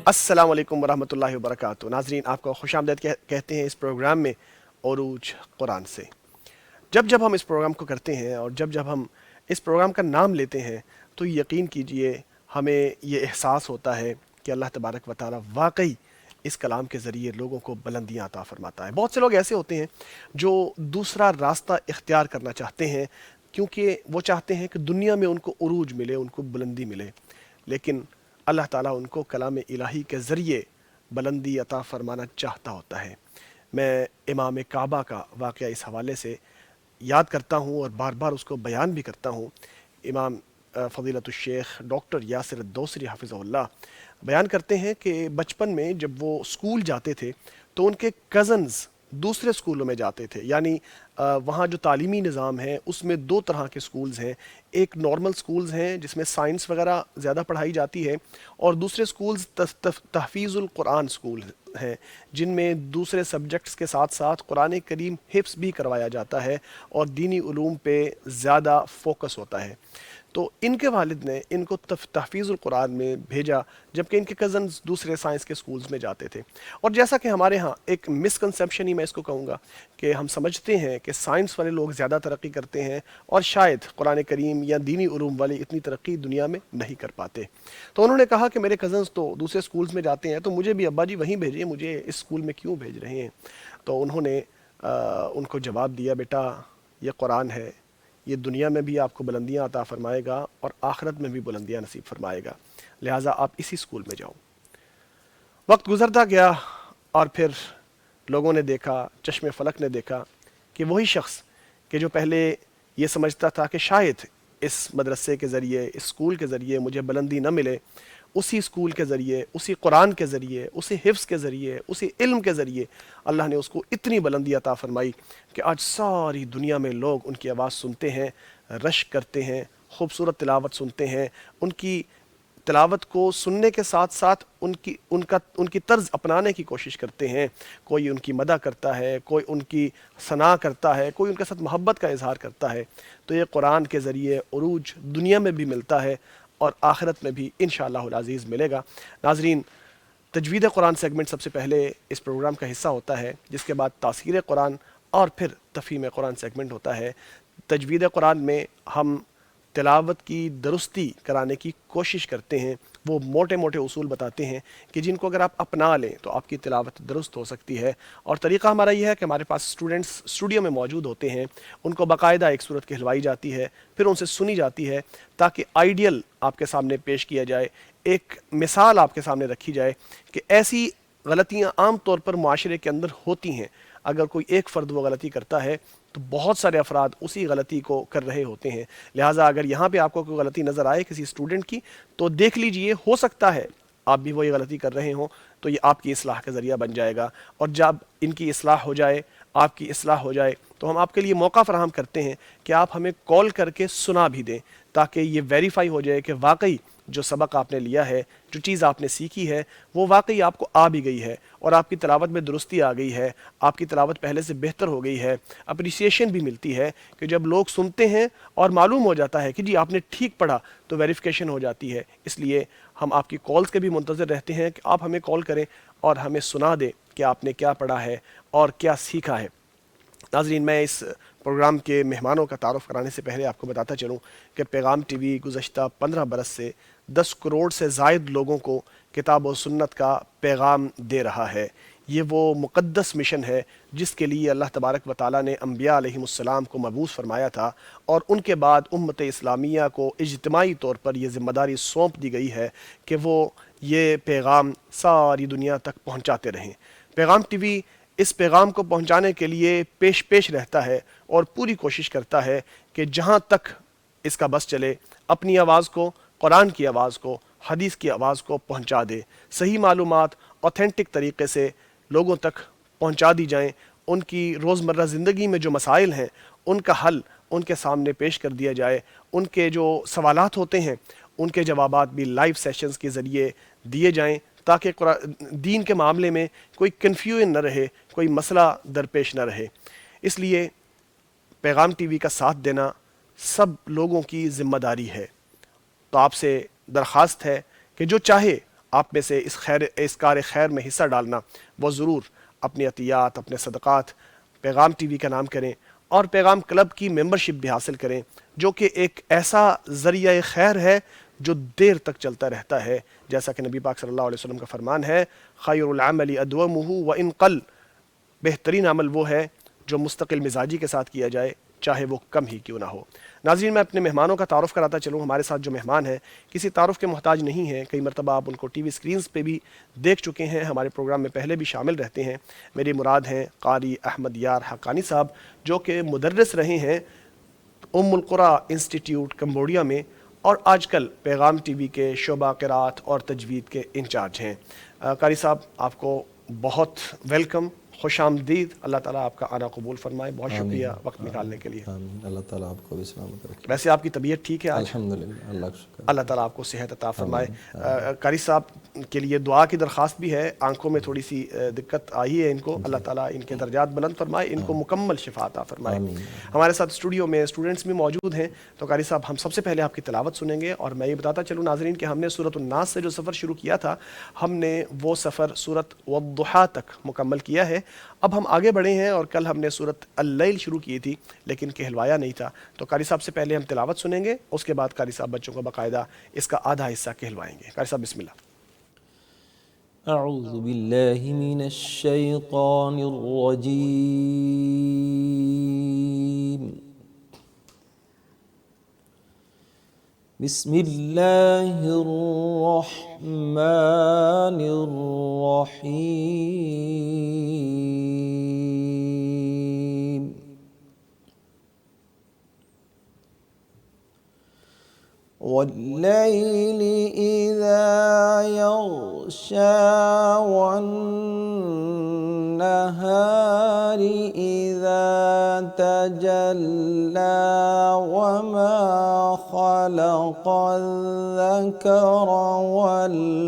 السلام علیکم ورحمۃ اللہ وبرکاتہ۔ ناظرین، آپ کو خوش آمدید کہتے ہیں اس پروگرام میں عروج قرآن سے۔ جب ہم اس پروگرام کو کرتے ہیں اور جب ہم اس پروگرام کا نام لیتے ہیں تو یقین کیجئے ہمیں یہ احساس ہوتا ہے کہ اللہ تبارک و تعالی واقعی اس کلام کے ذریعے لوگوں کو بلندیاں عطا فرماتا ہے۔ بہت سے لوگ ایسے ہوتے ہیں جو دوسرا راستہ اختیار کرنا چاہتے ہیں کیونکہ وہ چاہتے ہیں کہ دنیا میں ان کو عروج ملے، ان کو بلندی ملے، لیکن اللہ تعالیٰ ان کو کلام الہی کے ذریعے بلندی عطا فرمانا چاہتا ہوتا ہے۔ میں امام کعبہ کا واقعہ اس حوالے سے یاد کرتا ہوں اور بار بار اس کو بیان بھی کرتا ہوں۔ امام فضیلت الشیخ ڈاکٹر یاسر الدوسری حفظہ اللہ بیان کرتے ہیں کہ بچپن میں جب وہ اسکول جاتے تھے تو ان کے کزنز دوسرے اسکولوں میں جاتے تھے، یعنی وہاں جو تعلیمی نظام ہے اس میں دو طرح کے اسکولز ہیں۔ ایک نارمل اسکولز ہیں جس میں سائنس وغیرہ زیادہ پڑھائی جاتی ہے، اور دوسرے اسکولز تحفیظ القرآن اسکول ہیں جن میں دوسرے سبجیکٹس کے ساتھ ساتھ قرآن کریم حفظ بھی کروایا جاتا ہے اور دینی علوم پہ زیادہ فوکس ہوتا ہے۔ تو ان کے والد نے ان کو تحفیظ القرآن میں بھیجا جبکہ ان کے کزنز دوسرے سائنس کے سکولز میں جاتے تھے۔ اور جیسا کہ ہمارے ہاں ایک مسکنسیپشن ہی میں اس کو کہوں گا کہ ہم سمجھتے ہیں کہ سائنس والے لوگ زیادہ ترقی کرتے ہیں اور شاید قرآن کریم یا دینی علوم والے اتنی ترقی دنیا میں نہیں کر پاتے۔ تو انہوں نے کہا کہ میرے کزنز تو دوسرے سکولز میں جاتے ہیں تو مجھے بھی ابا جی وہیں بھیجیں، مجھے اس سکول میں کیوں بھیج رہے ہیں؟ تو انہوں نے ان کو جواب دیا، بیٹا یہ قرآن ہے، یہ دنیا میں بھی آپ کو بلندیاں عطا فرمائے گا اور آخرت میں بھی بلندیاں نصیب فرمائے گا، لہٰذا آپ اسی سکول میں جاؤ۔ وقت گزرتا گیا اور پھر لوگوں نے دیکھا، چشم فلک نے دیکھا کہ وہی شخص کہ جو پہلے یہ سمجھتا تھا کہ شاید اس مدرسے کے ذریعے، اس سکول کے ذریعے مجھے بلندی نہ ملے، اسی سکول کے ذریعے، اسی قرآن کے ذریعے، اسی حفظ کے ذریعے، اسی علم کے ذریعے اللہ نے اس کو اتنی بلندی عطا فرمائی کہ آج ساری دنیا میں لوگ ان کی آواز سنتے ہیں، رشک کرتے ہیں، خوبصورت تلاوت سنتے ہیں، ان کی تلاوت کو سننے کے ساتھ ساتھ ان کی طرز اپنانے کی کوشش کرتے ہیں۔ کوئی ان کی مدح کرتا ہے، کوئی ان کی ثنا کرتا ہے، کوئی ان کے ساتھ محبت کا اظہار کرتا ہے۔ تو یہ قرآن کے ذریعے عروج دنیا میں بھی ملتا ہے اور آخرت میں بھی انشاءاللہ العزیز ملے گا۔ ناظرین، تجوید قرآن سیگمنٹ سب سے پہلے اس پروگرام کا حصہ ہوتا ہے، جس کے بعد تاثیر قرآن اور پھر تفہیم قرآن سیگمنٹ ہوتا ہے۔ تجوید قرآن میں ہم تلاوت کی درستی کرانے کی کوشش کرتے ہیں، وہ موٹے موٹے اصول بتاتے ہیں کہ جن کو اگر آپ اپنا لیں تو آپ کی تلاوت درست ہو سکتی ہے۔ اور طریقہ ہمارا یہ ہے کہ ہمارے پاس اسٹوڈنٹس اسٹوڈیو میں موجود ہوتے ہیں، ان کو باقاعدہ ایک صورت کہلوائی جاتی ہے، پھر ان سے سنی جاتی ہے تاکہ آئیڈیل آپ کے سامنے پیش کیا جائے، ایک مثال آپ کے سامنے رکھی جائے کہ ایسی غلطیاں عام طور پر معاشرے کے اندر ہوتی ہیں۔ اگر کوئی ایک فرد وہ غلطی کرتا ہے تو بہت سارے افراد اسی غلطی کو کر رہے ہوتے ہیں، لہٰذا اگر یہاں پہ آپ کو کوئی غلطی نظر آئے کسی اسٹوڈنٹ کی تو دیکھ لیجئے، ہو سکتا ہے آپ بھی وہی غلطی کر رہے ہوں، تو یہ آپ کی اصلاح کا ذریعہ بن جائے گا۔ اور جب ان کی اصلاح ہو جائے، آپ کی اصلاح ہو جائے، تو ہم آپ کے لیے موقع فراہم کرتے ہیں کہ آپ ہمیں کال کر کے سنا بھی دیں تاکہ یہ ویریفائی ہو جائے کہ واقعی جو سبق آپ نے لیا ہے، جو چیز آپ نے سیکھی ہے، وہ واقعی آپ کو آ بھی گئی ہے اور آپ کی تلاوت میں درستی آ گئی ہے، آپ کی تلاوت پہلے سے بہتر ہو گئی ہے۔ اپریسیشن بھی ملتی ہے کہ جب لوگ سنتے ہیں اور معلوم ہو جاتا ہے کہ جی آپ نے ٹھیک پڑھا تو ویریفیکیشن ہو جاتی ہے۔ اس لیے ہم آپ کی کالز کے بھی منتظر رہتے ہیں کہ آپ ہمیں کال کریں اور ہمیں سنا دیں کہ آپ نے کیا پڑھا ہے اور کیا سیکھا ہے۔ ناظرین، میں اس پروگرام کے مہمانوں کا تعارف کرانے سے پہلے آپ کو بتاتا چلوں کہ پیغام ٹی وی گزشتہ 15 برس سے 10 کروڑ سے زائد لوگوں کو کتاب و سنت کا پیغام دے رہا ہے۔ یہ وہ مقدس مشن ہے جس کے لیے اللہ تبارک و تعالیٰ نے انبیاء علیہم السلام کو مبعوث فرمایا تھا، اور ان کے بعد امت اسلامیہ کو اجتماعی طور پر یہ ذمہ داری سونپ دی گئی ہے کہ وہ یہ پیغام ساری دنیا تک پہنچاتے رہیں۔ پیغام ٹی وی اس پیغام کو پہنچانے کے لیے پیش رہتا ہے اور پوری کوشش کرتا ہے کہ جہاں تک اس کا بس چلے اپنی آواز کو، قرآن کی آواز کو، حدیث کی آواز کو پہنچا دے، صحیح معلومات اوتھینٹک طریقے سے لوگوں تک پہنچا دی جائیں، ان کی روزمرہ زندگی میں جو مسائل ہیں ان کا حل ان کے سامنے پیش کر دیا جائے، ان کے جو سوالات ہوتے ہیں ان کے جوابات بھی لائیو سیشنز کے ذریعے دیے جائیں تاکہ دین کے معاملے میں کوئی کنفیوژن نہ رہے، کوئی مسئلہ درپیش نہ رہے۔ اس لیے پیغام ٹی وی کا ساتھ دینا سب لوگوں کی ذمہ داری ہے۔ تو آپ سے درخواست ہے کہ جو چاہے آپ میں سے اس کار خیر میں حصہ ڈالنا، وہ ضرور اپنی عطیات، اپنے صدقات پیغام ٹی وی کا نام کریں اور پیغام کلب کی ممبرشپ بھی حاصل کریں، جو کہ ایک ایسا ذریعہ خیر ہے جو دیر تک چلتا رہتا ہے، جیسا کہ نبی پاک صلی اللہ علیہ وسلم کا فرمان ہے، خیر العمل ادومہ وان قل، بہترین عمل وہ ہے جو مستقل مزاجی کے ساتھ کیا جائے، چاہے وہ کم ہی کیوں نہ ہو۔ ناظرین، میں اپنے مہمانوں کا تعارف کراتا چلوں۔ ہمارے ساتھ جو مہمان ہیں کسی تعارف کے محتاج نہیں ہیں، کئی مرتبہ آپ ان کو ٹی وی سکرینز پہ بھی دیکھ چکے ہیں، ہمارے پروگرام میں پہلے بھی شامل رہتے ہیں۔ میری مراد ہیں قاری احمد یار حقانی صاحب، جو کہ مدرس رہے ہیں القریٰ انسٹیٹیوٹ کمبوڈیا میں، اور آج کل پیغام ٹی وی کے شعبہ قرات اور تجوید کے انچارج ہیں۔ قاری صاحب، آپ کو بہت ویلکم، خوش آمدید۔ اللہ تعالیٰ آپ کا آنا قبول فرمائے۔ بہت شکریہ وقت نکالنے کے لیے۔ آمین، اللہ تعالیٰ آپ کو بھی سلامت رکھے۔ ویسے آپ کی طبیعت ٹھیک ہے آج؟ الحمدللہ، اللہ کا شکر۔ اللہ تعالیٰ آپ کو صحت عطا فرمائے۔ قاری صاحب کے لیے دعا کی درخواست بھی ہے، آنکھوں میں تھوڑی سی دقت آئی ہے ان کو، اللہ تعالیٰ ان کے درجات بلند فرمائے، ان کو مکمل شفا عطا فرمائے۔ ہمارے ساتھ اسٹوڈیو میں اسٹوڈنٹس بھی موجود ہیں، تو قاری صاحب ہم سب سے پہلے آپ کی تلاوت سنیں گے، اور میں یہ بتاتا چلوں ناظرین کہ ہم نے سورۃ الناس سے جو سفر شروع کیا تھا، ہم نے وہ سفر سورۃ والضحیٰ تک مکمل کیا ہے۔ اب ہم آگے بڑھے ہیں، اور کل ہم نے سورۃ اللیل شروع کی تھی لیکن کہلوایا نہیں تھا، تو قاری صاحب سے پہلے ہم تلاوت سنیں گے، اس کے بعد قاری صاحب بچوں کو باقاعدہ اس کا آدھا حصہ کہلوائیں گے۔ قاری صاحب بسم اللہ۔ اعوذ باللہ من الشیطان الرجیم، بسم اللہ الرحمن الرحیم، واللیل اذا یغشا والنہار اذا تجلی وما خلق الذکر والانثى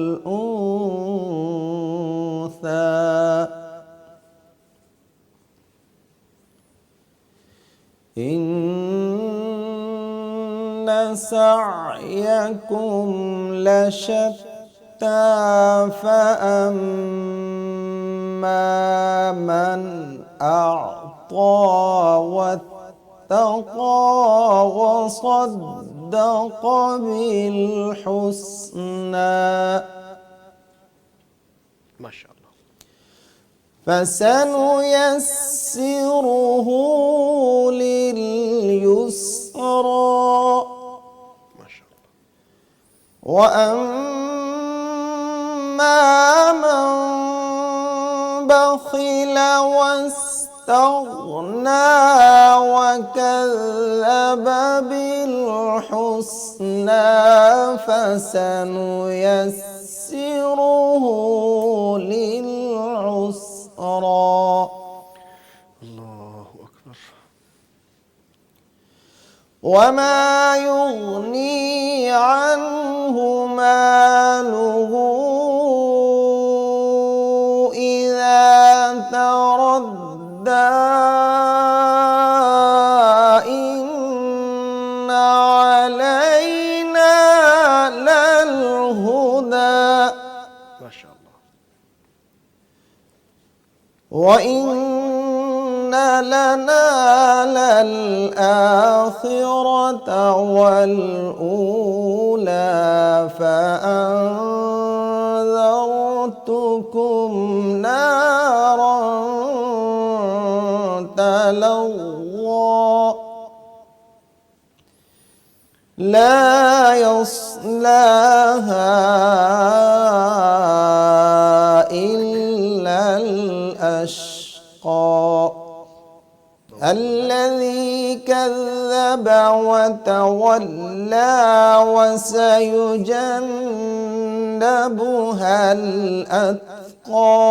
ان سعیکم لشتی فاما من اعطى واتقى وصدق بالحسنى ماشاء اللہ۔ فسنيسره لليسرى وأما من بخل واستغنى وكذب بالحسنى فسنيسره للعسرى اللہ اکبر۔ وما يغني عنه ماله إذا تردى إن علينا للهدى ماشاء اللہ۔ وإن لنا للآخرة والأولى فأنذرتكم نارا تلظى لا يصلاها إلا الأشقى الذي كذب وتولى وسيجنبها الأتقى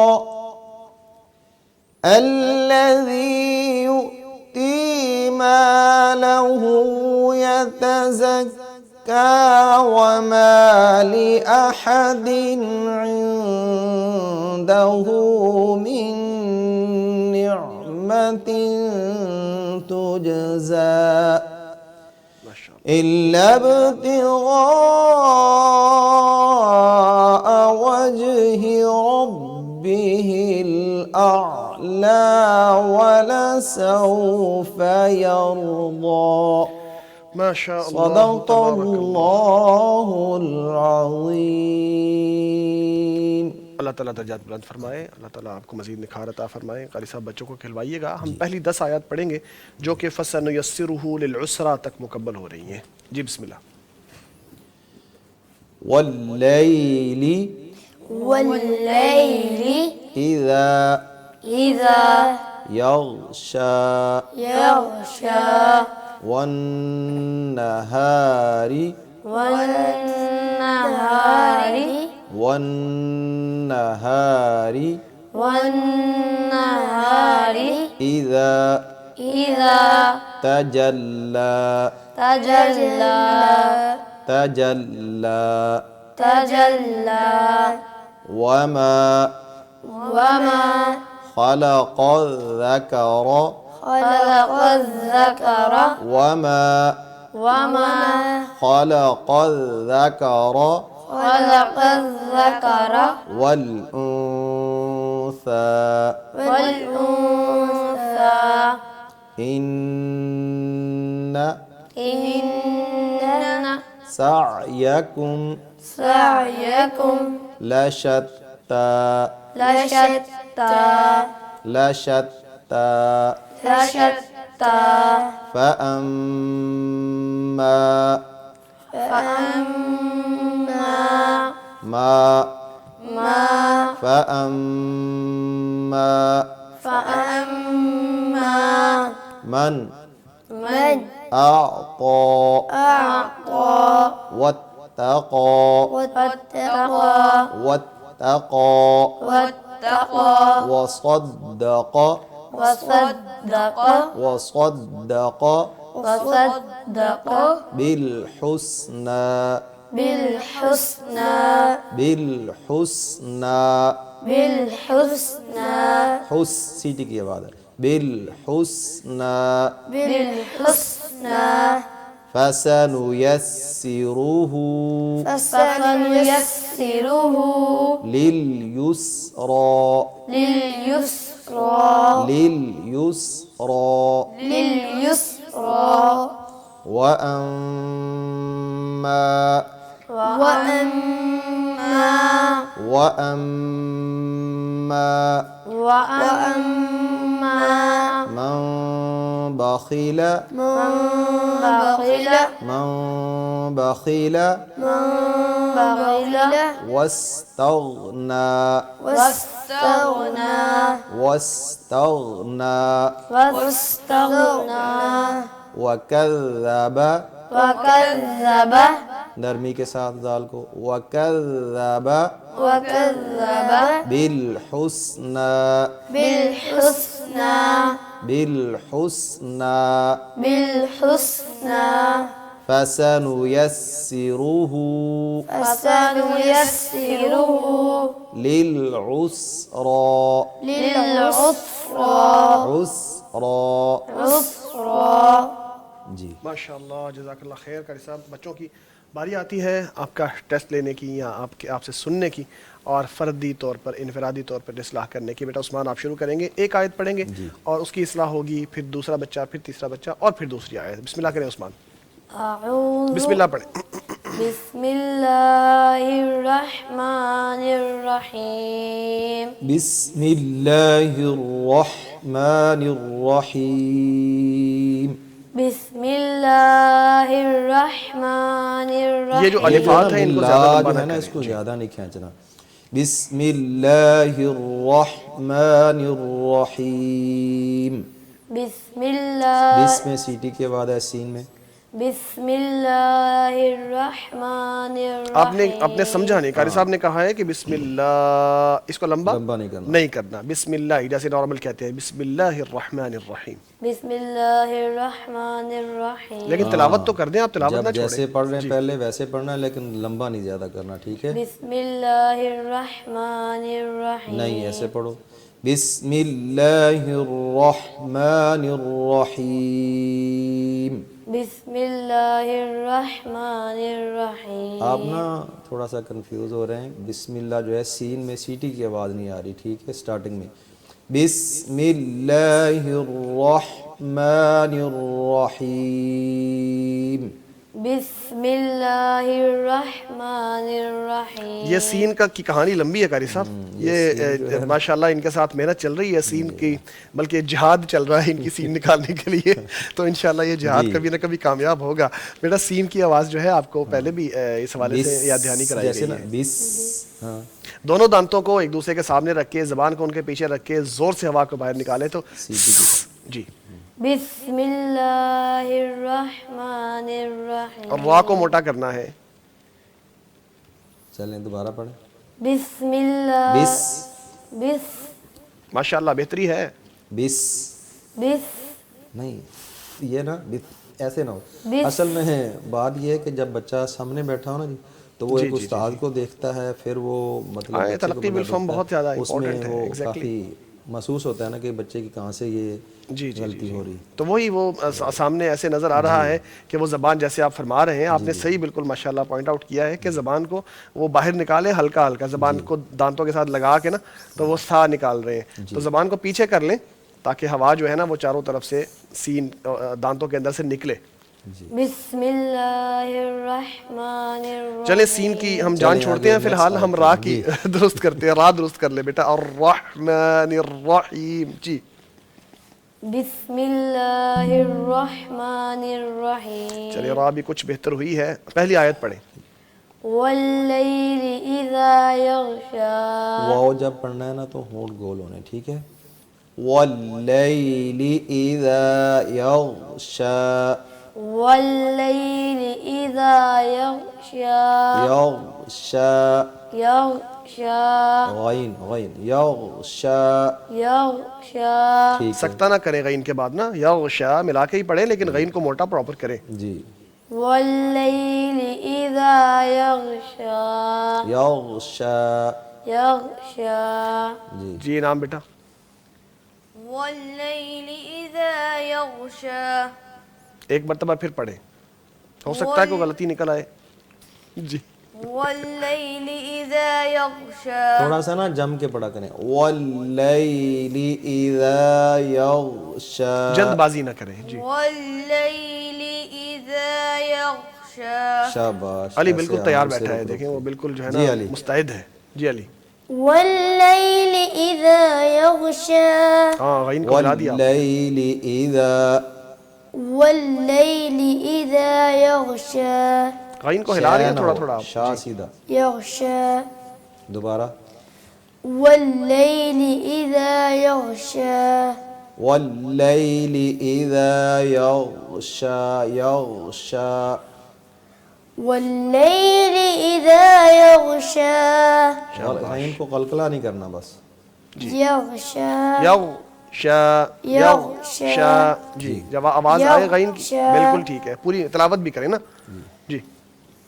الذي يؤتي ماله يتزكى وما لأحد عنده من نعمة تجزى إلا ابتغاء وجه ربه الأعلى ولسوف يرضى ماشاء اللہ صدق تبارک اللہ. اللہ العظیم. اللہ تعالیٰ درجات بلند فرمائے. اللہ تعالیٰ آپ کو مزید نکھار عطا فرمائے. قاری صاحب بچوں کو کھلوائیے گا. ہم پہلی 10 آیات پڑھیں گے جو کہ فَسَنُيَسِّرُهُ لِلْعُسْرَى تک مکمل ہو رہی ہیں. جی بسم اللہ. واللیل والليل اذا إذا یغشا يغشى والنہار والنهار والنہار والنهار اذا إذا تجلی تجلى تجلی تجلى وما وما خلق الذکر خلق الذكر وما وما خلق الذکر خلق الذكر والانثى والأنثى ان إن سعیکم سعيكم لشتى لشتى لشتى لشتى فأما فأما ما فأما من من أعطى أعطى واتقى واتقى وصدق بالحسنى بالحسنى حس سیٹی کی آواز ہے بالحسنى فسنيسره فسنيسره لليسرى وأما من بخل واستغنى وكذب نرمی کے ساتھ ذال کو وكذب بالحسنى فسنيسره للعسرى جی. ماشاء اللہ جزاک اللہ خیر. قاری صاحب بچوں کی باری آتی ہے آپ کا ٹیسٹ لینے کی یا آپ سے سننے کی اور فردی طور پر انفرادی طور پر اصلاح کرنے کی. بیٹا عثمان آپ شروع کریں گے. ایک آیت پڑھیں گے اور اس کی اصلاح ہوگی, پھر دوسرا بچہ, پھر تیسرا بچہ اور پھر دوسری آیت. بسم اللہ کریں عثمان. بسم اللہ پڑھیں. بسم اللہ الرحمن الرحیم بسم اللہ الرحمن الرحیم. بسم اللہ الرحمن الرحیم. یہ جو الفات ہیں ان کو زیادہ لمبا نہ ہے نا, اس کو کریں. زیادہ نہیں کھینچنا. بسم اللہ الرحمن الرحیم. بسم اللہ بس میں سیٹی کے بعد ہے سین میں. بسم اللہ الرحمن الرحیم. آپ نے سمجھا نہیں. قاری صاحب نے کہا ہے کہ بسم اللہ, اس کو لمبا نہیں کرنا. بسم اللہ جیسے نارمل کہتے ہیں بسم اللہ الرحمن الرحیم. بسم اللہ الرحمن الرحیم. لیکن تلاوت تو کر دیں آپ, تلاوت نہ چھوڑیں. جیسے پڑھ رہے ہیں پہلے ویسے پڑھنا ہے, لیکن لمبا نہیں زیادہ کرنا, ٹھیک ہے. بسم اللہ الرحمن الرحیم. نہیں, ایسے پڑھو. بسم اللہ الرحمن الرحیم. بسم اللہ الرحمن الرحیم. آپ نا تھوڑا سا کنفیوز ہو رہے ہیں. بسم اللہ جو ہے سین میں سیٹی کی آواز نہیں آ رہی, ٹھیک ہے, اسٹارٹنگ میں بسم اللہ الرحمن الرحیم. بسم اللہ الرحمن الرحیم. یہ سین کی کہانی لمبی ہے قاری صاحب. یہ ماشاءاللہ ان کے ساتھ محنت چل رہی ہے سین کی, بلکہ جہاد چل رہا ہے ان کی سین نکالنے کے لیے. تو انشاءاللہ یہ جہاد کبھی نہ کبھی کامیاب ہوگا. بیٹا سین کی آواز جو ہے آپ کو پہلے بھی اس حوالے سے یاد دہانی کرائی جیسے نا گئی ہے. بس, ہاں دونوں دانتوں کو ایک دوسرے کے سامنے رکھ کے, زبان کو ان کے پیچھے رکھ کے زور سے ہوا کو باہر نکالے تو جی. بسم اللہ الرحمن الرحیم. اور را کو موٹا کرنا ہے. چلیں دوبارہ پڑھیں. بسم اللہ. بس, بس. ماشاءاللہ بہتری ہے. بس بس. نہیں, یہ نا ایسے نہ ہو. بس. اصل میں ہے بات یہ ہے کہ جب بچہ سامنے بیٹھا ہو نا جی, تو وہ ایک استاد کو دیکھتا ہے, پھر وہ مطلب بچے کو تلقی بالفہم بہت زیادہ اس میں امپورٹنٹ ہے. وہ کافی محسوس ہوتا ہے نا کہ بچے کی کہاں سے یہ غلطی ہو رہی. تو وہی وہ سامنے ایسے نظر آ رہا ہے کہ وہ زبان جیسے آپ فرما رہے ہیں, آپ نے صحیح بالکل ماشاءاللہ پوائنٹ آؤٹ کیا ہے کہ زبان کو وہ باہر نکالے ہلکا ہلکا, زبان کو دانتوں کے ساتھ لگا کے نا تو وہ سا نکال رہے ہیں. تو زبان کو پیچھے کر لیں تاکہ ہوا جو ہے نا وہ چاروں طرف سے سین دانتوں کے اندر سے نکلے. بسم اللہ الرحمن الرحیم. چلیں سین کی ہم جان چھوڑتے ہیں, فی الحال ہم را کی درست کرتے ہیں. را درست کر لے بیٹا. الرحمن الرحیم. جی. بسم اللہ الرحمن الرحیم. چلیے را بھی کچھ بہتر ہوئی ہے. پہلی آیت پڑھیں. واللیل اذا یغشا. واو جب پڑھنا ہے نا تو ہونٹ گول ہونے, ٹھیک ہے. واللیل اذا یغشا. واللیل اذا یغشا. یغشا, یغشا. غین غین, یغشا, یغشا. ٹھیک ہے. سکتہ نہ کریں غین کے بعد نا, یغشا ملا کے ہی پڑھیں لیکن غین کو موٹا پراپر کریں. جی. واللیل اذا یغشا. یغشا, یغشا. جی انعام بیٹا. واللیل اذا یغشا. ایک مرتبہ پھر پڑھیں, ہو سکتا ہے کوئی غلطی نکل آئے. جی. واللیل اذا یغشا. تھوڑا سا نا جم کے پڑھا کریں. واللیل اذا یغشا, جلد بازی نہ کریں. جی. واللیل اذا یغشا. شاباش. علی بالکل تیار بیٹھا ہے, دیکھیں وہ بالکل جو ہے نا مستعد ہے. جی علی. واللیل اذا یغشا. ہاں غین کو ہلا دیا. واللیل اذا, واللیل اذا یغشا. غین کو ہلا رہے ہیں تھوڑا تھوڑا. شاہ سیدھا. یغشا. دوبارہ. واللیل اذا یغشا. واللیل اذا یغشا, یغشا. واللیل اذا یغشا. غین کو قلقلہ نہیں کرنا بس. یغشا. یغشا. یغشا. جی جب آواز آئے غین کی بالکل ٹھیک ہے, پوری تلاوت بھی کریں نا. جی.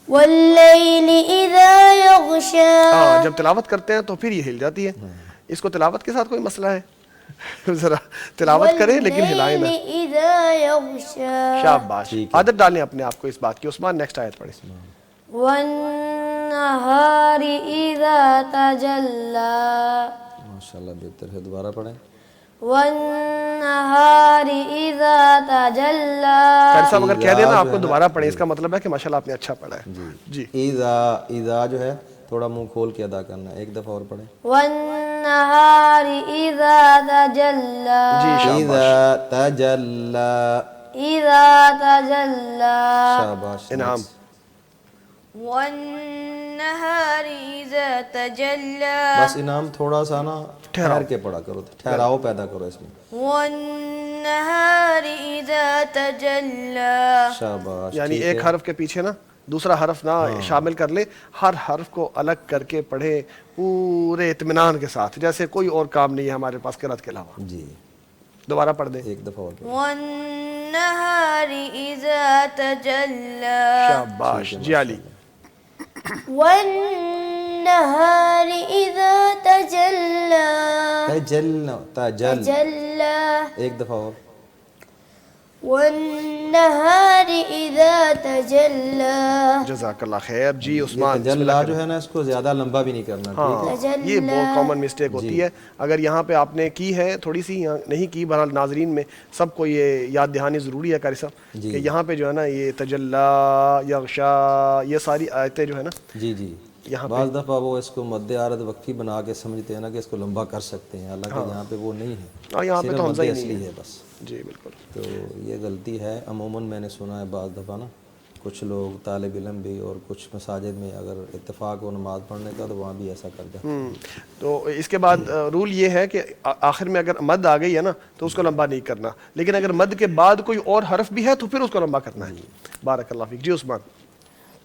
واللیل اذا یغشا. ہاں جب تلاوت کرتے ہیں تو پھر یہ ہل جاتی ہے. اس کو تلاوت کے ساتھ کوئی مسئلہ ہے؟ ذرا تلاوت کریں لیکن ہلائیں نہ. واللیل اذا یغشا. شاباش. عادت ڈالیں اپنے آپ کو اس بات کی. عثمان نیکسٹ آیت پڑھیں. والنہار اذا تجلی. ماشاءاللہ بہتر ہے, دوبارہ پڑھیں. والنہار اذا تجلی. قاری صاحب اگر کہہ دینا آپ کو دوبارہ پڑھیں, اس کا مطلب ہے کہ ماشاءاللہ آپ نے اچھا پڑھا ہے. جی. اذا, اذا جو ہے تھوڑا منہ کھول کے ادا کرنا ہے. ایک دفعہ اور پڑھیں. والنہار اذا تجلی. جی شاباش. اذا تجلی. اذا تجلی. شاباش. انعام. والنہار اذا تجلی. بس انعام تھوڑا سا نا ٹھہر کے پڑھا کرو, ٹھہراؤ پیدا کرو اس میں. والنہار اذا تجلی. شاباش. یعنی ایک حرف کے پیچھے نا دوسرا حرف نہ شامل کر لیں, ہر حرف کو الگ کر کے پڑھیں پورے اطمینان کے ساتھ, جیسے کوئی اور کام نہیں ہے ہمارے پاس قرأت کے علاوہ. جی دوبارہ پڑھ دیں. ایک دفعہ اور پڑھیں. والنہار اذا تجلی. شاباش. جی علی. والنہار اذا تجلی. تجل, تجل. تجلی. ایک دفعہ اور. والنهار إذا تجلى جزاک اللہ خیر. جی عثمان بسم تجلا اللہ جو ہے نا اس کو زیادہ لمبا بھی نہیں کرنا, ہاں ٹھیک ہے. تجلی. یہ بہت کامن مسٹیک ہوتی ہے. اگر یہاں پہ آپ نے کی ہے تھوڑی سی, یہاں نہیں کی, بہرحال ناظرین میں سب کو یہ یاد دہانی ضروری ہے قاری صاحب کہ یہاں پہ جو ہے نا یہ تجلا, یغشا, یہ ساری آیتیں جو ہے نا جی جی, یہاں پہ بعض دفعہ وہ اس کو مد عارض وقفی بنا کے سمجھتے ہیں نا کہ اس کو لمبا کر سکتے ہیں, حالانکہ یہاں پہ وہ نہیں ہے, اور یہاں پہ صرف تو مد حمزہ ہی اصلی نہیں ہے بس. جی بالکل. تو یہ غلطی ہے عموماً, میں نے سنا ہے بعض دفعہ نا کچھ لوگ طالب علم بھی اور کچھ مساجد میں اگر اتفاق ہو نماز پڑھنے کا تو وہاں بھی ایسا کر جاتے ہیں. تو اس کے بعد رول یہ ہے کہ آخر میں اگر مد آ گئی ہے نا تو اس کو لمبا نہیں کرنا, لیکن اگر مد کے بعد کوئی اور حرف بھی ہے تو پھر اس کو لمبا کرنا ہے. بارک اللہ فیک. جی عثمان.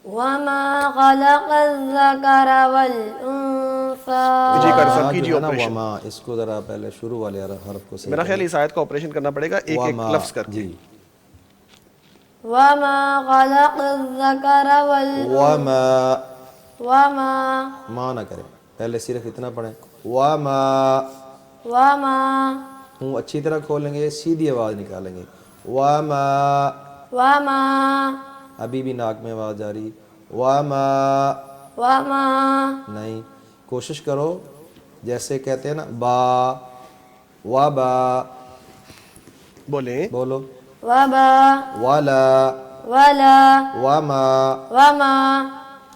وما خلق الذكر والأنثى جی قاری وما صاحب جو کیجیے ہے نا آپریشن. وما, اس کو ذرا پہلے شروع والے حرف کو صحیح میرا خیال کریں. اس آیت کا آپریشن کرنا پڑے گا ایک ایک وما, لفظ کر کے. جی وما خلق الذكر والأنثى وما, وما ما نہ کریں, پہلے صرف اتنا پڑھیں وما, وما منہ اچھی طرح کھولیں گے, سیدھی آواز نکالیں گے. وما, وما ابھی بھی ناک میں آواز جاری. وما وما نہیں, کوشش کرو جیسے کہتے ہیں نا با, وبا بولیں. بولو. وبا ولا, ولا وما, وما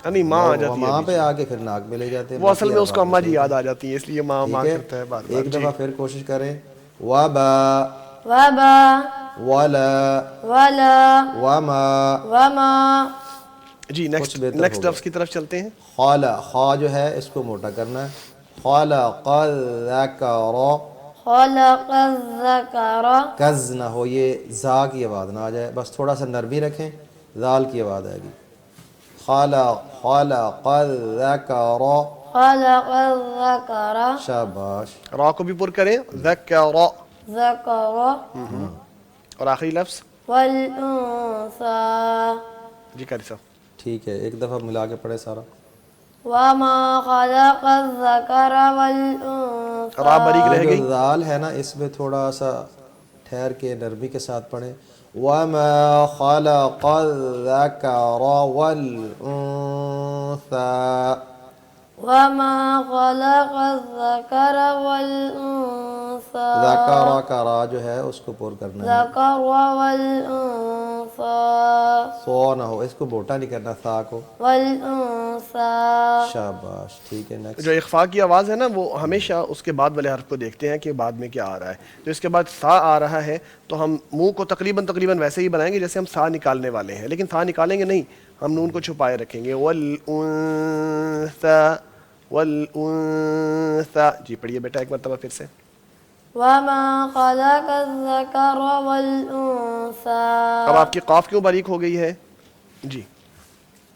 یعنی ماں آ جاتی ہے وہاں بیچ پہ میں. آ کے پھر ناک میں لے جاتے ہیں. وہ اصل باقی میں اس کو آپ اماں جی صحیح یاد آ جاتی ہے اس لیے ماں ماں ٹھیک کرتا ہے بار بار. ایک جی دفعہ پھر کوشش کریں. وبا, وبا ولا, ولا وما. وما جی کچھ بہتر نیکسٹ ہوگا. لفظ کی طرف چلتے ہیں. خالا, خا جو ہے اس کو موٹا کرنا ہے. خلق الذکر, خلق الذكر کز نہ ہو, یہ زا کی آواز نہ آ جائے, بس تھوڑا سا نرمی رکھیں, زال کی آواز آئے گی. خلق الذکر, خلق الذكر شاباش. را کو بھی پر کریں. ذکر. ذكر اور آخری لفظ. والأنثى جی قاری صاحب. ٹھیک ہے, ایک دفعہ ملا کے پڑھے سارا. وما خلق الذكر والأنثى را باریک یہ رہ جو گئی. زال ہے نا اس میں تھوڑا سا ٹھہر کے نرمی کے ساتھ پڑھیں. وما خلق الذکر والانثى, وما خلق الذكر والأنثى ذکر کا را جو ہے اس کو پر کرنا ہے, ذكر والأنثى سو نہ ہو, اس کو موٹا نہیں کرنا سا کو. والأنثى شاباش, ٹھیک ہے. نیکسٹ. جو اخفاء کی آواز ہے نا وہ ہمیشہ اس کے بعد والے حرف کو دیکھتے ہیں کہ بعد میں کیا آ رہا ہے. جو اس کے بعد سا آ رہا ہے تو ہم منہ کو تقریباً ویسے ہی بنائیں گے جیسے ہم سا نکالنے والے ہیں, لیکن سا نکالیں گے نہیں, ہم نون کو چھپائے رکھیں گے. والانثى والانثى. جی پڑھیے بیٹا ایک مرتبہ پھر سے. وما خلق الذكر والأنثى اب آپ کی قاف کیوں باریک ہو گئی ہے؟ جی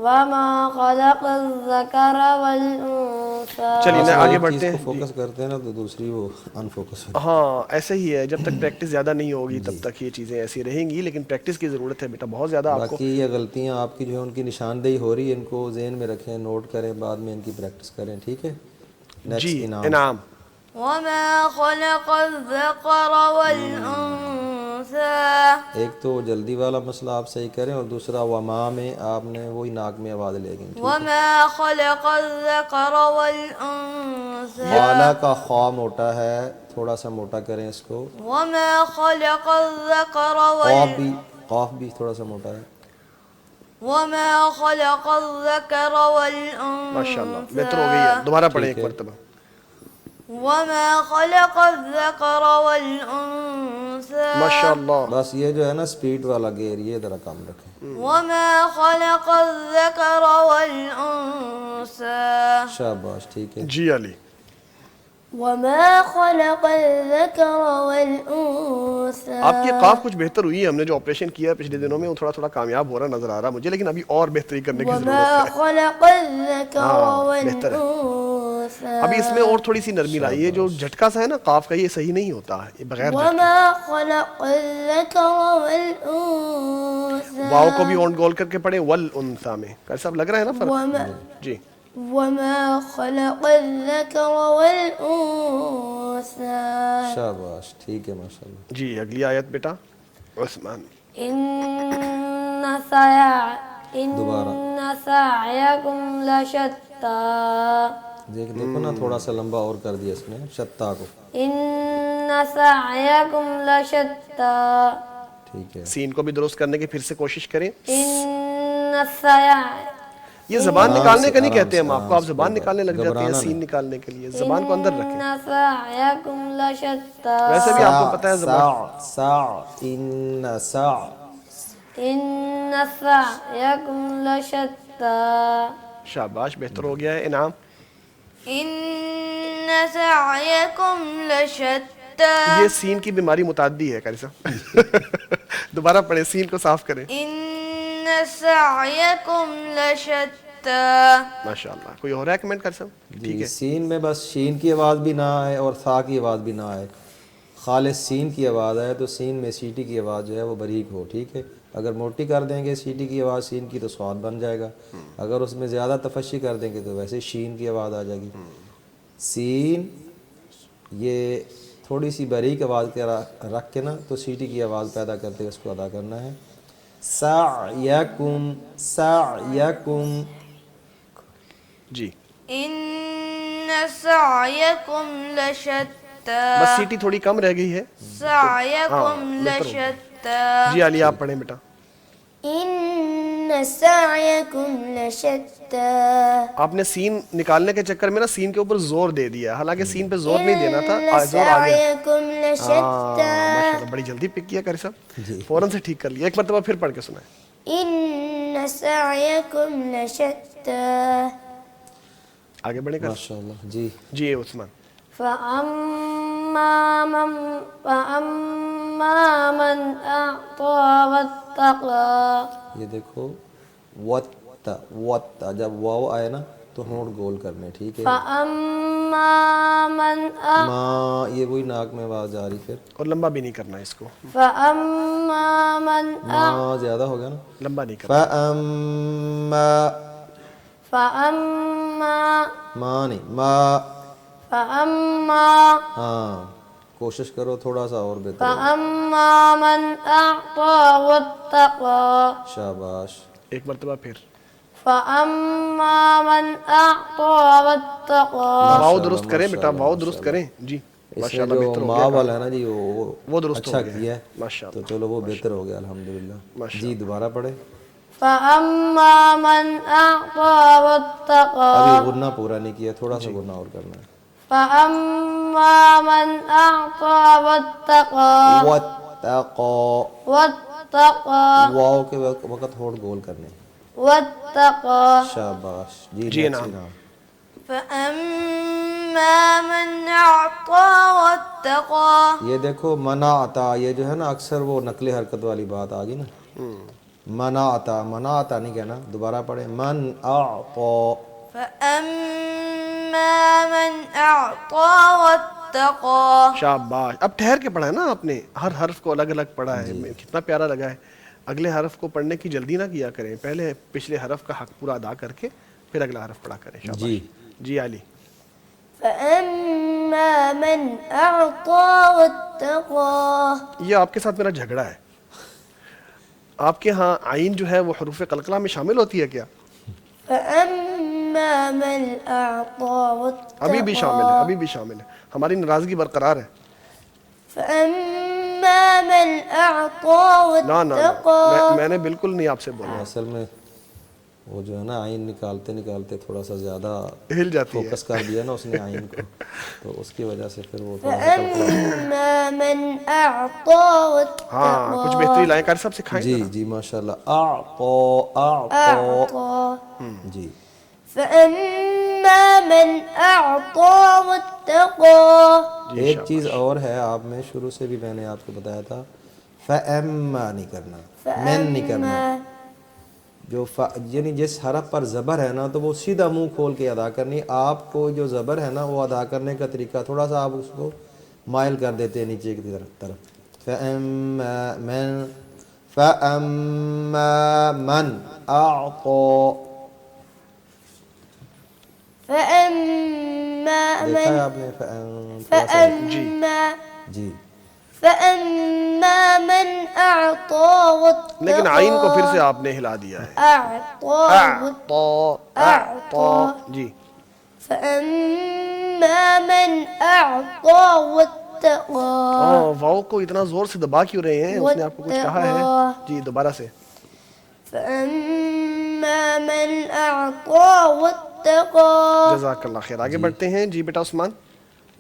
وما خلق الذكر والأنثى چلیے نا آگے ایک بڑھتے چیز ہیں. کو فوکس کرتے ہیں نا تو دوسری وہ ان فوکس ہوتی ہاں ایسے ہی ہے, جب تک پریکٹس زیادہ نہیں ہوگی تب تک یہ چیزیں ایسی رہیں گی, لیکن پریکٹس کی ضرورت ہے بیٹا بہت زیادہ ہے. آپ کو. باقی یہ غلطیاں آپ کی جو ہے ان کی نشاندہی ہو رہی ہے, ان کو ذہن میں رکھیں, نوٹ کریں, بعد میں ان کی پریکٹس کریں, ٹھیک ہے. نیکسٹ جی انعام. انعام. وما خلق الذكر والأنثى ایک تو جلدی والا مسئلہ آپ صحیح کریں, اور دوسرا وما میں آپ نے وہی ناک میں آواز لے گی. وما خلق الذكر والأنثى خالا کا خا موٹا ہے, تھوڑا سا موٹا کریں اس کو. وما خلق الذكر قاف بھی, قاف بھی تھوڑا سا موٹا ہے. وما خلق الذكر ماشاء اللہ والأنثى بہتر ہو گئی ہے. دوبارہ پڑھیں ٹھیک ایک ہے. مرتبہ. وما خلق الذكر والأنثى ماشاء اللہ. بس یہ جو ہے نا سپیڈ والا گیئر, یہ ذرا کم رکھیں. وما خلق الذكر والأنثى شاباش, ٹھیک ہے. جی علی. وما خلق الذكر والأنثى آپ کی قاف کچھ بہتر ہوئی ہے, ہم نے جو آپریشن کیا ہے پچھلے دنوں میں وہ تھوڑا کامیاب ہو رہا نظر آ رہا مجھے, لیکن ابھی اور بہتری کرنے کی وما ضرورت ہے. خلق الذكر بہتر ہے. والأنثى ابھی اس میں اور تھوڑی سی نرمی لائیے, جو جھٹکا سا ہے نا قاف کا یہ صحیح نہیں ہوتا, یہ بغیر جھٹکے. وما خلق الذكر والأنثى واو کو بھی اونٹ گول کر کے پڑھیں والانثى میں. کیسا لگ رہا ہے نا فرق؟ جی. وما خلق الذكر والأنثى شاباش, ٹھیک ہے, ماشاء اللہ. جی اگلی آیت بیٹا. عثمان إن سعيكم لشتى دیکھو نا تھوڑا سا لمبا اور کر دیا اس نے شتا کو. إن سعيكم لشتى ٹھیک ہے. سین کو بھی درست کرنے کی پھر سے کوشش کریں. إن سعي یہ زبان نکالنے کا نہیں آرام کہتے ہم سے، آپ کو، آپ زبان نکالنے لگ جاتے ہیں گھبرانا سین نکالنے کے لیے. زبان کو اندر رکھیں. إن سعيكم لشتى ویسے بھی آپ کو پتہ ہے زبان ان سع إن سعيكم لشتى شاباش، بہتر ہو گیا ہے. انعام إن سعيكم لشتى یہ سین کی بیماری متعدی ہے قاری صاحب. دوبارہ پڑھیں، سین کو صاف کریں. إن سعيكم لشتى ماشاء اللہ. کوئی اور ہے کمنٹ قاری صاحب؟ ٹھیک جی. ہے. سین میں بس شین کی آواز بھی نہ آئے اور ثا کی آواز بھی نہ آئے، خالص سین کی آواز آئے تو سین میں سیٹی کی آواز جو ہے وہ باریک ہو. ٹھیک ہے. اگر موٹی کر دیں گے سیٹی کی آواز سین کی تو سواد بن جائے گا. اگر اس میں زیادہ تفشی کر دیں گے تو ویسے شین کی آواز آ جائے گی. سین یہ تھوڑی سی باریک آواز کے رکھ کے نا تو سیٹی کی آواز پیدا کرتے اس کو ادا کرنا ہے. سعیکم سعیکم. جی إن سعيكم لشتى بس سیٹی تھوڑی کم رہ گئی ہے. سعيكم لشتى جی علی آپ پڑھیں بیٹا. إن سعيكم لشتى آپ نے سین نکالنے کے چکر میں نا سین کے اوپر زور دے دیا، حالانکہ سین پہ زور نہیں دینا تھا. زور آ گیا. سعيكم لشتى ماشاء اللہ، بڑی جلدی پک کیا قاری صاحب. فوراً سے ٹھیک کر لیا. ایک مرتبہ پھر پڑھ کے سنائیں. إن سعيكم لشتى آگے بڑھیں قاری ماشاء اللہ. جی جی عثمان. فأما من أعطى واتقى یہ دیکھو وت وت جب واو آئے نا تو ہونٹ گول کرنے. ٹھیک ہے. فأما من ماں یہ وہی ناک میں آواز آ رہی پھر اور لمبا بھی نہیں کرنا اس کو، فأما من ماں زیادہ ہو گیا نا. لمبا نہیں کرنا. فأما ماں نہیں ماں. فأما ہاں کوشش کرو تھوڑا سا اور بہتر. فأما من أعطى واتقى شاباش. ایک مرتبہ پھر. فأما من أعطى واتقى واؤ درست کریں بیٹا، واؤ درست کریں. جی اس ماشاء نے اللہ جو بہتر ہو ماں گیا. والا ہے نا جی وہ درست اچھا ہو گیا کیا ہے. ماشاء تو اللہ. چلو وہ بہتر ہو گیا الحمدللہ. ماشاء جی دوبارہ پڑھیں. فأما من أعطى واتقى ابھی غنہ پورا نہیں کیا، تھوڑا سا غنہ اور کرنا ہے. فأما من أعطى واتقى واتقى واو کے وقت ہونٹ گول کرنے. واتقى شاباش. جی جی نیکسٹ نعم. انعام. فأما من أعطى واتقى یہ دیکھو منع عطا، یہ جو ہے نا اکثر وہ نقل حرکت والی بات آ گئی نا. منع عطا، منع عطا نہیں کہنا. دوبارہ پڑھیں. من اعطا. فأما من أعطى واتقى شاباش. اب ٹھہر کے پڑھا ہے نا آپ نے، ہر حرف کو الگ الگ پڑھا ہے. کتنا پیارا لگا ہے. اگلے حرف کو پڑھنے کی جلدی نہ کیا کریں، پہلے پچھلے حرف کا حق پورا ادا کر کے پھر اگلا حرف پڑھا کریں. شاباش. جی جی علی. فأما من أعطى واتقى یہ آپ کے ساتھ میرا جھگڑا ہے. آپ کے ہاں عین جو ہے وہ حروف قلقلہ میں شامل ہوتی ہے کیا؟ فأما من أعطى واتقى ابھی بھی شامل ہے، ابھی بھی شامل ہے. ہماری ناراضگی برقرار ہے. فأما من أعطى نہ نہ واتقى میں نے بالکل نہیں آپ سے بولا. اصل میں وہ جو ہے نا عین نکالتے نکالتے تھوڑا سا زیادہ ہل جاتی ہے. فوکس کر دیا نا اس نے عین کو، تو اس کی وجہ سے پھر وہ تھوڑا سا فأما من أعطى ہاں کچھ بہتری لائیں قاری صاحب سکھائیں. جی جی ماشاء اللہ. اعطا واتقى جی. فأما من أعطى واتقى جی ایک شاباش. چیز اور ہے، آپ میں شروع سے بھی میں نے آپ کو بتایا تھا، فَأَمَّا نہیں کرنا، مین نہیں کرنا. جو یعنی جس حرف پر زبر ہے نا تو وہ سیدھا منہ کھول کے ادا کرنی. آپ کو جو زبر ہے نا وہ ادا کرنے کا طریقہ تھوڑا سا آپ اس کو مائل کر دیتے ہیں نیچے کی طرف. فَأَمَّا مَن فَأَمَّا مَن أَعْطَى. فأما دیکھا ہے من آپ نے؟ تھوڑا سا فأما جی فأما من أعطى واتقى لیکن عین کو پھر سے آپ نے ہلا دیا ہے. أعطى جی فأما من أعطى واتقى واو کو اتنا زور سے دبا کیوں رہے ہیں؟ اس نے آپ کو کچھ کہا ہے؟ جی دوبارہ سے. فأما من أعطى واتقى جزاک اللہ خیر. آگے بڑھتے ہیں. جی بیٹا عثمان.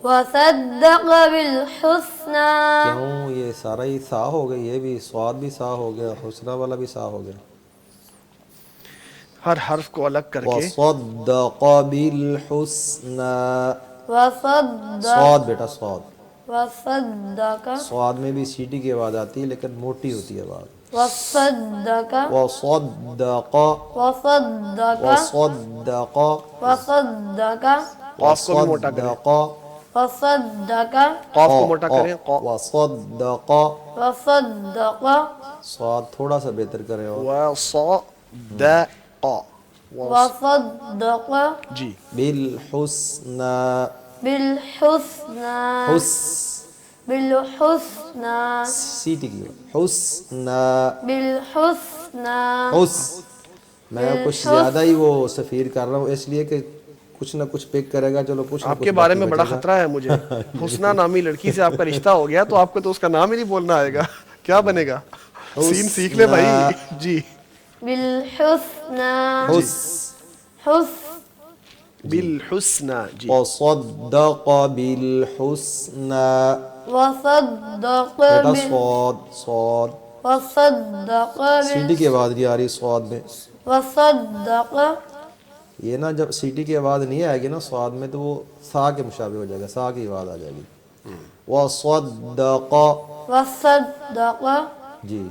وصدق بالحسنى کیوں یہ سارا ہی سا ہو گیا، یہ بھی سواد بھی سا ہو گیا، حسنہ والا بھی سا ہو گیا. ہر حرف کو الگ کر کے. وصدق بالحسنى وصدق سواد بیٹا سواد. وصدق سواد میں بھی سیٹی کی آواز آتی ہے لیکن موٹی ہوتی ہے آواز. وصدق وصدق وصدق وصدق وصدق قاف کو بھی موٹا کریں. وصدق قاف کو موٹا کریں. وصدق وصدق سواد تھوڑا سا بہتر کریں. اور وصدق وصدق جی بالحسنى بالحسنى بالحسنى سیٹی کی حسنى بالحسنى میں کچھ زیادہ ہی وہ سفیر کر رہا ہوں اس لیے کہ کچھ نہ کچھ پک کرے گا. چلو کچھ نہ آپ کچھ کے بارے باقی میں بڑا بچے گا. خطرہ ہے مجھے. حسنہ نامی لڑکی سے آپ کا رشتہ ہو گیا تو آپ کو تو اس کا نام ہی نہیں بولنا آئے گا. کیا بنے گا؟ سین سیکھ لے بھائی. جی بالحسنى بالحسنى. جی وصدق بالحسنى وصدق بیٹا صاد وصدق سیٹی کی آواز نہیں آ رہی سواد میں. وصدق یہ نا جب سیٹی کی آواز نہیں آئے گی نا سواد میں تو وہ سا کے مشابہ ہو جائے گا، سا کی آواز آ جائے گی. وصدق وصدق جی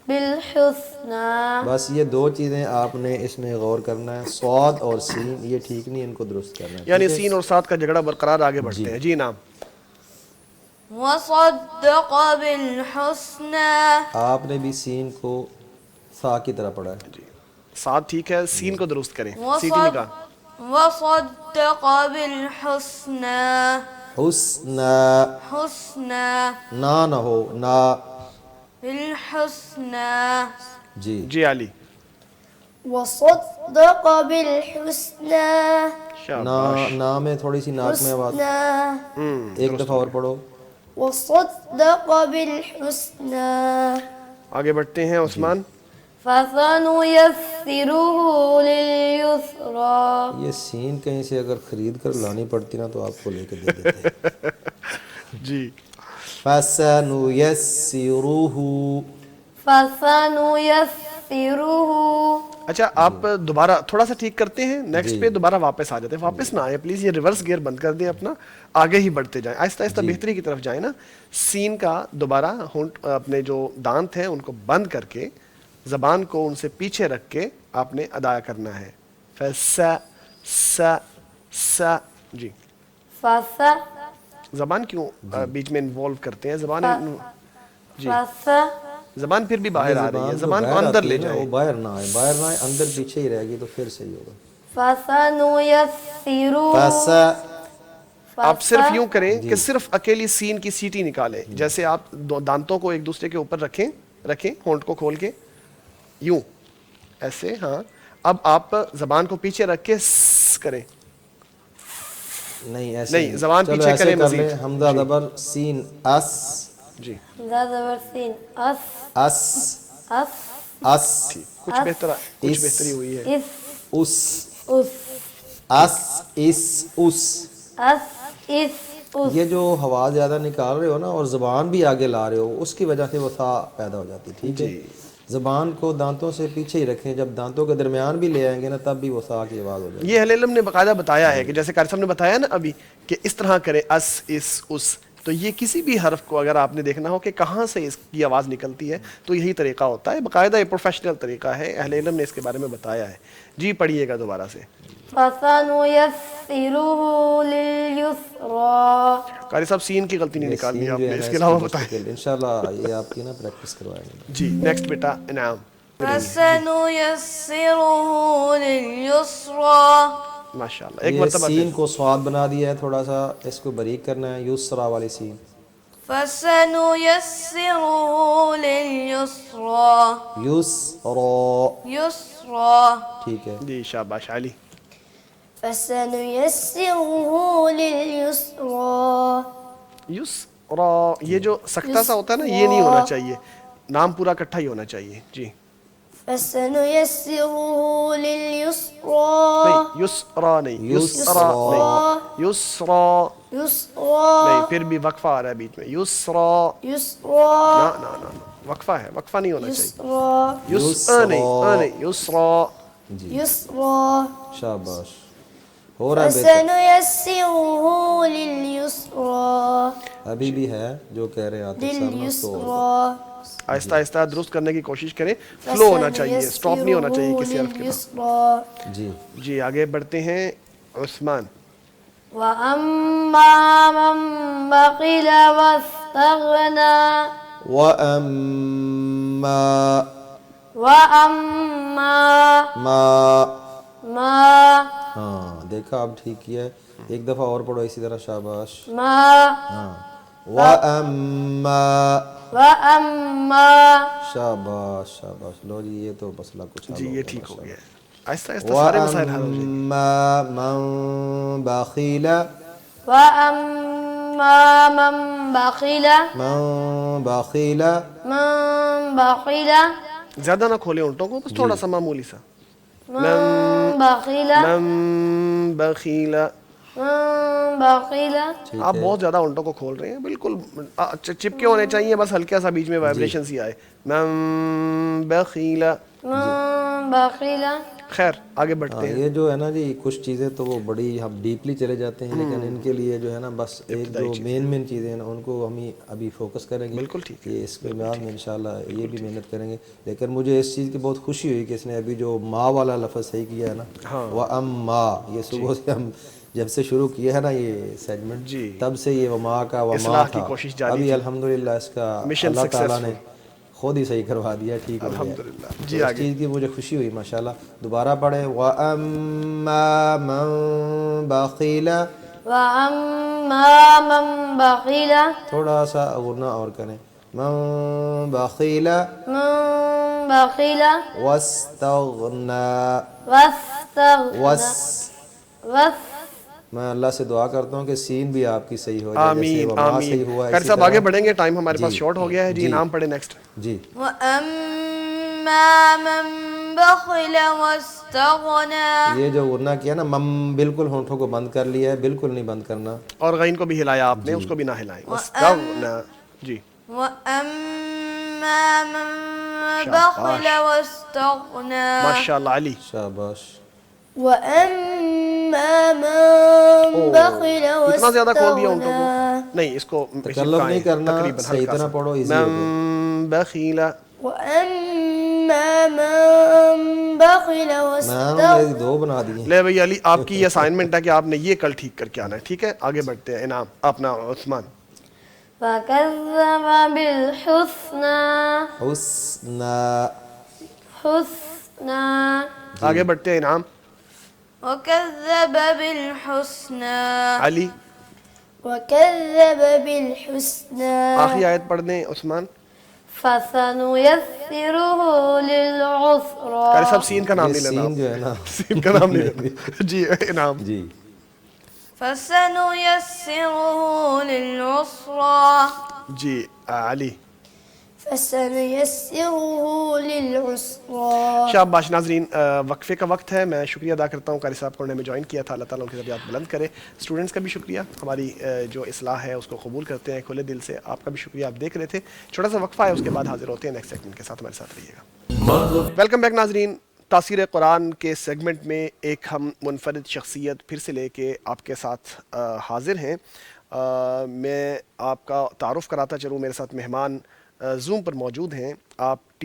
بالحسنى بس یہ دو چیزیں آپ نے اس میں غور کرنا ہے. سواد اور سین یہ ٹھیک نہیں، ان کو درست کرنا ہے. یعنی سین اور سات کا جھگڑا برقرار. آگے بڑھتے ہیں. جی نام. وصدق بالحسنى آپ نے بھی سین کو سا کی طرح پڑھا ہے. جی سات ٹھیک ہے. سین کو درست کریں. سیٹی نکال. وصدق بالحسنى حسنى حسنى نہ ہو نا. بالحسنى جی جی علی. وصدق بالحسنى شاباش. نا میں تھوڑی سی ناک میں آواز. ایک دفعہ اور پڑھو. وصدق بالحسنى آگے بڑھتے ہیں عثمان. فسنيسره لليسرى یہ سین کہیں سے اگر خرید کر لانی پڑتی نا تو آپ کو لے کے دے دیتے. جی فَسَنُيَسِّرُهُ فسنيسره اچھا آپ دوبارہ تھوڑا سا ٹھیک کرتے ہیں. نیکسٹ پہ دوبارہ واپس آ جاتے ہیں. واپس نہ آئے پلیز. یہ ریورس گیئر بند کر دیں اپنا. آگے ہی بڑھتے جائیں. آہستہ آہستہ بہتری کی طرف جائیں نا. سین کا دوبارہ ہونٹ اپنے جو دانت ہیں ان کو بند کر کے زبان کو ان سے پیچھے رکھ کے آپ نے ادا کرنا ہے. فسا سا سا. جی فس زبان کیوں بیچ میں انوالو کرتے ہیں؟ زبان جی فس زبان پھر بھی باہر آ رہی ہے. زبان کو اندر لے جائیں. وہ باہر نہ آئے، باہر نہ آئے، اندر پیچھے ہی رہے گی تو پھر صحیح ہوگا. فسنيسره آپ صرف یوں کریں کہ صرف اکیلی سین کی سیٹی نکالیں. جیسے آپ دانتوں کو ایک دوسرے کے اوپر رکھیں ہونٹ کو کھول کے یوں ایسے. ہاں اب آپ زبان کو پیچھے رکھ کے س کریں. نہیں ایسے نہیں زبان چلو پیچھے ایسے کریں کر مزید. لیں. حمزہ زبر سین اس جی زبر سین اس اس اس اس کچھ بہتری ہوئی ہے. اس اس اس اس اس اس اس اس اس یہ جو ہوا زیادہ نکال رہے ہو نا اور زبان بھی آگے لا رہے ہو اس کی وجہ سے وہ سا پیدا ہو جاتی. ٹھیک ہے زبان کو دانتوں سے پیچھے ہی رکھیں. جب دانتوں کے درمیان بھی لے آئیں گے نا تب بھی وہ سا کی آواز ہو جائے گی. یہ اہل علم نے باقاعدہ بتایا ہے کہ جیسے قاری صاحب نے بتایا نا ابھی کہ اس طرح کریں اس اس اس. تو یہ کسی بھی حرف کو اگر آپ نے دیکھنا ہو کہ کہاں سے اس کی آواز نکلتی ہے تو یہی طریقہ ہوتا ہے. باقاعدہ یہ پروفیشنل طریقہ ہے. اہل علم نے اس کے بارے میں بتایا ہے. جی پڑھیے گا دوبارہ سے. فسنيسره لليسرى قاری صاحب سین کی غلطی نہیں نکالنی سین آپ جو نے. ہے اس نا کے علاوہ کو بتائیں. مستقل انشاءاللہ یہ آپ کی نا پریکٹس کروائیں گے. جی نیکسٹ بیٹا انعام. فسنيسره لليسرى ماشاء اللہ. ایک یہ مرتبہ سین کو سواد بنا دیا ہے، تھوڑا سا اس کو باریک کرنا ہے. یسرا والی سین فسنيسره لليسرى یسرا يسرى ٹھیک ہے. جی شاباش علی. فسنيسره لليسرى یسرا یہ جو سکتہ سا ہوتا ہے نا یہ نہیں ہونا چاہیے, نام پورا اکٹھا ہی ہونا چاہیے. جی فسنيسره لليسرى نہیں یسرا نہیں, یسرا نہیں, یسرا يسرى نہیں, پھر بھی وقفہ آ رہا ہے بیچ میں. یسرا يسرى نا وقفہ ہے, وقفہ نہیں ہونا چاہیے. يسرى یسرا نہیں, یسرا. جی يسرى شاباش, ہو رہا ہے بہتر. فسنيسره لليسرى ابھی بھی ہے جو کہہ رہے آتے سر نا تو لليسرى آہستہ آہستہ درست کرنے کی کوشش کریں, فلو ہونا چاہیے, اسٹاپ نہیں ہونا چاہیے کسی حرف کے بعد. لليسرى جی جی آگے بڑھتے ہیں. عثمان. وأما من بخل واستغنى وَأَمَّا وأما ما ما ہاں دیکھا اب ٹھیک کیا ہے. ایک دفعہ اور پڑھو اسی طرح. شاباش. ما ہاں وَأَمَّا وأما شاباش شاباش. لو جی یہ تو مسئلہ کچھ حل جی ہو یہ گیا ٹھیک ہو ماشاء گیا اللہ. ہے, آہستہ آہستہ سارے مسائل حل ہو جائیں گے. وَأَمَّا مَن بَخِلَ وأما من بخل من بخل من بخل زیادہ نہ کھولیں الٹوں کو, بس تھوڑا سا معمولی سا. من بخل من بخیل. من بخل ٹھیک آپ ہے. بہت زیادہ الٹوں کو کھول رہے ہیں, بالکل چپکے ہونے چاہیے, بس ہلکا سا بیچ میں وائبریشن سی آئے. من بخیل. من بخل خیر آگے بڑھتے ہاں ہیں. یہ جو ہے نا جی کچھ چیزیں تو وہ بڑی ہم ڈیپلی چلے جاتے ہیں, لیکن ان کے لیے جو ہے نا بس ایک جو مین چیزیں ہیں نا ان کو ہم ابھی فوکس کریں گے. بالکل ٹھیک ہے. یہ اس کے بعد میں انشاءاللہ یہ بھی محنت کریں گے. لیکن مجھے اس چیز کی بہت خوشی ہوئی کہ اس نے ابھی جو ماں والا لفظ صحیح کیا ہے نا, وَأَمَّا, یہ صبح سے ہم جب سے شروع کیا ہے نا یہ سیگمنٹ جی تب سے یہ وما کا وما اصلاح کی تھا. کوشش جاری ابھی تھی. الحمدللہ اس کا مشن اللہ تعالیٰ نے سکسیسفل. خود ہی صحیح کروا دیا, ٹھیک ہو گیا. الحمدللہ. تو جی اس آگے. چیز کی مجھے خوشی ہوئی ماشاءاللہ. دوبارہ پڑھیں. وَأَمَّا مَن بَخِلَ, وأما من بخل تھوڑا سا غنہ اور کریں. من بخل من بخل واستغنى واستغنى میں اللہ سے دعا کرتا ہوں کہ سین بھی آپ کی صحیح ہو جائے, جیسے آمین وما صحیح آمین. ہوا خیر اسی صاحب طرح. آگے بڑھیں گے, ٹائم ہمارے پاس جی شارٹ ہو گیا ہے. جی نام پڑھیں نیکسٹ. جی وأما من بخل واستغنى یہ جو غنہ کیا نا مم, بالکل ہونٹوں کو بند کر لیا ہے, بالکل نہیں بند کرنا. اور غین کو بھی ہلایا آپ نے, اس کو بھی نہ ہلائیں. واستغنى. جی وأما من بخل واستغنى ماشاءاللہ علی. شاباش. وأما من بخل اتنا زیادہ کھول دیا الٹوں کو نہیں, اس کو تکلف نہیں کرنا, تقریباً صحیح ہلکا طرح سا. پڑھو, ایزی ہو گیا. من بخیل. وأما من بخل میم واستغنى میری دو بنا دیے. لے بھئی علی, آپ کی یہ اسائنمنٹ ہے کہ آپ نے یہ کل ٹھیک کر کے آنا ہے. ٹھیک ہے آگے بڑھتے ہیں. انعام اپنا عثمان. فكذب بالحسنى حسنا حسنى آگے بڑھتے ہیں. انعام. وكذب بالحسنى علی. وكذب بالحسنى آخری آیت پڑھ دیں عثمان. فسنيسره للعسرى قاری صاحب سین کا نام یہ نہیں لینا, سین جو ہے نا سین کا نام نہیں لینا. جی انعام. جی فسنيسره للعسرى جی علی. فسنيسره للعسرى. شاباش. ناظرین وقفے کا وقت ہے. میں شکریہ ادا کرتا ہوں قاری صاحب کو نے جوائن کیا تھا. اللہ تعالیٰ ان کی طبیعت بلند کرے. اسٹوڈنٹس کا بھی شکریہ, ہماری جو اصلاح ہے اس کو قبول کرتے ہیں کھلے دل سے. آپ کا بھی شکریہ, آپ دیکھ رہے تھے. چھوٹا سا وقفہ ہے, اس کے بعد حاضر ہوتے ہیں نیکسٹ سیگمنٹ کے ساتھ. ہمارے ساتھ رہیے گا. ویلکم بیک ناظرین. تاثیر قرآن کے سیگمنٹ میں ایک ہم منفرد شخصیت پھر سے لے کے آپ کے ساتھ حاضر ہیں. میں آپ کا تعارف کراتا چلوں, میرے ساتھ مہمان زوم پر موجود ہیں. آپ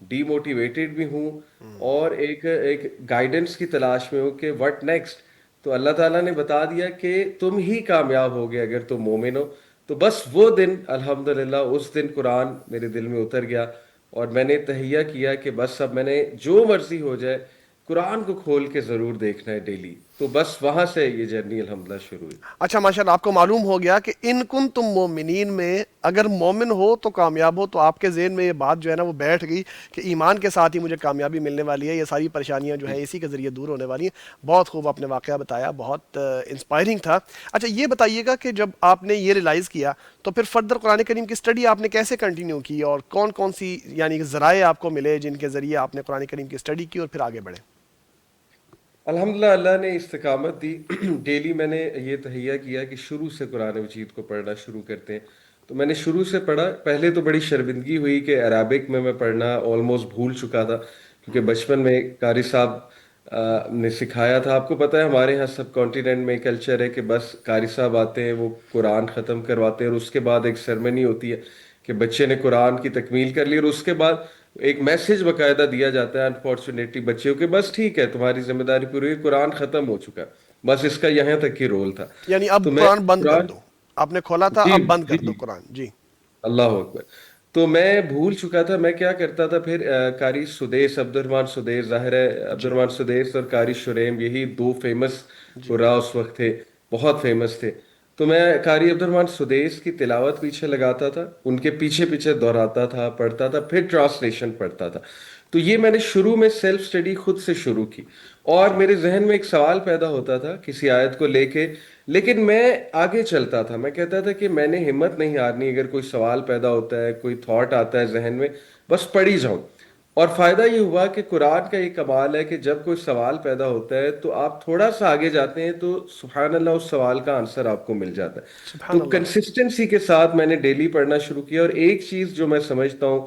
ڈی موٹیویٹڈ بھی ہوں اور ایک گائیڈنس کی تلاش میں ہوں کہ وٹ نیکسٹ. تو اللہ تعالیٰ نے بتا دیا کہ تم ہی کامیاب ہوگے اگر تم مومن ہو. تو بس وہ دن الحمدللہ اس دن قرآن میرے دل میں اتر گیا اور میں نے تہیہ کیا کہ بس اب میں نے جو مرضی ہو جائے قرآن کو کھول کے ضرور دیکھنا ہے ڈیلی. تو بس وہاں سے یہ جرنی الحمدللہ شروع ہوئی. اچھا ماشاءاللہ، آپ کو معلوم ہو گیا کہ ان کن تم مومنین میں اگر مومن ہو تو کامیاب ہو، تو آپ کے ذہن میں یہ بات جو ہے نا وہ بیٹھ گئی کہ ایمان کے ساتھ ہی مجھے کامیابی ملنے والی ہے، یہ ساری پریشانیاں جو ہیں اسی کے ذریعے دور ہونے والی ہیں. بہت خوب آپ نے واقعہ بتایا، بہت انسپائرنگ تھا. اچھا یہ بتائیے گا کہ جب آپ نے یہ ریلائز کیا تو پھر فردر قرآن کریم کی اسٹڈی آپ نے کیسے کنٹینیو کی، اور کون کون سی یعنی ذرائع آپ کو ملے جن کے ذریعے آپ نے قرآن کریم کی اسٹڈی کی اور پھر آگے بڑھے؟ الحمدللہ اللہ نے استقامت دی. ڈیلی میں نے یہ تہیہ کیا کہ شروع سے قرآن مجید کو پڑھنا شروع کرتے ہیں. تو میں نے شروع سے پڑھا. پہلے تو بڑی شرمندگی ہوئی کہ عربک میں پڑھنا آلموسٹ بھول چکا تھا، کیونکہ بچپن میں قاری صاحب نے سکھایا تھا. آپ کو پتہ ہے ہمارے ہاں سب کانٹیننٹ میں کلچر ہے کہ بس قاری صاحب آتے ہیں، وہ قرآن ختم کرواتے ہیں اور اس کے بعد ایک سرمنی ہوتی ہے کہ بچے نے قرآن کی تکمیل کر لی اور اس کے بعد ایک میسج باقاعدہ دیا جاتا ہے انفارچونیٹلی بچوں کے، بس ٹھیک ہے تمہاری ذمہ داری پوری ہوئی، قرآن ختم ہو چکا. بس اس کا یہاں تک ہی رول تھا. یعنی اب تو میں قرآن بند کر دو، آپ نے کھولا تھا جی اب بند جی کر دو قرآن. جی اللہ اکبر. تو میں بھول چکا تھا. میں کیا کرتا تھا پھر قاری سدیس، عبد الرحمن سدیس، ظاہر ہے عبد الرحمن سدیس اور قاری شریم، یہی دو فیمس قرا اس وقت تھے، بہت فیمس تھے. تو میں قاری عبد الرحمن سدیس کی تلاوت پیچھے لگاتا تھا، ان کے پیچھے پیچھے دہراتا تھا، پڑھتا تھا، پھر ٹرانسلیشن پڑھتا تھا. تو یہ میں نے شروع میں سیلف اسٹڈی خود سے شروع کی. اور میرے ذہن میں ایک سوال پیدا ہوتا تھا کسی آیت کو لے کے، لیکن میں آگے چلتا تھا. میں کہتا تھا کہ میں نے ہمت نہیں ہارنی، اگر کوئی سوال پیدا ہوتا ہے، کوئی تھاٹ آتا ہے ذہن میں، بس پڑھی جاؤں. اور فائدہ یہ ہوا کہ قرآن کا یہ کمال ہے کہ جب کوئی سوال پیدا ہوتا ہے تو آپ تھوڑا سا آگے جاتے ہیں تو سبحان اللہ اس سوال کا آنسر آپ کو مل جاتا ہے. سبحان تو اللہ. کنسسٹنسی کے ساتھ میں نے ڈیلی پڑھنا شروع کیا. اور ایک چیز جو میں سمجھتا ہوں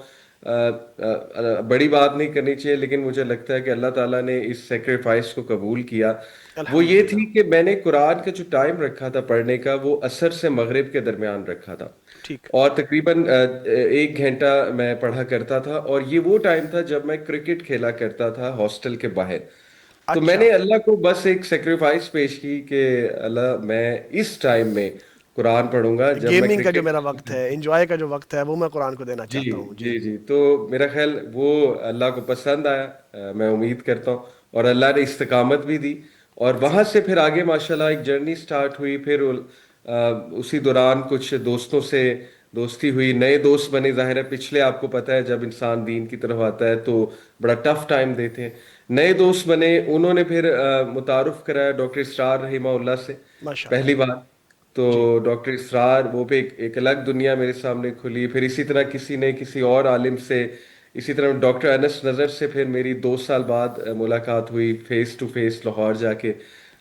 بڑی بات نہیں کرنی چاہیے، لیکن مجھے لگتا ہے کہ اللہ تعالیٰ نے اس سیکریفائس کو قبول کیا، وہ یہ الحمدللہ. تھی کہ میں نے قرآن کا جو ٹائم رکھا تھا پڑھنے کا وہ عصر سے مغرب کے درمیان رکھا تھا. ٹھیک. اور تقریباً 1 گھنٹہ میں پڑھا کرتا تھا. اور یہ وہ ٹائم تھا جب میں کرکٹ کھیلا کرتا تھا ہاسٹل کے باہر. تو میں اچھا نے اللہ کو بس ایک سیکریفائس پیش کی کہ اللہ میں اس ٹائم میں قرآن پڑھوں گا جب میں گیمنگ کا جو کرکٹ. میرا وقت ہے، انجوائے کا جو وقت ہے، وہ میں قرآن کو دینا جی چاہتا ہوں. جی جی جی. تو میرا خیال وہ اللہ کو پسند آیا، میں امید کرتا ہوں. اور اللہ نے استقامت بھی دی. اور وہاں سے پھر آگے ماشاءاللہ ایک جرنی سٹارٹ ہوئی. پھر اسی دوران کچھ دوستوں سے دوستی ہوئی، نئے دوست بنے. ظاہر ہے پچھلے آپ کو پتہ ہے جب انسان دین کی طرف آتا ہے تو بڑا ٹف ٹائم دیتے ہیں. نئے دوست بنے، انہوں نے پھر متعارف کرایا ڈاکٹر اسرار رحمہ اللہ سے ماشاء پہلی اللہ. بار. تو ڈاکٹر اسرار وہ پہ ایک الگ دنیا میرے سامنے کھلی. پھر اسی طرح کسی نے کسی اور عالم سے، اسی طرح ڈاکٹر انس نظر سے پھر میری 2 سال بعد ملاقات ہوئی فیس ٹو فیس لاہور جا کے.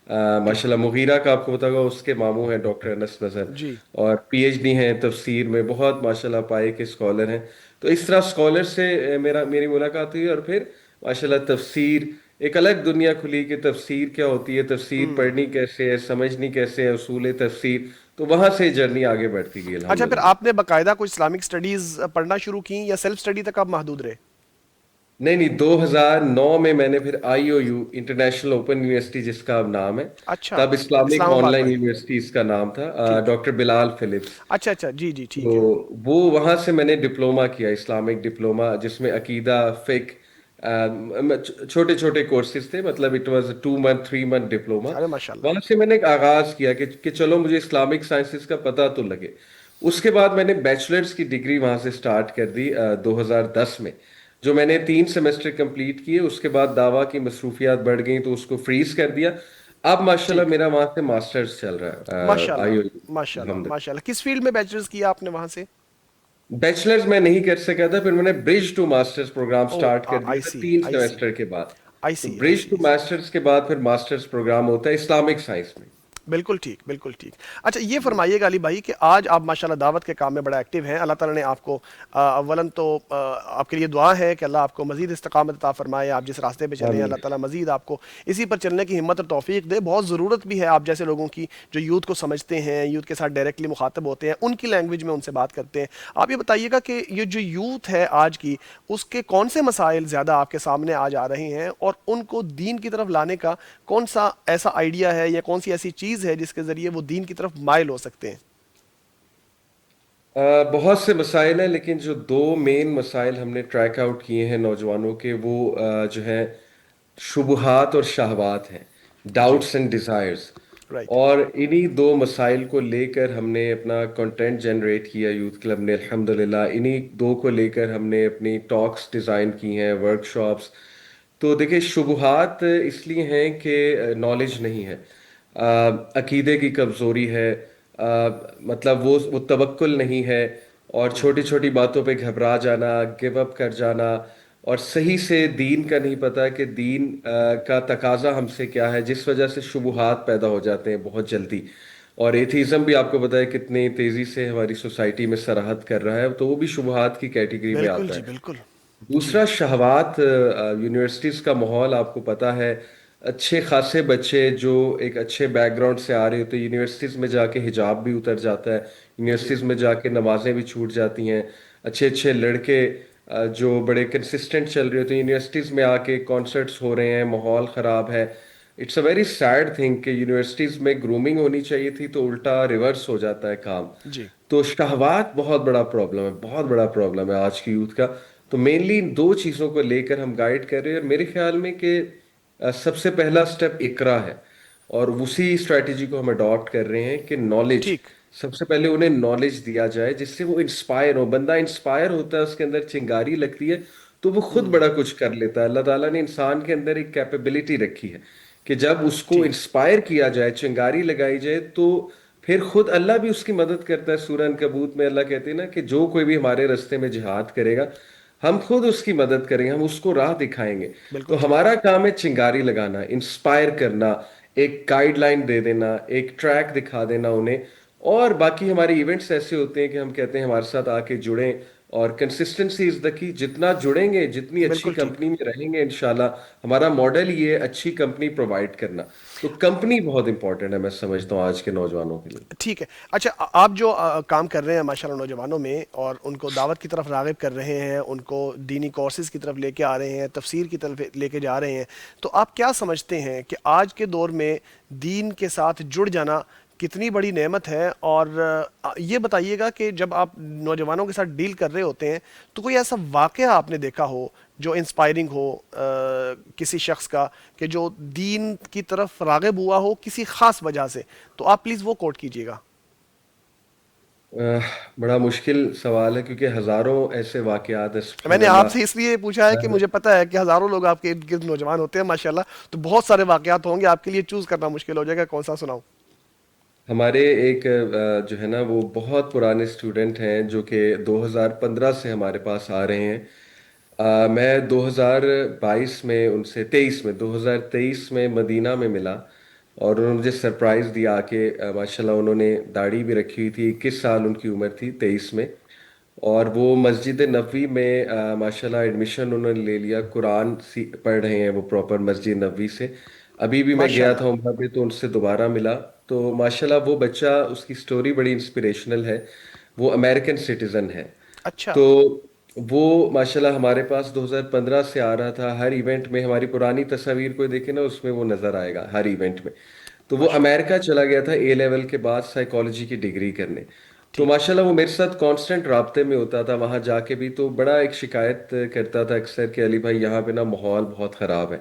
ماشاءاللہ مغیرہ کا آپ کو پتا ہوگا، اس کے ماموں ہیں ڈاکٹر انس نظر، جی اور پی ایچ ڈی ہیں تفسیر میں، بہت ماشاءاللہ پائے کے اسکالر ہیں. تو اس طرح اسکالر سے میری ملاقات ہوئی. اور پھر ماشاءاللہ تفسیر ایک الگ دنیا کھلی کہ تفسیر کیا ہوتی ہے، تفسیر پڑھنی کیسے ہے، سمجھنی کیسے ہے، اصول تفسیر. تو وہاں سے جرنی آگے بڑھتی گئی اچھا پھر الحمدللہ. آپ نے باقاعدہ کوئی اسلامک اسٹڈیز پڑھنا شروع کی یا سیلف اسٹڈی تک آپ محدود رہے؟ نہیں 2009 میں نے پھر آئی او یو انٹرنیشنل اوپن یونیورسٹی جس کا اب نام ہے، اچھا تب اسلامک اسلام آن آباد لائن میں. یونیورسٹی اس کا نام تھا، ٹھیک. ڈاکٹر بلال فلپس. اچھا اچھا جی جی تو ٹھیک ہے. وہ وہاں سے میں نے ڈپلوما کیا، اسلامک ڈپلوما، جس میں عقیدہ، فقہ، چھوٹے چھوٹے کورسز تھے. مطلب it was 2 month 3 month diploma. ارے ماشاء اللہ. وہاں سے میں نے ایک آغاز کیا کہ چلو مجھے اسلامک سائنسز کا پتہ تو لگے. اس کے بعد میں نے بیچلرز کی ڈگری وہاں سے سٹارٹ کر دی 2010 میں، جو میں نے 3 سیمسٹر کمپلیٹ کیے. اس کے بعد دعویٰ کی مصروفیات بڑھ گئیں تو اس کو فریز کر دیا. اب ماشاءاللہ میرا وہاں سے ماسٹرز چل رہا ہے ماشاء اللہ آئی او ماشاء اللہ الحمد. ماشاء اللہ. کس فیلڈ میں بیچلرز کیا آپ نے وہاں سے؟ بیچلرز میں نہیں کر سکا تھا، پھر میں نے برج ٹو ماسٹرز پروگرام او سٹارٹ کر آئی دیا تھا سی 3 آئی سی سیمسٹر کے بعد. آئی تو سی آئی برج سی. ٹو ماسٹرز کے بعد پھر ماسٹرز پروگرام ہوتا ہے اسلامک سائنس میں. بالکل ٹھیک، بالکل ٹھیک. اچھا یہ فرمائیے گا علی بھائی کہ آج آپ ماشاءاللہ دعوت کے کام میں بڑا ایکٹیو ہیں. اللہ تعالیٰ نے آپ کو اولاً تو آپ کے لیے دعا ہے کہ اللہ آپ کو مزید استقامت عطا فرمائے. آپ جس راستے پہ چلیں آمین. اللہ تعالیٰ مزید آپ کو اسی پر چلنے کی ہمت اور توفیق دے. بہت ضرورت بھی ہے آپ جیسے لوگوں کی جو یوتھ کو سمجھتے ہیں، یوتھ کے ساتھ ڈائریکٹلی مخاطب ہوتے ہیں، ان کی لینگویج میں ان سے بات کرتے ہیں. آپ یہ بتائیے گا کہ یہ جو یوتھ ہے آج کی، اس کے کون سے مسائل زیادہ آپ کے سامنے آج آ رہے ہیں، اور ان کو دین کی طرف لانے کا کون سا ایسا آئیڈیا ہے یا کون سی ایسی چیز ہے جس کے ذریعے وہ دین کی طرف مائل ہو سکتے ہیں؟ بہت سے مسائل ہیں، لیکن جو دو مین مسائل ہم نے ٹریک آؤٹ کیے ہیں نوجوانوں کے، وہ جو ہے شبہات اور شہوات ہیں، جی، ڈاؤٹس اینڈ ڈیزائرز. رائٹ. اور انہی دو مسائل کو لے کر ہم نے اپنا کنٹینٹ جنریٹ کیا یوتھ کلب نے الحمدللہ. انہی دو کو لے کر ہم نے اپنی ٹاکس ڈیزائن کی ہیں، ورک شاپس. تو دیکھیں شبہات اس لیے ہیں کہ نالج نہیں ہے، عقیدے کی کمزوری ہے، مطلب وہ توکل نہیں ہے، اور چھوٹی چھوٹی باتوں پہ گھبرا جانا، گیو اپ کر جانا، اور صحیح سے دین کا نہیں پتا کہ دین کا تقاضا ہم سے کیا ہے، جس وجہ سے شبہات پیدا ہو جاتے ہیں بہت جلدی. اور ایتھیزم بھی آپ کو پتا ہے کتنی تیزی سے ہماری سوسائٹی میں سراحت کر رہا ہے، تو وہ بھی شبہات کی کیٹیگری میں بالکل آتا جی، ہے. بالکل. جی، دوسرا شہوات، یونیورسٹیز کا ماحول آپ کو پتا ہے. اچھے خاصے بچے جو ایک اچھے بیک گراؤنڈ سے آ رہے ہوتے ہیں، یونیورسٹیز میں جا کے حجاب بھی اتر جاتا ہے، جی، یونیورسٹیز میں جا کے نمازیں بھی چھوٹ جاتی ہیں. اچھے اچھے لڑکے جو بڑے کنسسٹنٹ چل رہے ہوتے ہیں، یونیورسٹیز میں آ کے کانسرٹس ہو رہے ہیں، ماحول خراب ہے. It's a very sad thing کہ یونیورسٹیز میں گرومنگ ہونی چاہیے تھی تو الٹا ریورس ہو جاتا ہے کام. جی. تو شہوات بہت بڑا پرابلم ہے، بہت بڑا پرابلم ہے آج کی یوتھ کا. تو مینلی ان دو چیزوں کو لے کر ہم گائیڈ کر رہے ہیں، اور میرے خیال میں کہ سب سے پہلا سٹیپ اقرا ہے، اور اسی اسٹریٹجی کو ہم اڈاپٹ کر رہے ہیں کہ نالج. ٹھیک. سب سے پہلے انہیں نالج دیا جائے جس سے وہ انسپائر ہو. بندہ انسپائر ہوتا ہے، اس کے اندر چنگاری لگتی ہے تو وہ خود بڑا کچھ کر لیتا ہے. اللہ تعالیٰ نے انسان کے اندر ایک کیپیبلٹی رکھی ہے کہ جب اس کو ٹھیک. انسپائر کیا جائے، چنگاری لگائی جائے، تو پھر خود اللہ بھی اس کی مدد کرتا ہے. سورہ عنکبوت میں اللہ کہتے ہیں نا کہ جو کوئی بھی ہمارے راستے میں جہاد کرے گا ہم خود اس کی مدد کریں گے، ہم اس کو راہ دکھائیں گے. بالکل تو ٹھیک. ہمارا کام ہے چنگاری لگانا، انسپائر کرنا، ایک گائیڈ لائن دے دینا، ایک ٹریک دکھا دینا انہیں. اور باقی ہمارے ایونٹس ایسے ہوتے ہیں کہ ہم کہتے ہیں ہمارے ساتھ آ کے جڑیں، اور کنسسٹنسی از دا کی. جتنا جڑیں گے، جتنی اچھی بالکل ٹھیک. کمپنی میں رہیں گے انشاءاللہ. ہمارا ماڈل یہ ہے اچھی کمپنی پرووائڈ کرنا. تو کمپنی بہت امپورٹنٹ ہے، میں سمجھتا ہوں آج کے نوجوانوں کے لیے. ٹھیک ہے. اچھا آپ جو کام کر رہے ہیں ماشاءاللہ نوجوانوں میں، اور ان کو دعوت کی طرف راغب کر رہے ہیں، ان کو دینی کورسز کی طرف لے کے آ رہے ہیں، تفسیر کی طرف لے کے جا رہے ہیں، تو آپ کیا سمجھتے ہیں کہ آج کے دور میں دین کے ساتھ جڑ جانا کتنی بڑی نعمت ہے؟ اور یہ بتائیے گا کہ جب آپ نوجوانوں کے ساتھ ڈیل کر رہے ہوتے ہیں تو کوئی ایسا واقعہ آپ نے دیکھا ہو جو انسپائرنگ ہو کسی شخص کا، کہ جو دین کی طرف راغب ہوا ہو کسی خاص وجہ سے، تو آپ پلیز وہ کوٹ کیجیے گا. بڑا مشکل سوال ہے کیونکہ ہزاروں ایسے واقعات ہیں، میں سبحان نے آپ اللہ. سے اس لیے پوچھا ہے کہ مجھے پتا ہے کہ ہزاروں لوگ آپ کے ارد گرد نوجوان ہوتے ہیں ماشاءاللہ، تو بہت سارے واقعات ہوں گے، آپ کے لیے چوز کرنا مشکل ہو جائے گا کون سا سناؤں. ہمارے ایک جو ہے نا وہ بہت پرانے اسٹوڈنٹ ہیں جو کہ 2015 سے ہمارے پاس آ رہے ہیں. میں 2022 میں ان سے 2023 میں مدینہ میں ملا، اور انہوں نے مجھے سرپرائز دیا کہ ماشاءاللہ انہوں نے داڑھی بھی رکھی ہوئی تھی. 21 سال ان کی عمر تھی 23 میں، اور وہ مسجد نبوی میں ماشاءاللہ ایڈمیشن انہوں نے لے لیا. قرآن پڑھ رہے ہیں وہ پراپر مسجد نبوی سے. ابھی بھی میں گیا ماشاءاللہ. تھا عمرہ پہ تو ان سے دوبارہ ملا. تو ماشاءاللہ وہ بچہ، اس کی سٹوری بڑی انسپریشنل ہے. وہ امریکن سٹیزن ہے. اچھا. تو وہ ماشاءاللہ ہمارے پاس 2015 سے آ رہا تھا. ہر ایونٹ میں ہماری پرانی تصاویر کو دیکھیں نا، اس میں وہ نظر آئے گا ہر ایونٹ میں. تو وہ ماشاءاللہ. امریکہ چلا گیا تھا اے لیول کے بعد سائیکالوجی کی ڈگری کرنے. تو ٹھیک. ماشاءاللہ وہ میرے ساتھ کانسٹنٹ رابطے میں ہوتا تھا. وہاں جا کے بھی تو بڑا ایک شکایت کرتا تھا اکثر کہ علی بھائی یہاں پہ نا ماحول بہت خراب ہے،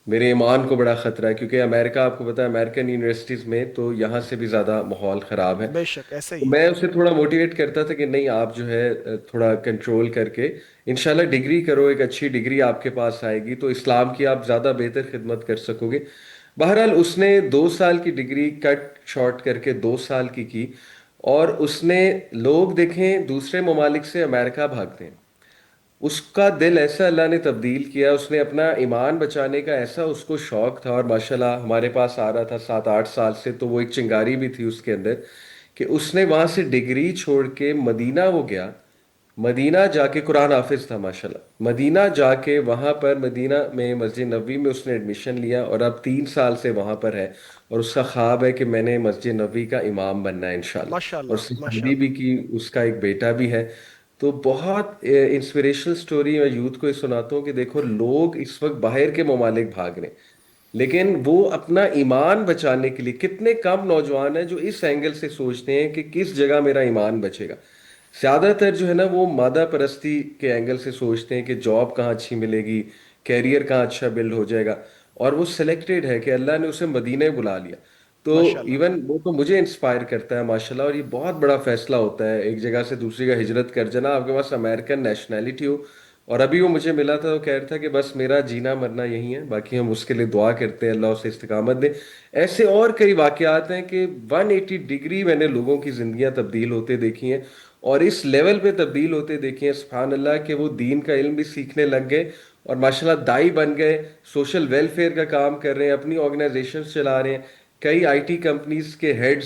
میرے ایمان کو بڑا خطرہ ہے. کیونکہ امریکہ آپ کو پتا ہے امریکن یونیورسٹیز میں تو یہاں سے بھی زیادہ ماحول خراب ہے. بے شک ایسے تو ہی. میں اسے تھوڑا موٹیویٹ کرتا تھا کہ نہیں، آپ جو ہے تھوڑا کنٹرول کر کے انشاءاللہ ڈگری کرو، ایک اچھی ڈگری آپ کے پاس آئے گی تو اسلام کی آپ زیادہ بہتر خدمت کر سکو گے. بہرحال اس نے 2 سال کی ڈگری کٹ شارٹ کر کے 2 سال کی، اور اس نے، لوگ دیکھیں دوسرے ممالک سے امریکہ بھاگتے ہیں، اس کا دل ایسا اللہ نے تبدیل کیا، اس نے اپنا ایمان بچانے کا ایسا اس کو شوق تھا، اور ماشاءاللہ ہمارے پاس آ رہا تھا 7 8 سال سے، تو وہ ایک چنگاری بھی تھی اس کے اندر، کہ اس نے وہاں سے ڈگری چھوڑ کے مدینہ وہ گیا، مدینہ جا کے قرآن حافظ تھا ماشاءاللہ، مدینہ جا کے وہاں پر مدینہ میں مسجد نبوی میں اس نے ایڈمیشن لیا، اور اب 3 سال سے وہاں پر ہے، اور اس کا خواب ہے کہ میں نے مسجد نبوی کا امام بننا ہے انشاءاللہ، ماشاء اور اللہ اس نے ماشاء شادی اللہ. بھی کی، اس کا ایک بیٹا بھی ہے. تو بہت انسپریشنل سٹوری میں یوتھ کو یہ سناتا ہوں کہ دیکھو لوگ اس وقت باہر کے ممالک بھاگ رہے ہیں، لیکن وہ اپنا ایمان بچانے کے لیے، کتنے کم نوجوان ہیں جو اس اینگل سے سوچتے ہیں کہ کس جگہ میرا ایمان بچے گا. زیادہ تر جو ہے نا وہ مادہ پرستی کے اینگل سے سوچتے ہیں کہ جاب کہاں اچھی ملے گی، کیریئر کہاں اچھا بلڈ ہو جائے گا، اور وہ سلیکٹڈ ہے کہ اللہ نے اسے مدینہ بلا لیا. تو ماشاء اللہ. ایون وہ تو مجھے انسپائر کرتا ہے ماشاءاللہ، اور یہ بہت بڑا فیصلہ ہوتا ہے ایک جگہ سے دوسری جگہ ہجرت کر جانا، آپ کے پاس امریکن نیشنلٹی ہو. اور ابھی وہ مجھے ملا تھا، وہ کہہ رہا تھا کہ بس میرا جینا مرنا یہی ہے، باقی ہم اس کے لیے دعا کرتے ہیں اللہ اسے استقامت دے. ایسے اور کئی واقعات ہیں کہ 180 ڈگری میں نے لوگوں کی زندگیاں تبدیل ہوتے دیکھی ہیں، اور اس لیول پہ تبدیل ہوتے دیکھے ہیں سبحان اللہ، کہ وہ دین کا علم بھی سیکھنے لگ گئے، اور ماشاءاللہ دائی بن گئے، سوشل ویلفیئر کا کام کر رہے ہیں، اپنی آرگنائزیشنز چلا رہے ہیں. کئی آئی ٹی کمپنیز کے ہیڈز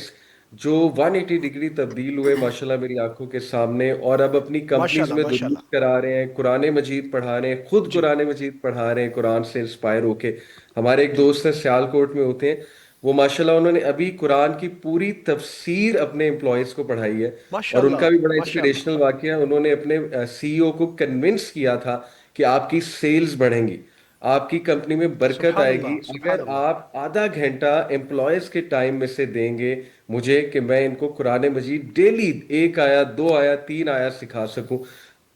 جو 180 ڈگری تبدیل ہوئے ماشاءاللہ میری آنکھوں کے سامنے، اور اب اپنی ماشاء کمپنیز اللہ میں ماشاء دروس اللہ. کرا رہے ہیں، قرآن مجید پڑھا رہے ہیں، خود جی قرآن مجید پڑھا رہے ہیں قرآن سے انسپائر ہو کے. ہمارے ایک جی. دوست ہیں سیال کوٹ میں ہوتے ہیں، وہ ماشاءاللہ انہوں نے ابھی قرآن کی پوری تفسیر اپنے امپلائیز کو پڑھائی ہے. ماشاء اور ان کا اللہ بھی بڑا ماشاء اللہ. انسپریشنل واقعہ ہے، انہوں نے اپنے سی او کو کنونس کیا تھا کہ آپ کی سیلز بڑھیں گی، آپ کی کمپنی میں برکت سبحان آئے گی اللہ اگر سبحان اللہ. آپ آدھا گھنٹہ امپلائیز کے ٹائم میں سے دیں گے مجھے، کہ میں ان کو قرآن مجید ڈیلی 1 آیا 2 آیا 3 آیا سکھا سکوں.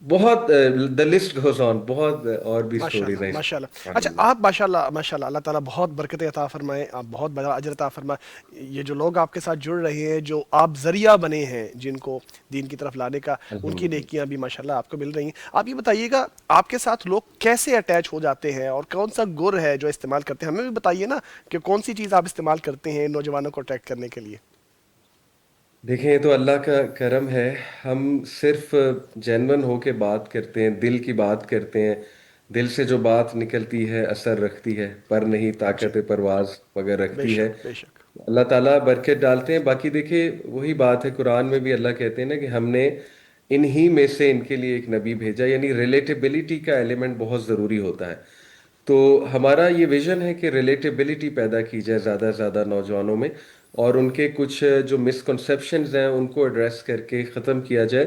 بہت دا لسٹ گوز آن، بہت اور بھی ماشاء سٹوریز اللہ ہیں. ماشاء اللہ. سبحان اچھا اللہ. آپ ماشاء اللہ ماشاء اللہ، اللہ تعالیٰ بہت برکت عطا فرمائے، آپ بہت بڑا اجر عطا فرمائے. یہ جو لوگ آپ کے ساتھ جڑ رہے ہیں، جو آپ ذریعہ بنے ہیں جن کو دین کی طرف لانے کا، ان کی الحمدللہ. نیکیاں بھی ماشاء اللہ آپ کو مل رہی ہیں. آپ یہ بتائیے گا آپ کے ساتھ لوگ کیسے اٹیچ ہو جاتے ہیں، اور کون سا گر ہے جو استعمال کرتے ہیں؟ ہمیں بھی بتائیے نا کہ کون سی چیز آپ استعمال کرتے ہیں نوجوانوں کو اٹریکٹ کرنے کے لیے. دیکھیں یہ تو اللہ کا کرم ہے، ہم صرف جینون ہو کے بات کرتے ہیں، دل کی بات کرتے ہیں، دل سے جو بات نکلتی ہے اثر رکھتی ہے، پر نہیں جی طاقت پرواز مگر بے رکھتی ہے. شک بے شک. اللہ تعالیٰ برکت ڈالتے ہیں. باقی دیکھیں وہی بات ہے، قرآن میں بھی اللہ کہتے ہیں نا کہ ہم نے انہی میں سے ان کے لیے ایک نبی بھیجا، یعنی ریلیٹیبلٹی کا ایلیمنٹ بہت ضروری ہوتا ہے. تو ہمارا یہ ویژن ہے کہ ریلیٹیبلٹی پیدا کی جائے زیادہ سے زیادہ نوجوانوں میں، اور ان کے کچھ جو مسکنسیپشنز ہیں ان کو ایڈریس کر کے ختم کیا جائے،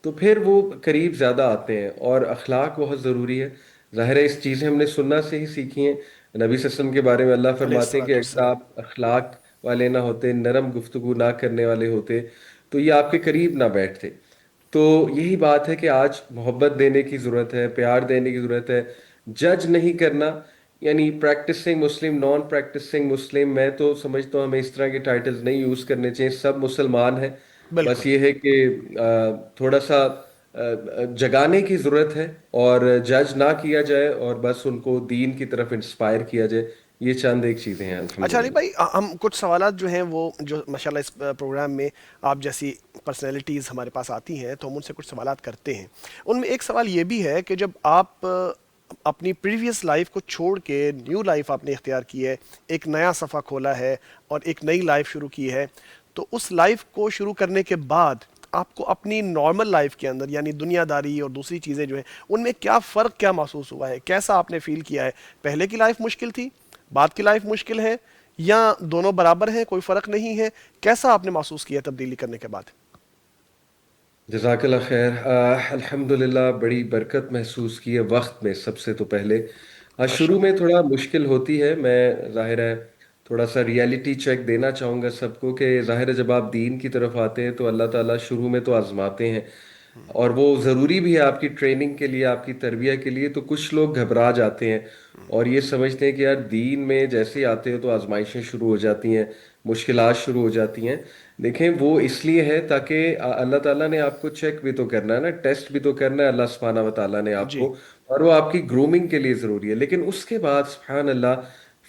تو پھر وہ قریب زیادہ آتے ہیں. اور اخلاق بہت ضروری ہے، ظاہر ہے اس چیزیں ہم نے سننا سے ہی سیکھی ہیں. نبی صلی اللہ علیہ وسلم کے بارے میں اللہ علیہ فرماتے ہیں کہ الصلوۃ اگر والسلام. آپ اخلاق والے نہ ہوتے، نرم گفتگو نہ کرنے والے ہوتے، تو یہ آپ کے قریب نہ بیٹھتے. تو یہی بات ہے کہ آج محبت دینے کی ضرورت ہے، پیار دینے کی ضرورت ہے، جج نہیں کرنا. یعنی پریکٹسنگ مسلم، نان پریکٹسنگ مسلم، میں تو سمجھتا ہوں ہمیں اس طرح کے ٹائٹلز نہیں یوز کرنے چاہیے، سب مسلمان ہیں. بس بالکل. یہ ہے کہ تھوڑا سا جگانے کی ضرورت ہے، اور جج نہ کیا جائے، اور بس ان کو دین کی طرف انسپائر کیا جائے. یہ چند ایک چیزیں ہیں اچھا علی الحمدللہ. بھائی، ہم کچھ سوالات جو ہیں وہ جو ماشاءاللہ اس پروگرام میں آپ جیسی پرسنالٹیز ہمارے پاس آتی ہیں تو ہم ان سے کچھ سوالات کرتے ہیں. ان میں ایک سوال یہ بھی ہے کہ جب آپ اپنی پریویس لائف کو چھوڑ کے نیو لائف آپ نے اختیار کی ہے، ایک نیا صفحہ کھولا ہے اور ایک نئی لائف شروع کی ہے، تو اس لائف کو شروع کرنے کے بعد آپ کو اپنی نارمل لائف کے اندر یعنی دنیا داری اور دوسری چیزیں جو ہیں ان میں کیا فرق، کیا محسوس ہوا ہے، کیسا آپ نے فیل کیا ہے؟ پہلے کی لائف مشکل تھی، بعد کی لائف مشکل ہے، یا دونوں برابر ہیں، کوئی فرق نہیں ہے؟ کیسا آپ نے محسوس کیا تبدیلی کرنے کے بعد؟ جزاک اللہ خیر. الحمدللہ بڑی برکت محسوس کی ہے وقت میں. سب سے تو پہلے ماشاء شروع میں اللہ تھوڑا مشکل ہوتی ہے، میں ظاہر ہے تھوڑا سا ریئلٹی چیک دینا چاہوں گا سب کو، کہ ظاہر ہے جب آپ دین کی طرف آتے ہیں تو اللہ تعالیٰ شروع میں تو آزماتے ہیں، اور وہ ضروری بھی ہے آپ کی ٹریننگ کے لیے، آپ کی تربیت کے لیے. تو کچھ لوگ گھبرا جاتے ہیں اور یہ سمجھتے ہیں کہ یار دین میں جیسے ہی آتے ہو تو آزمائشیں شروع ہو جاتی ہیں، مشکلات شروع ہو جاتی ہیں. دیکھیں وہ اس لیے ہے تاکہ اللہ تعالیٰ نے آپ کو چیک بھی تو کرنا ہے نا، ٹیسٹ بھی تو کرنا ہے اللہ سبحانہ و تعالیٰ نے آپ جی کو، اور وہ آپ کی گرومنگ کے لیے ضروری ہے. لیکن اس کے بعد سبحان اللہ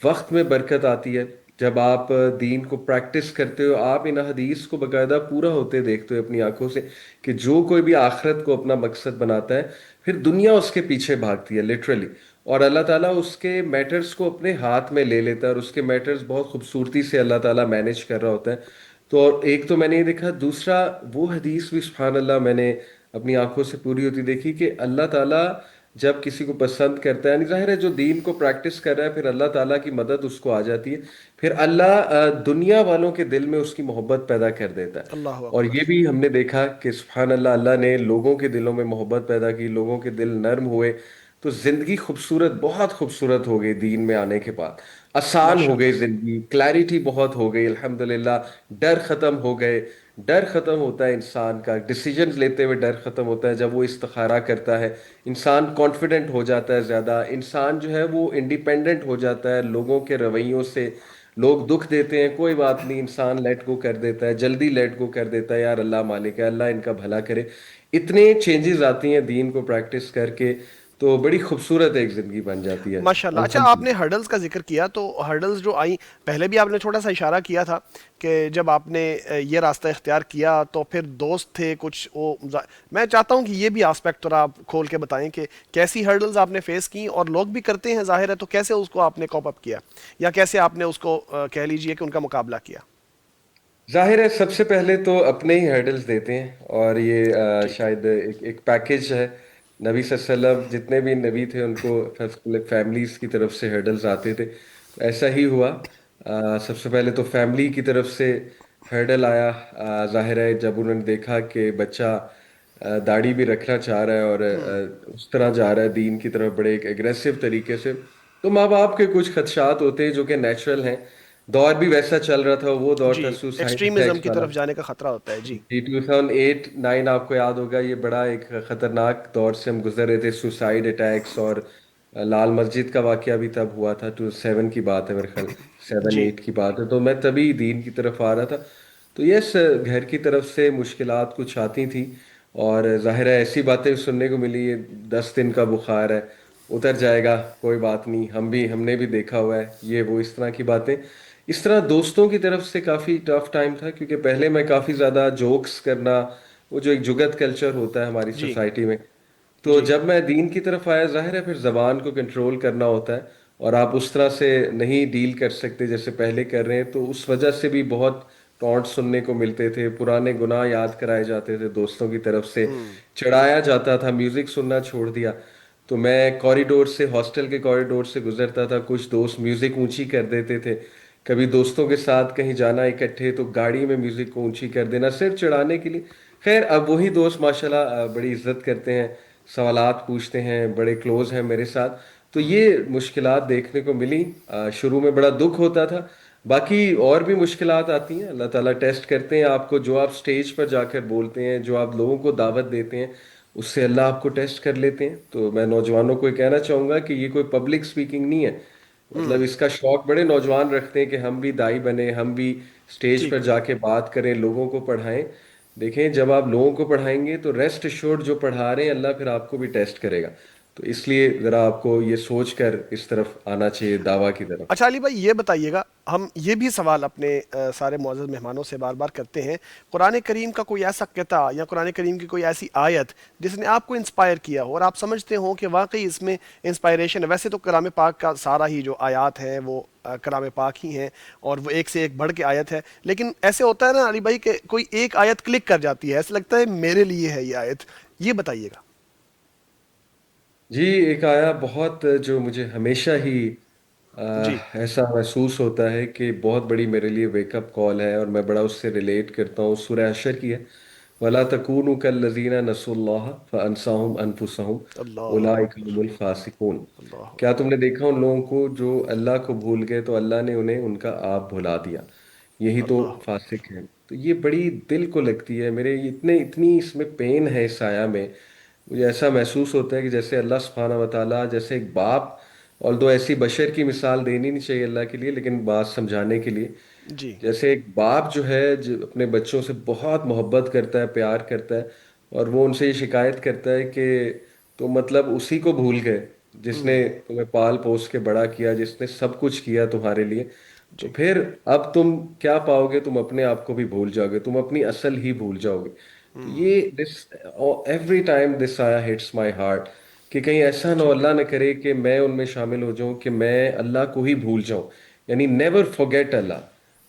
وقت میں برکت آتی ہے. جب آپ دین کو پریکٹس کرتے ہو، آپ ان حدیث کو باقاعدہ پورا ہوتے دیکھتے ہو اپنی آنکھوں سے، کہ جو کوئی بھی آخرت کو اپنا مقصد بناتا ہے پھر دنیا اس کے پیچھے بھاگتی ہے لٹرلی، اور اللہ تعالیٰ اس کے میٹرز کو اپنے ہاتھ میں لے لیتا ہے، اور اس کے میٹرز بہت خوبصورتی سے اللہ تعالیٰ مینیج کر رہا ہوتا ہے۔ تو ایک تو میں نے یہ دیکھا، دوسرا وہ حدیث بھی سبحان اللہ میں نے اپنی آنکھوں سے پوری ہوتی دیکھی کہ اللہ تعالیٰ جب کسی کو پسند کرتا ہے، یعنی ظاہر ہے جو دین کو پریکٹس کر رہا ہے پھر اللہ تعالیٰ کی مدد اس کو آ جاتی ہے، پھر اللہ دنیا والوں کے دل میں اس کی محبت پیدا کر دیتا ہے۔ اللہ اور اکبر. یہ بھی ہم نے دیکھا کہ سبحان اللہ، اللہ نے لوگوں کے دلوں میں محبت پیدا کی، لوگوں کے دل نرم ہوئے، تو زندگی خوبصورت، بہت خوبصورت ہو گئی دین میں آنے کے بعد، آسان ماشاء ہو گئی اللہ. زندگی، کلیرٹی بہت ہو گئی الحمدللہ، ڈر ختم ہو گئے۔ ڈر ختم ہوتا ہے انسان کا، ڈیسیجنز لیتے ہوئے ڈر ختم ہوتا ہے جب وہ استخارہ کرتا ہے، انسان کانفیڈنٹ ہو جاتا ہے زیادہ، انسان جو ہے وہ انڈیپینڈنٹ ہو جاتا ہے لوگوں کے رویوں سے۔ لوگ دکھ دیتے ہیں، کوئی بات نہیں، انسان لیٹ گو کر دیتا ہے، جلدی لیٹ گو کر دیتا ہے، یار اللہ مالک ہے، اللہ ان کا بھلا کرے۔ اتنے چینجز آتی ہیں دین کو پریکٹس کر کے، تو بڑی خوبصورت ایک زندگی بن جاتی ہے ماشاء اللہ. اچھا، آپ الحمد نے ہرڈلز کا ذکر کیا، تو ہرڈلز جو آئیں، پہلے بھی آپ نے چھوٹا سا اشارہ کیا تھا کہ جب آپ نے یہ راستہ اختیار کیا تو پھر دوست تھے کچھ وہ میں چاہتا ہوں کہ یہ بھی آسپیکٹ تھوڑا آپ کھول کے بتائیں کہ کیسی ہرڈلز آپ نے فیس کی، اور لوگ بھی کرتے ہیں ظاہر ہے، تو کیسے اس کو آپ نے کوپ اپ کیا، یا کیسے آپ نے اس کو کہہ لیجئے کہ ان کا مقابلہ کیا. ظاہر ہے سب سے پہلے تو اپنے ہی ہرڈلز دیتے ہیں، اور یہ ٹھیک. شاید ایک پیکیج ہے۔ نبی صلی اللہ علیہ وسلم، جتنے بھی نبی تھے ان کو فیملیز کی طرف سے ہرڈلز آتے تھے، تو ایسا ہی ہوا۔ سب سے پہلے تو فیملی کی طرف سے ہرڈل آیا۔ ظاہر ہے جب انہوں نے دیکھا کہ بچہ داڑھی بھی رکھنا چاہ رہا ہے اور اس طرح جا رہا ہے دین کی طرف بڑے ایک ایگریسو طریقے سے، تو ماں باپ کے کچھ خدشات ہوتے ہیں جو کہ نیچرل ہیں۔ دور بھی ویسا چل رہا تھا، وہ دور جی، تھا سوسائڈ ایکسٹریمزم اٹیکس کی والا۔ طرف جانے کا خطرہ ہوتا ہے. جی جی 2008-9 آپ کو یاد ہوگا، یہ بڑا ایک خطرناک دور سے ہم گزر رہے تھے، سوسائڈ اٹیکس، اور لال مسجد کا واقعہ بھی تب ہوا تھا، 2007 کی بات ہے میرے خیال، 7-8 جی. کی بات ہے، تو میں تبھی دین کی طرف آ رہا تھا۔ تو یس، گھر کی طرف سے مشکلات کچھ آتی تھیں، اور ظاہر ہے ایسی باتیں سننے کو ملی، یہ 10 دن کا بخار ہے، اتر جائے گا، کوئی بات نہیں، ہم نے بھی دیکھا ہوا ہے، یہ وہ اس طرح کی باتیں۔ اس طرح دوستوں کی طرف سے کافی ٹف ٹائم تھا، کیونکہ پہلے میں کافی زیادہ جوکس کرنا، وہ جو ایک جگت کلچر ہوتا ہے ہماری جی. سوسائٹی میں، تو جی. جب میں دین کی طرف آیا، ظاہر ہے پھر زبان کو کنٹرول کرنا ہوتا ہے، اور آپ اس طرح سے نہیں ڈیل کر سکتے جیسے پہلے کر رہے ہیں، تو اس وجہ سے بھی بہت ٹونٹ سننے کو ملتے تھے، پرانے گناہ یاد کرائے جاتے تھے دوستوں کی طرف سے، چڑھایا جاتا تھا، میوزک سننا چھوڑ دیا۔ تو میں کوریڈور سے، ہاسٹل کے کوریڈور سے گزرتا تھا، کچھ دوست میوزک اونچی کر دیتے تھے، کبھی دوستوں کے ساتھ کہیں جانا اکٹھے تو گاڑی میں میوزک کو اونچی کر دینا صرف چڑھانے کے لیے۔ خیر اب وہی دوست ماشاءاللہ بڑی عزت کرتے ہیں، سوالات پوچھتے ہیں، بڑے کلوز ہیں میرے ساتھ۔ تو یہ مشکلات دیکھنے کو ملی، شروع میں بڑا دکھ ہوتا تھا۔ باقی اور بھی مشکلات آتی ہیں، اللہ تعالیٰ ٹیسٹ کرتے ہیں آپ کو، جو آپ سٹیج پر جا کر بولتے ہیں، جو آپ لوگوں کو دعوت دیتے ہیں، اس سے اللہ آپ کو ٹیسٹ کر لیتے ہیں۔ تو میں نوجوانوں کو یہ کہنا چاہوں گا کہ یہ کوئی پبلک سپیکنگ نہیں ہے، مطلب اس کا شوق بڑے نوجوان رکھتے ہیں کہ ہم بھی دائی بنیں، ہم بھی سٹیج پر ٹھیک. جا کے بات کریں، لوگوں کو پڑھائیں۔ دیکھیں جب آپ لوگوں کو پڑھائیں گے تو ریسٹ ایشورڈ جو پڑھا رہے ہیں اللہ پھر آپ کو بھی ٹیسٹ کرے گا، تو اس لیے ذرا آپ کو یہ سوچ کر اس طرف آنا چاہیے، دعویٰ کی طرف۔ اچھا علی بھائی، یہ بتائیے گا، ہم یہ بھی سوال اپنے سارے معزز مہمانوں سے بار بار کرتے ہیں، قرآن کریم کا کوئی ایسا قطعہ یا قرآن کریم کی کوئی ایسی آیت جس نے آپ کو انسپائر کیا ہو اور آپ سمجھتے ہوں کہ واقعی اس میں انسپائریشن ہے؟ ویسے تو کلام پاک کا سارا ہی جو آیات ہیں وہ کلام پاک ہی ہیں، اور وہ ایک سے ایک بڑھ کے آیت ہے، لیکن ایسے ہوتا ہے نا علی بھائی کہ کوئی ایک آیت کلک کر جاتی ہے، ایسا لگتا ہے میرے لیے ہے یہ آیت، یہ بتائیے گا. جی ایک آیا بہت جو مجھے ہمیشہ ہی جی. ایسا محسوس ہوتا ہے کہ بہت بڑی میرے لیے ویک اپ کال ہے، اور میں بڑا اس سے ریلیٹ کرتا ہوں، سورہ حشر کی ہے، وَلَا تَكُونُوا كَالَّذِينَ نَسُوا اللَّهَ فَأَنسَاهُمْ أَنفُسَهُمْ اللہ. أُولَٰئِكَ هُمُ الْفَاسِقُونَ۔ اللہ کیا اکبر. تم نے دیکھا ان لوگوں کو جو اللہ کو بھول گئے تو اللہ نے انہیں ان کا آپ بھلا دیا، یہی تو اللہ. فاسق ہیں؟ تو یہ بڑی دل کو لگتی ہے میرے، اتنی اس میں پین ہے اس آیا میں، مجھے ایسا محسوس ہوتا ہے کہ جیسے اللہ سبحانہ و تعالیٰ جیسے ایک باپ، اور دو ایسی بشر کی مثال دینی نہیں چاہیے اللہ کے لیے لیکن بات سمجھانے کے لیے، جی. جیسے ایک باپ جو ہے جو اپنے بچوں سے بہت محبت کرتا ہے، پیار کرتا ہے، اور وہ ان سے یہ شکایت کرتا ہے کہ تو مطلب اسی کو بھول گئے جس نے تمہیں پال پوس کے بڑا کیا، جس نے سب کچھ کیا تمہارے لیے، تو پھر اب تم کیا پاؤ گے؟ تم اپنے آپ کو بھی بھول جاؤ گے، تم اپنی اصل ہی بھول جاؤ گے. تو یہ دس ایوری ٹائم دس آیا ہٹس مائی ہارٹ کہ کہیں ایسا نہ ہو، اللہ نہ کرے کہ میں ان میں شامل ہو جاؤں کہ میں اللہ کو ہی بھول جاؤں. یعنی نیور forget اللہ.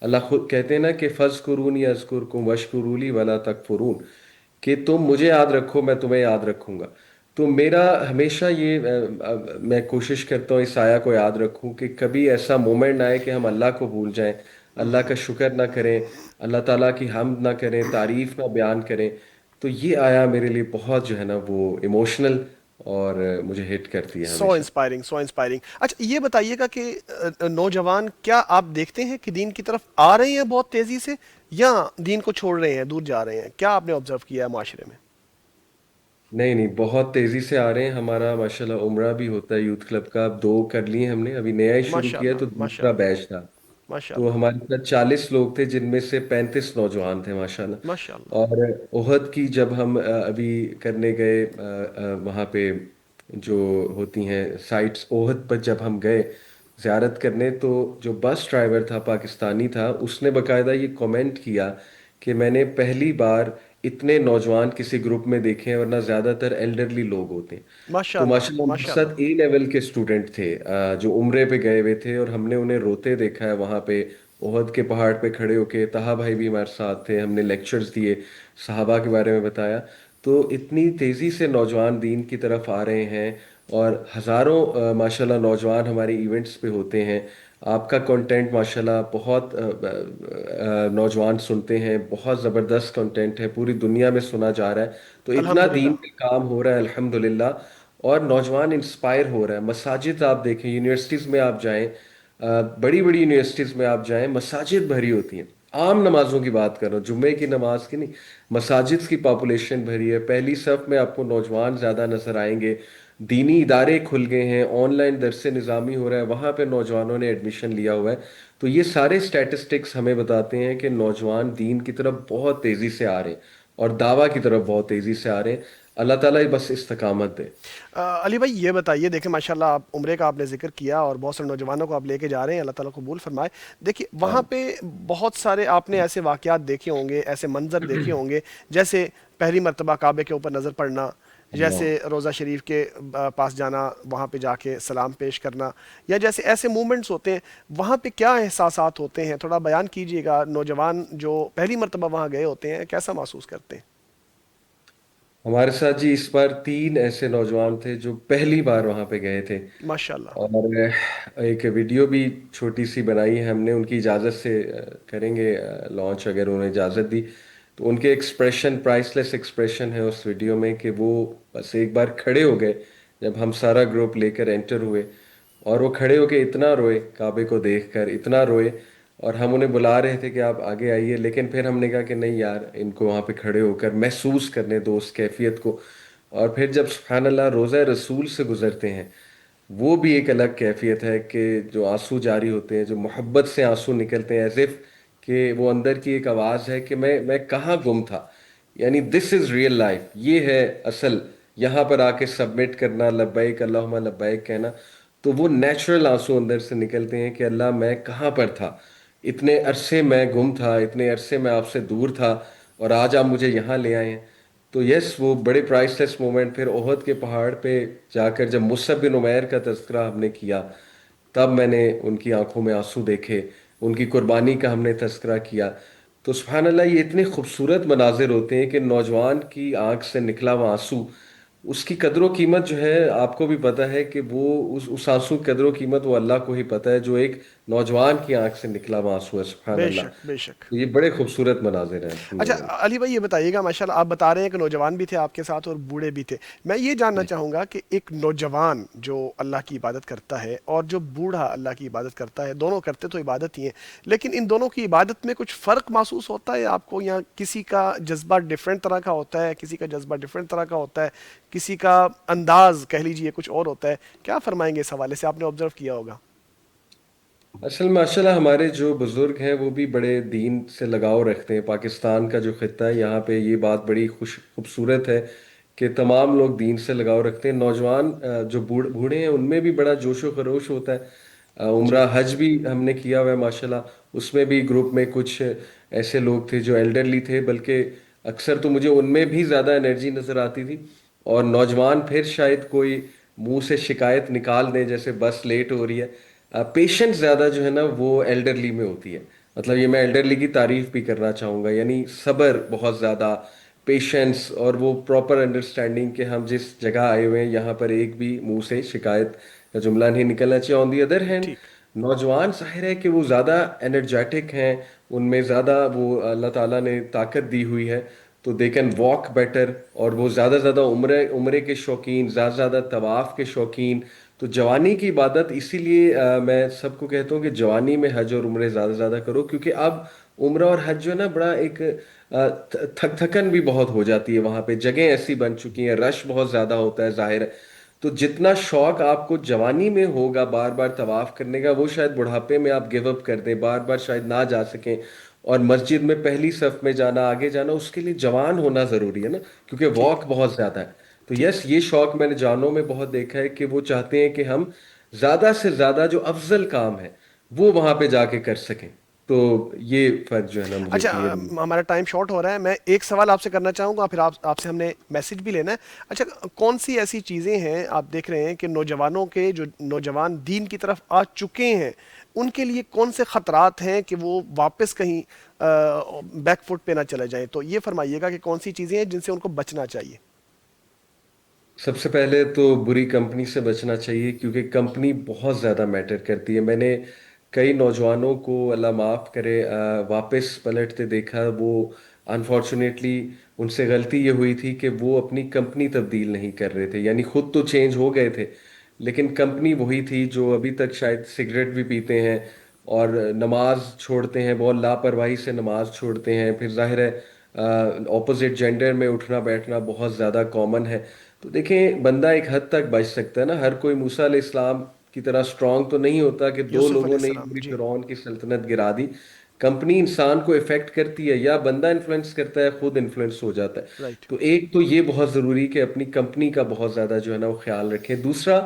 اللہ خود کہتے ہیں نا کہ فَاذْكُرُونِي أَذْكُرْكُمْ وَاشْكُرُوا لِي وَلَا تَكْفُرُونَ، کہ تم مجھے یاد رکھو میں تمہیں یاد رکھوں گا. تو میرا ہمیشہ یہ میں کوشش کرتا ہوں اس آیا کو یاد رکھوں کہ کبھی ایسا مومنٹ نہ آئے کہ ہم اللہ کو بھول جائیں، اللہ کا شکر نہ کریں، اللہ تعالیٰ کی حمد نہ کریں، تعریف نہ بیان کریں. تو یہ آیا میرے لیے بہت جو ہے نا وہ ایموشنل اور مجھے ہٹ کرتی ہے سو ہمیشہ. Inspiring, so inspiring. اچھا یہ بتائیے گا کہ نوجوان کیا آپ دیکھتے ہیں کہ دین کی طرف آ رہے ہیں بہت تیزی سے، یا دین کو چھوڑ رہے ہیں، دور جا رہے ہیں؟ کیا آپ نے آبزرو کیا ہے معاشرے میں؟ نہیں نہیں، بہت تیزی سے آ رہے ہیں. ہمارا ماشاءاللہ عمرہ بھی ہوتا ہے یوتھ کلب کا، اب 2 کر لیے ہم نے، ابھی نیا ہی شروع ماشاء کیا ہے اللہ، تو ماشاء دوسرا اللہ، بیچ تھا. ماشاء تو اللہ، ہمارے ساتھ 40 لوگ تھے جن میں سے 35 نوجوان تھے ماشاءاللہ. ماشاء اللہ. اور احد کی جب ہم ابھی کرنے گئے وہاں پہ جو ہوتی ہیں سائٹس، احد پر جب ہم گئے زیارت کرنے، تو جو بس ڈرائیور تھا پاکستانی تھا، اس نے باقاعدہ یہ کامنٹ کیا کہ میں نے پہلی بار اتنے نوجوان کسی گروپ میں دیکھے ہیں، ورنہ زیادہ تر ایلڈرلی لوگ ہوتے ہیں. ماشاء تو اللہ، ماشاءاللہ ہمارے ماشاء اللہ. ساتھ اے لیول کے اسٹوڈنٹ تھے جو عمرے پہ گئے ہوئے تھے، اور ہم نے انہیں روتے دیکھا ہے وہاں پہ احد کے پہاڑ پہ کھڑے ہو کے. طہا بھائی بھی ہمارے ساتھ تھے، ہم نے لیکچرز دیے، صحابہ کے بارے میں بتایا. تو اتنی تیزی سے نوجوان دین کی طرف آ رہے ہیں، اور ہزاروں ماشاءاللہ نوجوان ہمارے ایونٹس پہ ہوتے ہیں. آپ کا کنٹینٹ ماشاءاللہ بہت نوجوان سنتے ہیں، بہت زبردست کنٹینٹ ہے، پوری دنیا میں سنا جا رہا ہے. تو اتنا الحمدللہ. دین کا کام ہو رہا ہے الحمدللہ، اور نوجوان انسپائر ہو رہا ہے. مساجد آپ دیکھیں، یونیورسٹیز میں آپ جائیں، بڑی بڑی یونیورسٹیز میں آپ جائیں، مساجد بھری ہوتی ہیں. عام نمازوں کی بات کر رہا ہوں، جمعے کی نماز کی نہیں. مساجد کی پاپولیشن بھری ہے، پہلی صف میں آپ کو نوجوان زیادہ نظر آئیں گے. دینی ادارے کھل گئے ہیں، آن لائن درس نظامی ہو رہا ہے، وہاں پہ نوجوانوں نے ایڈمیشن لیا ہوا ہے. تو یہ سارے اسٹیٹسٹکس ہمیں بتاتے ہیں کہ نوجوان دین کی طرف بہت تیزی سے آ رہے ہیں، اور دعویٰ کی طرف بہت تیزی سے آ رہے ہیں. اللہ تعالیٰ بس استقامت دے. علی بھائی یہ بتائیے، دیکھیں ماشاءاللہ آپ عمرے کا آپ نے ذکر کیا اور بہت سارے نوجوانوں کو آپ لے کے جا رہے ہیں، اللہ تعالیٰ قبول فرمائے. دیکھیے وہاں پہ بہت سارے آپ نے ایسے واقعات دیکھے ہوں گے، ایسے منظر دیکھے ہوں گے، جیسے پہلی مرتبہ کعبے کے اوپر نظر پڑنا، اللہ جیسے روزہ شریف کے پاس جانا، وہاں پہ جا کے سلام پیش کرنا، یا جیسے ایسے مومنٹس ہوتے ہیں. وہاں پہ کیا احساسات ہوتے ہیں؟ تھوڑا بیان کیجئے گا. نوجوان جو پہلی مرتبہ وہاں گئے ہوتے ہیں کیسا محسوس کرتے ہیں؟ ہمارے ساتھ جی اس بار 3 ایسے نوجوان تھے جو پہلی بار وہاں پہ گئے تھے. ماشاء اللہ. اور ایک ویڈیو بھی چھوٹی سی بنائی ہے ہم نے، ان کی اجازت سے کریں گے لانچ اگر انہوں نے اجازت دی. تو ان کے ایکسپریشن، پرائس لیس ایکسپریشن ہے اس ویڈیو میں، کہ وہ بس ایک بار کھڑے ہو گئے جب ہم سارا گروپ لے کر انٹر ہوئے، اور وہ کھڑے ہو کے اتنا روئے کعبے کو دیکھ کر، اتنا روئے. اور ہم انہیں بلا رہے تھے کہ آپ آگے آئیے، لیکن پھر ہم نے کہا کہ نہیں یار، ان کو وہاں پہ کھڑے ہو کر محسوس کرنے دو اس کیفیت کو. اور پھر جب سبحان اللہ روضہ رسول سے گزرتے ہیں، وہ بھی ایک الگ کیفیت ہے کہ جو آنسو جاری ہوتے ہیں، جو محبت سے آنسو نکلتے ہیں، ایز اف کہ وہ اندر کی ایک آواز ہے کہ میں کہاں گم تھا. یعنی دس از ریئل لائف، یہ ہے اصل. یہاں پر آ کے سبمٹ کرنا، لبیک اللہم لبیک کہنا، تو وہ نیچرل آنسو اندر سے نکلتے ہیں کہ اللہ میں کہاں پر تھا، اتنے عرصے میں گم تھا، اتنے عرصے میں آپ سے دور تھا، اور آج آپ مجھے یہاں لے آئے ہیں. تو یس، وہ بڑے پرائس لیس مومنٹ. پھر احد کے پہاڑ پہ جا کر جب مصعب بن عمیر کا تذکرہ ہم نے کیا، تب میں نے ان کی آنکھوں میں آنسو دیکھے، ان کی قربانی کا ہم نے تذکرہ کیا. تو سبحان اللہ یہ اتنے خوبصورت مناظر ہوتے ہیں کہ نوجوان کی آنکھ سے نکلا ہوا آنسو، اس کی قدر و قیمت جو ہے آپ کو بھی پتہ ہے کہ وہ اس آنسو کی قدر و قیمت وہ اللہ کو ہی پتہ ہے، جو ایک نوجوان کی آنکھ سے نکلا ہوا آنسو ہے. سبحان بے اللہ. شک، بے شک. تو یہ بڑے خوبصورت مناظر ہیں اچھا الحمدللہ. علی بھائی یہ بتائیے گا، ماشاءاللہ آپ بتا رہے ہیں کہ نوجوان بھی تھے آپ کے ساتھ اور بوڑھے بھی تھے. میں یہ جاننا چاہوں گا کہ ایک نوجوان جو اللہ کی عبادت کرتا ہے اور جو بوڑھا اللہ کی عبادت کرتا ہے، دونوں کرتے تو عبادت ہی ہیں، لیکن ان دونوں کی عبادت میں کچھ فرق محسوس ہوتا ہے آپ کو؟ یا کسی کا جذبہ ڈیفرنٹ طرح کا ہوتا ہے، کسی کا جذبہ ڈیفرنٹ طرح کا ہوتا ہے، کسی کا انداز کہہ لیجئے کچھ اور ہوتا ہے؟ کیا فرمائیں گے اس حوالے سے؟ آپ نے آبزرو کیا ہوگا. اصل ماشاء اللہ ہمارے جو بزرگ ہیں وہ بھی بڑے دین سے لگاؤ رکھتے ہیں. پاکستان کا جو خطہ ہے یہاں پہ یہ بات بڑی خوبصورت ہے کہ تمام لوگ دین سے لگاؤ رکھتے ہیں. نوجوان جو بوڑھے ہیں ان میں بھی بڑا جوش و خروش ہوتا ہے. عمرہ حج بھی ہم نے کیا ہوا ہے ماشاءاللہ. اس میں بھی گروپ میں کچھ ایسے لوگ تھے جو ایلڈرلی تھے، بلکہ اکثر تو مجھے ان میں بھی زیادہ انرجی نظر آتی تھی. اور نوجوان پھر شاید کوئی منہ سے شکایت نکال دیں جیسے بس لیٹ ہو رہی ہے. پیشنس زیادہ جو ہے نا وہ ایلڈرلی میں ہوتی ہے. مطلب یہ میں ایلڈرلی کی تعریف بھی کرنا چاہوں گا، یعنی صبر بہت زیادہ، پیشنس، اور وہ پراپر انڈرسٹینڈنگ کہ ہم جس جگہ آئے ہوئے ہیں یہاں پر ایک بھی منہ سے شکایت کا جملہ نہیں نکلنا چاہیے. آن دی ادر ہینڈ ٹھیک. نوجوان ظاہر ہے کہ وہ زیادہ انرجیٹک ہیں، ان میں زیادہ وہ اللہ تعالیٰ نے طاقت دی ہوئی ہے، تو دے کین واک بیٹر. اور وہ زیادہ زیادہ عمرے کے شوقین، زیادہ زیادہ طواف کے شوقین. تو جوانی کی عبادت اسی لیے میں سب کو کہتا ہوں کہ جوانی میں حج اور عمرے زیادہ زیادہ کرو، کیونکہ اب عمرہ اور حج جو ہے نا بڑا ایک تھکن بھی بہت ہو جاتی ہے. وہاں پہ جگہیں ایسی بن چکی ہیں، رش بہت زیادہ ہوتا ہے ظاہر ہے. تو جتنا شوق آپ کو جوانی میں ہوگا بار بار طواف کرنے کا، وہ شاید بڑھاپے میں آپ گیو اپ کر دیں، بار بار شاید نہ جا سکیں. اور مسجد میں پہلی صف میں جانا، آگے جانا، اس کے لیے جوان ہونا ضروری ہے نا، کیونکہ ٹھیک. واک بہت زیادہ ہے. تو ٹھیک. یس، یہ شوق میں نے جانوں میں بہت دیکھا ہے کہ وہ چاہتے ہیں کہ ہم زیادہ سے زیادہ جو افضل کام ہے وہ وہاں پہ جا کے کر سکیں. تو یہ فرق جو ہے نا مجھے اچھا، کلیئر. ہمارا ٹائم شارٹ ہو رہا ہے. میں ایک سوال آپ سے کرنا چاہوں گا، پھر آپ سے ہم نے میسج بھی لینا ہے. اچھا، کون سی ایسی چیزیں ہیں آپ دیکھ رہے ہیں کہ نوجوانوں کے، جو نوجوان دین کی طرف آ چکے ہیں، ان کے لیے کون سے خطرات ہیں کہ وہ واپس کہیں بیک فٹ پہ نہ چلے جائیں؟ تو یہ فرمائیے گا کہ کون سی چیزیں ہیں جن سے ان کو بچنا چاہیے. سب سے پہلے تو بری کمپنی سے بچنا چاہیے، کیونکہ کمپنی بہت زیادہ میٹر کرتی ہے. میں نے کئی نوجوانوں کو اللہ معاف کرے واپس پلٹتے دیکھا. وہ انفارچونیٹلی ان سے غلطی یہ ہوئی تھی کہ وہ اپنی کمپنی تبدیل نہیں کر رہے تھے، یعنی خود تو چینج ہو گئے تھے لیکن کمپنی وہی تھی. جو ابھی تک شاید سگریٹ بھی پیتے ہیں اور نماز چھوڑتے ہیں، بہت لاپرواہی سے نماز چھوڑتے ہیں. پھر ظاہر ہے اپوزٹ جینڈر میں اٹھنا بیٹھنا بہت زیادہ کامن ہے. تو دیکھیں، بندہ ایک حد تک بچ سکتا ہے نا. ہر کوئی موسیٰ علیہ السلام کی طرح اسٹرانگ تو نہیں ہوتا کہ دو یوسف علیہ لوگوں نے ہی السلام. پوری جی. فرعون کی سلطنت گرا دی. کمپنی انسان کو افیکٹ کرتی ہے، یا بندہ انفلوئنس کرتا ہے، خود انفلوئنس ہو جاتا ہے. رائٹ. تو ایک تو یہ بہت ضروری کہ اپنی کمپنی کا بہت زیادہ جو ہے نا وہ خیال رکھیں. دوسرا،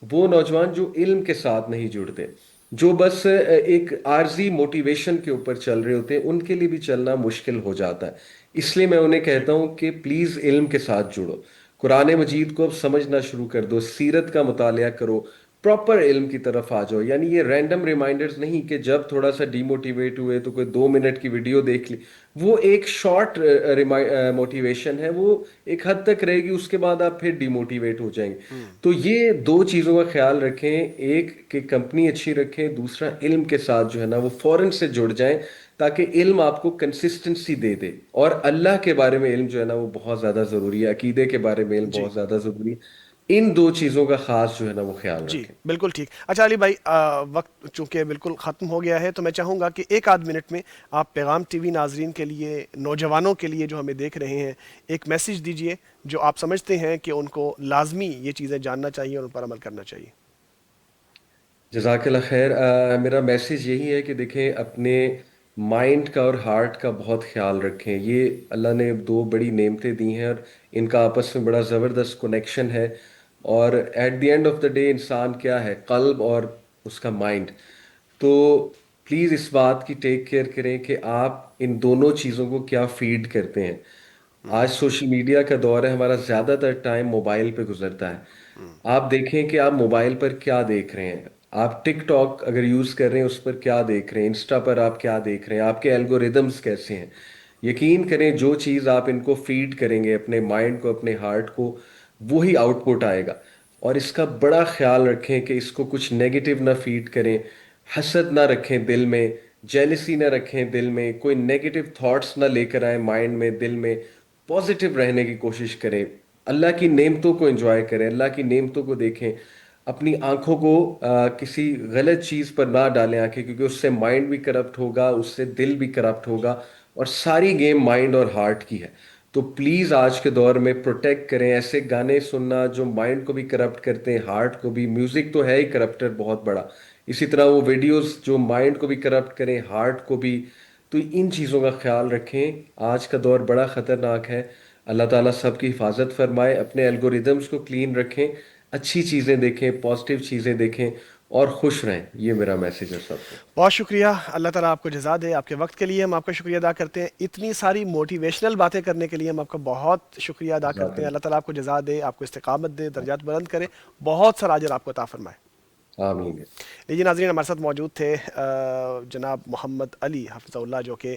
وہ نوجوان جو علم کے ساتھ نہیں جڑتے، جو بس ایک عارضی موٹیویشن کے اوپر چل رہے ہوتے ہیں، ان کے لیے بھی چلنا مشکل ہو جاتا ہے. اس لیے میں انہیں ٹھیک. کہتا ہوں کہ پلیز علم کے ساتھ جڑو، قرآن مجید کو اب سمجھنا شروع کر دو، سیرت کا مطالعہ کرو، پراپر علم کی طرف آ جاؤ. یعنی یہ رینڈم ریمائنڈرز نہیں کہ جب تھوڑا سا ڈی موٹیویٹ ہوئے تو کوئی 2 منٹ کی ویڈیو دیکھ لی. وہ ایک شارٹ موٹیویشن ہے، وہ ایک حد تک رہے گی، اس کے بعد آپ پھر ڈی موٹیویٹ ہو جائیں گے. تو یہ دو چیزوں کا خیال رکھیں، ایک کہ کمپنی اچھی رکھیں، دوسرا علم کے ساتھ جو ہے نا وہ فوراً سے جڑ جائیں، تاکہ علم آپ کو کنسسٹنسی دے دے. اور اللہ کے بارے میں علم جو ہے نا وہ بہت زیادہ ضروری ہے، عقیدے کے بارے میں علم جی. بہت زیادہ ضروری ہے. ان دو چیزوں کا خاص جو ہے نا وہ خیال جی رکھیں. بالکل ٹھیک. اچھا علی بھائی، وقت چونکہ بالکل ختم ہو گیا ہے، تو میں چاہوں گا کہ ایک آدھ منٹ میں آپ پیغام ٹی وی ناظرین کے لیے، نوجوانوں کے لیے جو ہمیں دیکھ رہے ہیں، ایک میسج دیجئے جو آپ سمجھتے ہیں کہ ان کو لازمی یہ چیزیں جاننا چاہیے اور ان پر عمل کرنا چاہیے. جزاک اللہ خیر. میرا میسج یہی ہے کہ دیکھیں، اپنے مائنڈ کا اور ہارٹ کا بہت خیال رکھیں. یہ اللہ نے دو بڑی نعمتیں دی ہیں اور ان کا آپس میں بڑا زبردست کنیکشن ہے. اور at the end of the day انسان کیا ہے؟ قلب اور اس کا مائنڈ. تو پلیز اس بات کی ٹیک کیئر کریں کہ آپ ان دونوں چیزوں کو کیا فیڈ کرتے ہیں. آج سوشل میڈیا کا دور ہے، ہمارا زیادہ تر ٹائم موبائل پہ گزرتا ہے. آپ دیکھیں کہ آپ موبائل پر کیا دیکھ رہے ہیں. آپ ٹک ٹاک اگر یوز کر رہے ہیں، اس پر کیا دیکھ رہے ہیں، انسٹا پر آپ کیا دیکھ رہے ہیں، آپ کے الگوریدمز کیسے ہیں. یقین کریں جو چیز آپ ان کو فیڈ کریں گے، اپنے مائنڈ کو، اپنے ہارٹ کو، وہی آؤٹ پٹ آئے گا. اور اس کا بڑا خیال رکھیں کہ اس کو کچھ نیگیٹو نہ فیڈ کریں، حسد نہ رکھیں دل میں، جیلسی نہ رکھیں دل میں، کوئی نیگیٹو تھاٹس نہ لے کر آئیں مائنڈ میں، دل میں. پازیٹیو رہنے کی کوشش کریں، اللہ کی نعمتوں کو انجوائے کریں، اللہ کی نعمتوں کو دیکھیں. اپنی آنکھوں کو کسی غلط چیز پر نہ ڈالیں آنکھیں، کیونکہ اس سے مائنڈ بھی کرپٹ ہوگا، اس سے دل بھی کرپٹ ہوگا. اور ساری گیم مائنڈ اور ہارٹ کی ہے. تو پلیز آج کے دور میں پروٹیکٹ کریں. ایسے گانے سننا جو مائنڈ کو بھی کرپٹ کرتے ہیں، ہارٹ کو بھی. میوزک تو ہے ہی کرپٹر بہت بڑا، اسی طرح وہ ویڈیوز جو مائنڈ کو بھی کرپٹ کریں، ہارٹ کو بھی. تو ان چیزوں کا خیال رکھیں. آج کا دور بڑا خطرناک ہے. اللہ تعالیٰ سب کی حفاظت فرمائے. اپنے الگوریدمز کو کلین رکھیں، اچھی چیزیں دیکھیں، پازیٹیو چیزیں دیکھیں. اور خوش رہیں. یہ میرا میسیج ہے سب کو. بہت شکریہ. اللہ تعالیٰ آپ کو جزا دے. آپ کے وقت کے لیے ہم آپ کا شکریہ ادا کرتے ہیں. اتنی ساری موٹیویشنل باتیں کرنے کے لیے ہم آپ کا بہت شکریہ ادا کرتے ہیں. اللہ تعالیٰ آپ کو جزا دے, آپ کو استقامت دے, درجات بلند کرے, بہت سارا اجر آپ کو عطا فرمائے. آمین. لیجیے ناظرین, ہمارے ساتھ موجود تھے جناب محمد علی حفظہ اللہ, جو کہ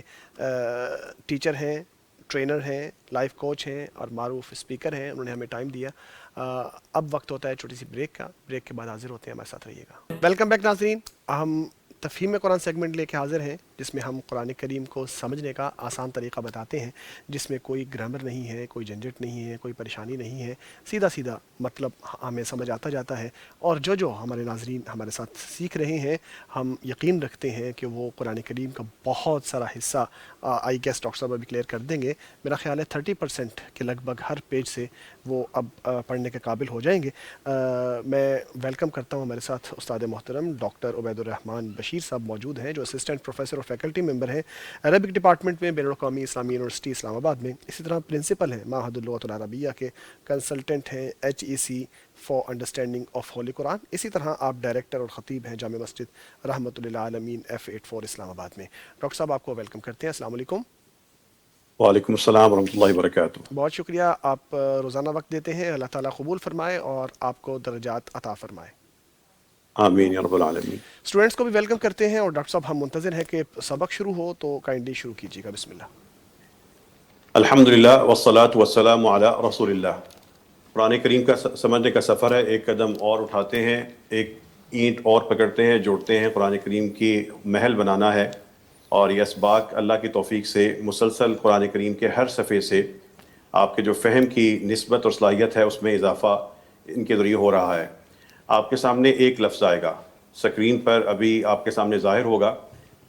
ٹیچر ہیں, ٹرینر ہیں, لائف کوچ ہیں اور معروف اسپیکر ہیں. انہوں نے ہمیں ٹائم دیا. اب وقت ہوتا ہے چھوٹی سی بریک کا. بریک کے بعد حاضر ہوتے ہیں, ہمارے ساتھ رہیے گا. ویلکم بیک ناظرین. ہم تفہیم قرآن سیگمنٹ لے کے حاضر ہیں, جس میں ہم قرآن کریم کو سمجھنے کا آسان طریقہ بتاتے ہیں, جس میں کوئی گرامر نہیں ہے, کوئی جھنجھٹ نہیں ہے, کوئی پریشانی نہیں ہے. سیدھا سیدھا مطلب ہمیں سمجھ آتا جاتا ہے. اور جو ہمارے ناظرین ہمارے ساتھ سیکھ رہے ہیں, ہم یقین رکھتے ہیں کہ وہ قرآن کریم کا بہت سارا حصہ آئی گیس ڈاکٹر صاحب ابھی کلیئر کر دیں گے. میرا خیال ہے 30% کے لگ بھگ ہر پیج سے وہ اب پڑھنے کے قابل ہو جائیں گے. میں ویلکم کرتا ہوں ہمارے ساتھ استاد محترم ڈاکٹر عبید الرحمن بشیر صاحب موجود ہیں, جو اسسٹنٹ پروفیسر اور فیکلٹی ممبر ہیں عربک ڈپارٹمنٹ میں بین الاقوامی اسلامی یونیورسٹی اسلام آباد میں. اسی طرح پرنسپل ہیں معہد اللغۃ العربیہ کے, کنسلٹنٹ ہیں HEC for understanding of holy قرآن. اسی طرح آپ ڈائریکٹر اور خطیب ہیں جامع مسجد رحمۃ للعالمین F84 اسلام آباد میں. ڈاکٹر صاحب آپ کو ویلکم کرتے ہیں. السلام علیکم. وعلیکم السلام ورحمۃ اللہ وبرکاتہ. بہت شکریہ, آپ روزانہ وقت دیتے ہیں. اللہ تعالیٰ قبول فرمائے اور آپ کو درجات عطا فرمائے. آمین یا رب العالمین. اسٹوڈنٹس کو بھی ویلکم کرتے ہیں. اور ڈاکٹر صاحب ہم منتظر ہیں کہ سبق شروع ہو, تو کائنڈلی شروع کیجیے گا. بسم اللہ. الحمدللہ والصلاۃ والسلام علی رسول اللہ. قرآن کریم کا سمجھنے کا سفر ہے. ایک قدم اور اٹھاتے ہیں, ایک اینٹ اور پکڑتے ہیں, جوڑتے ہیں. قرآن کریم کی محل بنانا ہے, اور یہ اسباق اللہ کی توفیق سے مسلسل قرآن کریم کے ہر صفحے سے آپ کے جو فہم کی نسبت اور صلاحیت ہے اس میں اضافہ ان کے ذریعے ہو رہا ہے. آپ کے سامنے ایک لفظ آئے گا سکرین پر, ابھی آپ کے سامنے ظاہر ہوگا.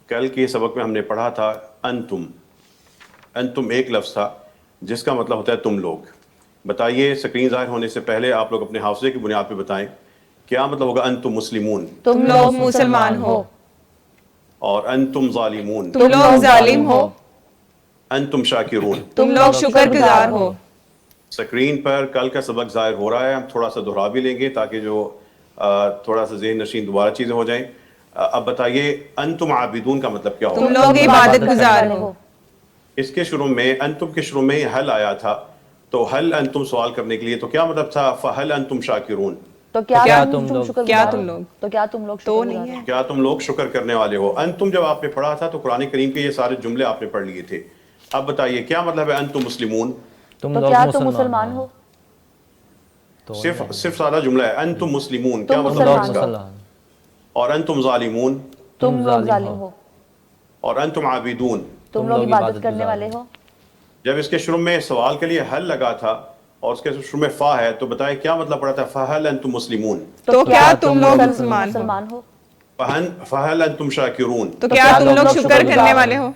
کل کے سبق میں ہم نے پڑھا تھا انتم. انتم ایک لفظ تھا جس کا مطلب ہوتا ہے تم لوگ. بتائیے سکرین ظاہر ہونے سے پہلے آپ لوگ اپنے حافظے کی بنیاد پہ بتائیں کیا مطلب ہوگا انتم مسلمون, تم لوگ مسلمان ہو, اور انتم ظالمون, تم لوگ ظالم ہو, انتم شاکرون. تم لوگ شکر گزار ہو. سکرین پر کل کا سبق ظاہر ہو رہا ہے. ہم تھوڑا سا دہرا بھی لیں گے تاکہ جو تھوڑا سا ذہن نشین دوبارہ چیزیں ہو جائیں. اب بتائیے انتم عابدون کا مطلب کیا تم ہوگا؟ لوگ عبادت گزار ہو. اس کے شروع میں انتم کے شروع میں ہی حل آیا تھا, تو حل انتم سوال کرنے کے لیے, تو کیا مطلب تھا فحل انتم شاکرون, تو کیا تم لوگ تو کیا تم لوگ تو نہیں ہے. کیا تم لوگ شکر کرنے والے ہو. انتم جب آپ نے پڑھا تھا تو قرآن کریم کے یہ سارے جملے آپ نے پڑھ لیے تھے. اب بتائیے کیا مطلب ہے انتم مسلمون, تو کیا تم مسلمان ہو. صرف سادہ جملہ ہے انتم مسلمون, کیا تم مطلب ہے اس مسلمان کا. اور انتم ظالمون, تم لوگ ظالم ہو. اور انتم عابدون, تم لوگ عبادت کرنے والے ہو. جب اس کے شروع میں سوال کے لیے حل لگا تھا اور اس کے شروع میں فا ہے, تو بتائیں کیا مطلب پڑا تھا فحل انتم مسلمون, تو کیا تم لوگ مسلمان ہو. فحل انتم شاکرون, تو کیا تم لوگ شکر کرنے والے ہو.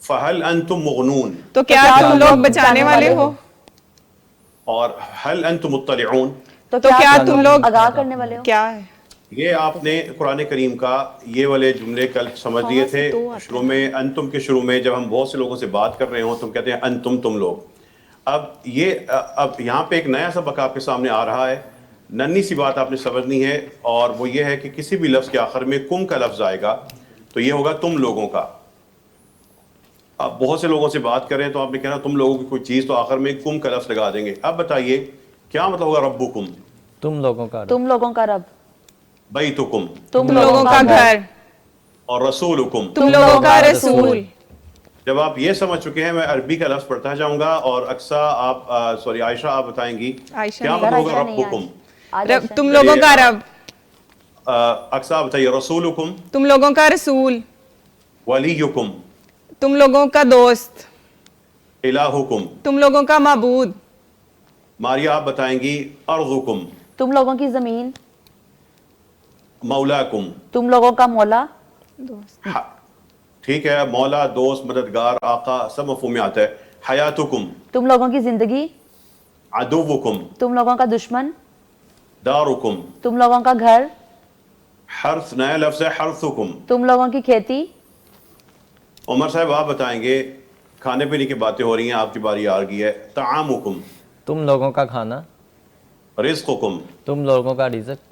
فحل انتم مغنون, تو کیا تم لوگ بچانے والے ہو. اور حل انتم مطلعون, تو کیا تم لوگ آگاہ کرنے والے ہو. کیا ہے. یہ آپ نے قرآن کریم کا یہ والے جملے کل سمجھ لیے تھے. شروع میں انتم کے شروع میں جب ہم بہت سے لوگوں سے بات کر رہے ہوں تو ہم کہتے ہیں انتم تم لوگ. اب یہاں پہ ایک نیا سبق آپ کے سامنے آ رہا ہے. ننھی سی بات آپ نے سمجھنی ہے, اور وہ یہ ہے کہ کسی بھی لفظ کے آخر میں کم کا لفظ آئے گا تو یہ ہوگا تم لوگوں کا. اب بہت سے لوگوں سے بات کریں تو آپ نے کہنا تم لوگوں کی کوئی چیز, تو آخر میں کم کا لفظ لگا دیں گے. اب بتائیے کیا مطلب ہوگا ربکم, تم لوگوں کا رب, تم لوگوں کا رب, بیتکم, تم لوگوں کا گھر, اور رسولکم, تم لوگوں کا رسول. جب آپ یہ سمجھ چکے ہیں میں عربی کا لفظ پڑھتا جاؤں گا, اور عائشہ آپ بتائیں گی کیا مطلب ہوگا ربکم, تم لوگوں کا رب. اقصا بتائیے رسولکم, تم لوگوں کا رسول. ولیکم, تم لوگوں کا دوست. الہکم, تم لوگوں کا معبود. ماریا آپ بتائیں گی ارضکم, تم لوگوں کی زمین. مولاکم, تم لوگوں کا مولا. ٹھیک ہے, مولا, دوست, مددگار, آقا, سب مفہوم میں آتا ہے. حیاتکم, تم لوگوں کی زندگی. عدوکم, تم لوگوں کا دشمن. دارکم, تم لوگوں کا گھر. حرث نیا لفظ ہے حرثکم. تم لوگوں کی کھیتی. عمر صاحب آپ بتائیں گے, کھانے پینے کی باتیں ہو رہی ہیں, آپ کی باری آ گئی ہے. طعامکم, تم لوگوں کا کھانا. رزقکم, تم لوگوں کا رزق.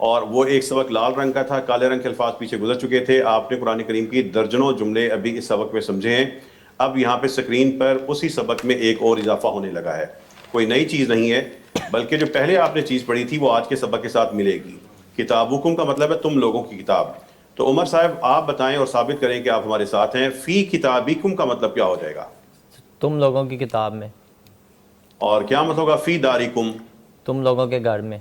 اور وہ ایک سبق لال رنگ کا تھا, کالے رنگ کے الفاظ پیچھے گزر چکے تھے. آپ نے قرآن کریم کی درجنوں جملے ابھی اس سبق میں سمجھے ہیں. اب یہاں پہ سکرین پر اسی سبق میں ایک اور اضافہ ہونے لگا ہے. کوئی نئی چیز نہیں ہے, بلکہ جو پہلے آپ نے چیز پڑھی تھی وہ آج کے سبق کے ساتھ ملے گی. کتابکم کا مطلب ہے تم لوگوں کی کتاب. تو عمر صاحب آپ بتائیں اور ثابت کریں کہ آپ ہمارے ساتھ ہیں. فی کتابکم کا مطلب کیا ہو جائے گا؟ تم لوگوں کی کتاب میں. اور کیا مطلب ہوگا فی دارکم؟ تم لوگوں کے گھر میں.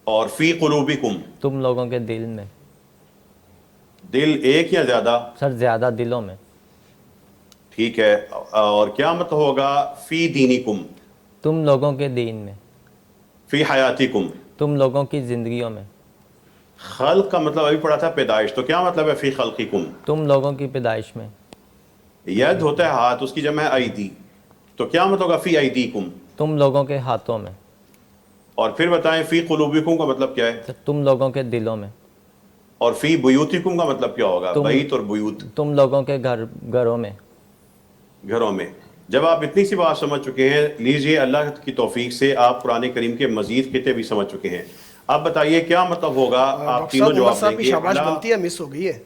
اور فی قلوبکم؟ تم لوگوں کے دل میں. دل ایک یا زیادہ؟ سر زیادہ دلوں میں. ٹھیک ہے. اور کیا مطلب ہوگا فی دینکم؟ تم لوگوں کے دین میں. فی حیاتکم؟ تم لوگوں کی زندگیوں میں. خلق کا مطلب ابھی پڑھا تھا پیدائش, تو کیا مطلب ہے فی خلقکم؟ تم لوگوں کی پیدائش میں. ید ہوتا ہے ہاتھ, اس کی جمع ہے ایدی, تو کیا مطلب ہوگا فی ایدیکم؟ تم لوگوں کے ہاتھوں میں. اور پھر بتائیں فی قلوبکم کا مطلب کیا ہے؟ تم لوگوں کے دلوں میں. اور فی بیوتکم کا مطلب کیا ہوگا؟ بیت اور بیوت, تم لوگوں کے گھروں میں. گھروں میں. جب آپ اتنی سی بات سمجھ چکے ہیں, لیجئے اللہ کی توفیق سے آپ قرآن کریم کے مزید خطے بھی سمجھ چکے ہیں. اب بتائیے کیا مطلب ہوگا, آپ تینوں جواب دیں گے. شاباش بنتی ہے, مس ہو گئی ہے.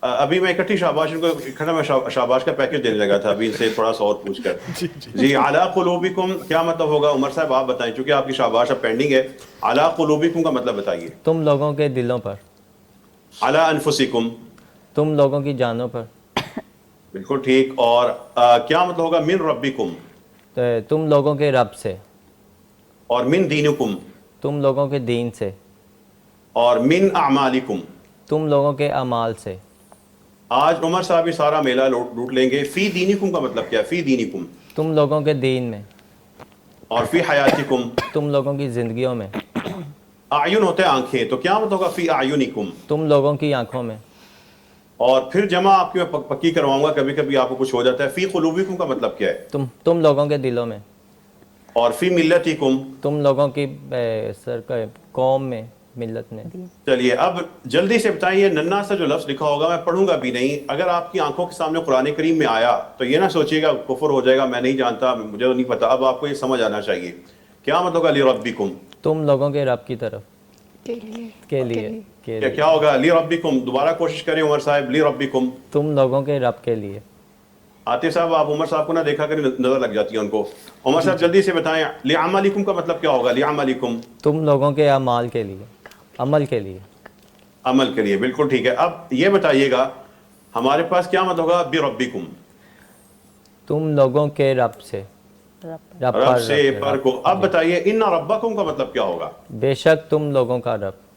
ابھی میں اکٹھی شاباش کو اکٹھا میں شاباش کا پیکج دینے لگا تھا, ابھی ان سے تھوڑا سا اور پوچھ کر. جی علی قلوبکم کیا مطلب ہوگا؟ عمر صاحب آپ بتائیں, چونکہ آپ کی شاباش اب پینڈنگ ہے. علی قلوبکم کا مطلب بتائیے. تم لوگوں کے دلوں پر. علی انفسکم؟ تم لوگوں کی جانوں پر. بالکل ٹھیک. اور کیا مطلب ہوگا من ربکم؟ تم لوگوں کے رب سے. اور من دینکم؟ تم لوگوں کے دین سے. اور من اعمالکم؟ تم لوگوں کے اعمال سے. آج عمر صاحب یہ سارا میلہ لوٹ لیں گے. فی دینکم کا مطلب کیا ہے؟ فی دینکم؟ تم لوگوں کے دین میں. اور فی حیاتکم؟ تم لوگوں کی زندگیوں میں. اعین ہوتا ہے آنکھیں, تو کیا مطلب ہوگا فی اعینکم؟ تم لوگوں کی آنکھوں میں. اور پھر جمع آپ کی میں پکی کرواؤں گا, کبھی کبھی آپ کو کچھ ہو جاتا ہے. فی قلوبکم کا مطلب کیا ہے؟ تم لوگوں کے دلوں میں. اور فی ملتکم؟ تم لوگوں کی قوم میں, ملت میں. چلیے اب جلدی سے بتائیں, یہ ننھا سا جو لفظ لکھا ہوگا میں پڑھوں گا بھی نہیں, اگر آپ کی آنکھوں کے سامنے قرآن کریم میں آیا تو یہ نہ سوچیے گا کفر ہو جائے گا, میں نہیں جانتا, مجھے تو نہیں پتا. اب آپ کو یہ سمجھ آنا چاہیے. کیا مطلب ہوگا لربکم؟ تم لوگوں کے رب کی طرف. کے لیے. کیا ہوگا لربکم؟ دوبارہ کوشش کریں عمر صاحب. لربکم تم لوگوں کے رب کے لیے. عاطف صاحب آپ عمر صاحب کو نہ دیکھا کریں, نظر لگ جاتی ہے ان کو. عمر صاحب جلدی سے بتائیں لعملکم کا مطلب کیا ہوگا؟ لعملکم؟ تم لوگوں کے اعمال کے لیے, عمل کے لیے. عمل کے لیے, بالکل ٹھیک ہے. اب یہ بتائیے گا ہمارے پاس کیا مطلب ہوگا بربکم؟ تم لوگوں کے رب سے. رب سے پر کو. اب بتائیے ان ربکم کا مطلب کیا ہوگا؟ بے شک تم لوگوں کا رب.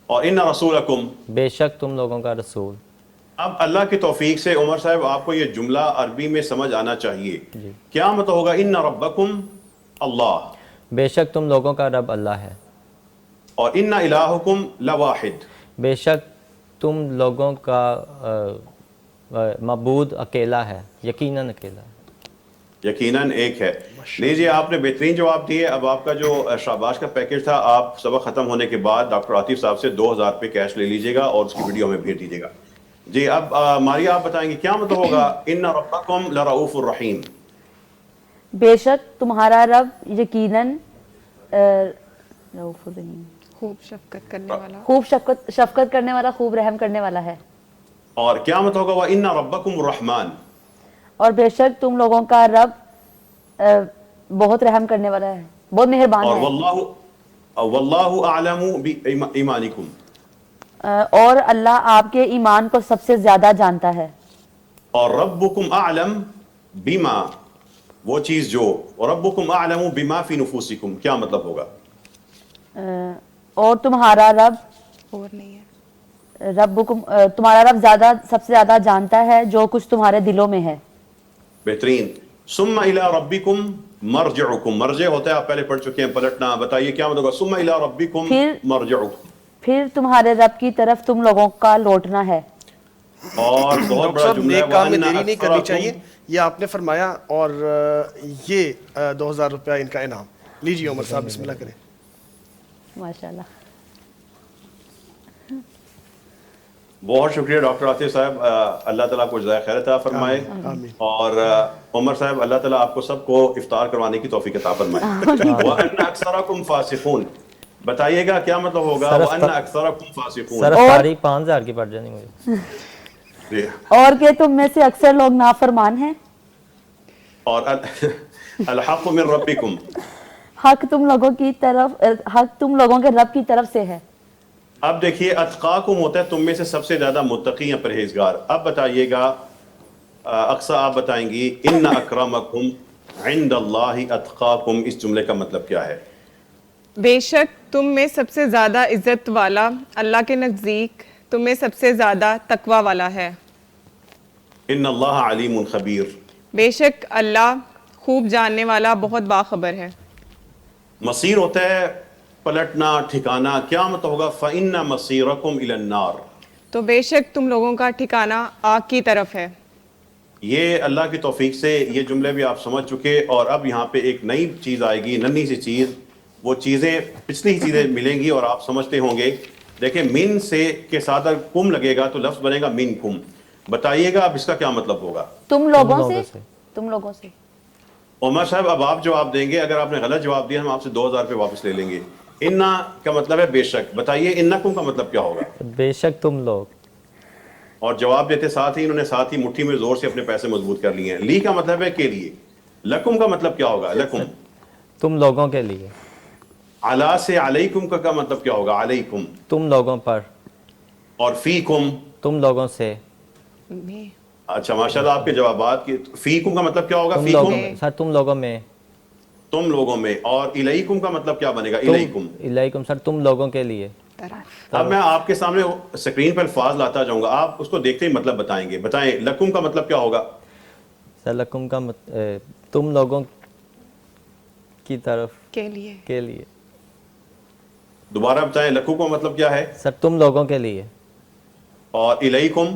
اور ان رسولکم؟ بے شک تم لوگوں کا رسول. اب اللہ کی توفیق سے عمر صاحب آپ کو یہ جملہ عربی میں سمجھ آنا چاہیے. کیا مطلب ہوگا ان ربکم اللہ؟ بے شک تم لوگوں کا رب اللہ ہے. اور ان الہکم لواحد؟ بے شک تم لوگوں کا معبود اکیلا ہے, یقیناً اکیلا ہے. یقیناً ایک ہے. لیجیے آپ نے بہترین جواب دیے. اب آپ کا جو شاباش کا پیکج تھا, آپ سبق ختم ہونے کے بعد ڈاکٹر عاطف صاحب سے 2000 روپے کیش لے لیجیے گا اور اس کی ویڈیو میں بھیج دیجیے گا. جی اب ماریا آپ بتائیں گے کیا مطلب ہوگا ان ربکم لرؤوف الرحیم؟ بے شک تمہارا رب یقیناً رؤوف الرحیم, خوب شفقت کرنے والا. خوب شفقت کرنے والا, خوب رحم کرنے والا ہے. اور کیا مطلب ہوگا وَإِنَّ رَبَّكُمُ الرَّحْمَنُ؟ اور بے شک تم لوگوں کا رب بہت رحم کرنے والا ہے, بہت مہربان اور ہے. واللہ اعلم بایمانکم, اور اللہ آپ کے ایمان کو سب سے زیادہ جانتا ہے. اور ربکم اعلم بما, وہ چیز جو, ربکم اعلم بما فی نفوسکم, کیا مطلب ہوگا؟ اور تمہارا رب اور نہیں ہے. ربکم, تمہارا رب زیادہ سب سے زیادہ جانتا ہے جو کچھ تمہارے دلوں میں ہے. بہترین. ثم الی ربکم مرجعکم, مرجع ہوتا ہے آپ پہلے پڑھ چکے ہیں, پلٹنا. بتائیے کیا مطلب ہوگا ثم الی ربکم مرجعکم؟ پھر تمہارے رب کی طرف تم لوگوں کا لوٹنا ہے. اور بہت بڑا جملہ ہے, نیک کام میں دیری نہیں کرنی چاہیے, یہ آپ نے فرمایا. اور یہ 2000 روپیہ ان کا انعام. لیجیے عمر صاحب بسم اللہ کریں. ماشاءاللہ. بہت شکریہ ڈاکٹر عاطف صاحب, اللہ تعالیٰ کو جزائے خیر عطا فرمائے. اور عمر صاحب اللہ تعالیٰ آپ کو سب کو افطار کروانے کی توفیق عطا فرمائے. وَأَنَّ أَكْثَرَكُمْ فَاسِقُونَ, بتائیے گا کیا مطلب ہوگا سر وَأَنَّ أَكْثَرَكُمْ فَاسِقُونَ. سر افطاری 5000 کی پڑ جانی مجھے. جی. اور کہ تم میں سے اکثر لوگ نافرمان ہیں. اور الحق من ربکم. حق تم لوگوں کے رب کی طرف سے ہے. اب دیکھیے اتقاکم ہوتا ہے تم میں سے سب سے زیادہ متقی یا پرہیزگار. اب بتائیے گا اقصا آپ بتائیں گی ان اکرمکم عند اللہ اتقاکم، اس جملے کا مطلب کیا ہے؟ بے شک تم میں سب سے زیادہ عزت والا اللہ کے نزدیک تم میں سب سے زیادہ تقوی والا ہے. ان اللہ علیم خبیر. بے شک اللہ خوب جاننے والا بہت باخبر ہے. مصیر ہوتا ہے پلٹنا ٹھکانا، کیا مطلب ہوگا فَإِنَّ مَصِيرَكُمْ إِلَى النَّارِ. تو بے شک تم لوگوں کا ٹھکانہ آگ کی طرف ہے. یہ اللہ کی توفیق سے یہ جملے بھی آپ سمجھ چکے، اور اب یہاں پہ ایک نئی چیز آئے گی، ننھی سی چیز. وہ چیزیں پچھلی ہی چیزیں ملیں گی اور آپ سمجھتے ہوں گے. دیکھیں من سے کے ساتھ اگر کم لگے گا تو لفظ بنے گا من کم. بتائیے گا اب اس کا کیا مطلب ہوگا؟ تم لوگوں سے. عمر صاحب اب آپ جواب دیں گے، اگر آپ نے غلط جواب دیا ہم آپ سے 2000 روپے واپس لے لیں گے. انا کا مطلب ہے بے شک. بتائیے انکم کا مطلب کیا ہوگا؟ بے شک تم لوگ. اور جواب دیتے ساتھ ہی انہوں نے ساتھ ہی مٹھی میں زور سے اپنے پیسے مضبوط کر لیے ہیں. لی کا مطلب ہے کے لیے. لکم کا مطلب کیا ہوگا؟ لکم. تم لوگوں کے لیے. علا سے علیکم کا مطلب کیا ہوگا؟ علیکم. تم لوگوں پر. اور فیکم. تم لوگوں سے. اچھا ماشاءاللہ آپ کے جوابات کی. فیکم کا مطلب کیا ہوگا؟ تم فیکم لوگوں سر تم لوگوں میں. تم لوگوں میں. اور الیکم کا مطلب کیا بنے گا؟ الیکم. الیکم سر تم لوگوں کے لیے. اب میں آپ کے سامنے اسکرین پر الفاظ لاتا جاؤں گا، آپ اس کو دیکھتے ہی مطلب بتائیں گے. بتائیں لکم کا مطلب کیا ہوگا؟ سر لکم کا تم لوگوں کی طرف کے لیے. دوبارہ بتائیں لکم کا مطلب کیا ہے؟ سر تم لوگوں کے لیے. اور الیکم.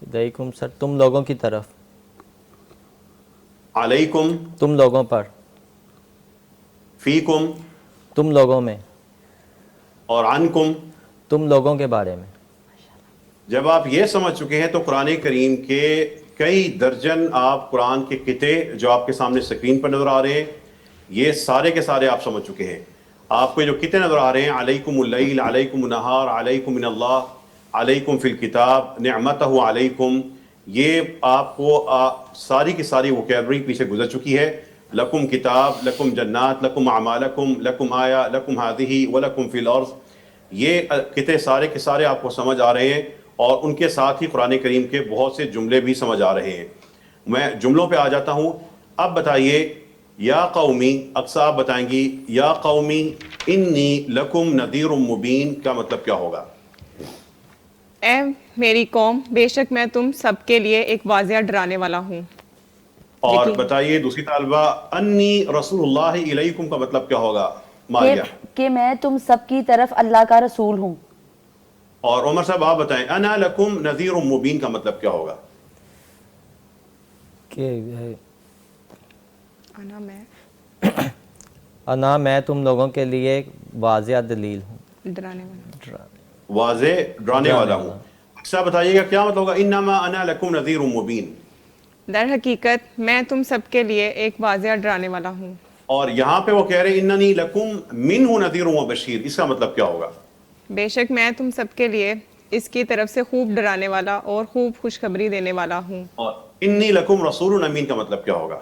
الیکم سر تم لوگوں کی طرف. علیکم. تم لوگوں پر. فیکم. تم لوگوں میں. اور عنکم. تم لوگوں کے بارے میں. جب آپ یہ سمجھ چکے ہیں تو قرآن کریم کے کئی درجن آپ قرآن کے قطعے جو آپ کے سامنے اسکرین پر نظر آ رہے ہیں یہ سارے کے سارے آپ سمجھ چکے ہیں. آپ کو جو قطعے نظر آ رہے ہیں علیکم اللیل، علیکم النہار، علیکم من اللہ، علیکم فی الکتاب، نعمتہ علیکم، یہ آپ کو ساری کی ساری وکیبلری پیچھے گزر چکی ہے. لکم کتاب، لکم جنات، لکم اعمالکم، لکم آیا، لکم ہذہ ولکم فی الارض، یہ قطعے سارے کے سارے آپ کو سمجھ آ رہے ہیں، اور ان کے ساتھ ہی قرآن کریم کے بہت سے جملے بھی سمجھ آ رہے ہیں. میں جملوں پہ آ جاتا ہوں. اب بتائیے یا قومی، اقصا آپ بتائیں گی یا قومی انی لکم نذیر مبین کا مطلب کیا ہوگا؟ اے میری قوم بے شک میں تم سب کے لیے ایک واضح ڈرانے والا ہوں. اور بتائیے دوسری طالبہ انی رسول اللہ علیکم کا مطلب کیا ہوگا؟ ماریہ. کہ میں تم سب کی طرف اللہ کا رسول ہوں. اور عمر صاحب آپ بتائیں انا لکم نذیر مبین کا مطلب کیا ہوگا؟ انا میں تم لوگوں کے لیے ایک واضح دلیل ہوں. ڈرانے والا. واضح ڈرانے والا ہوں. اچھا بتائیے گا کیا مطلب ہوگا انما انا لکم نذیر مبین؟ در حقیقت میں تم سب کے لیے ایک واضح ڈرانے والا ہوں. اور یہاں پہ وہ کہہ رہے ہیں اننی لکم منہ نذیر و بشیر، اس کا مطلب کیا ہوگا؟ بے شک میں تم سب کے لیے اس کی طرف سے خوب ڈرانے والا اور خوب خوشخبری دینے والا ہوں. اور انی لکم رسول امین کا مطلب کیا ہوگا؟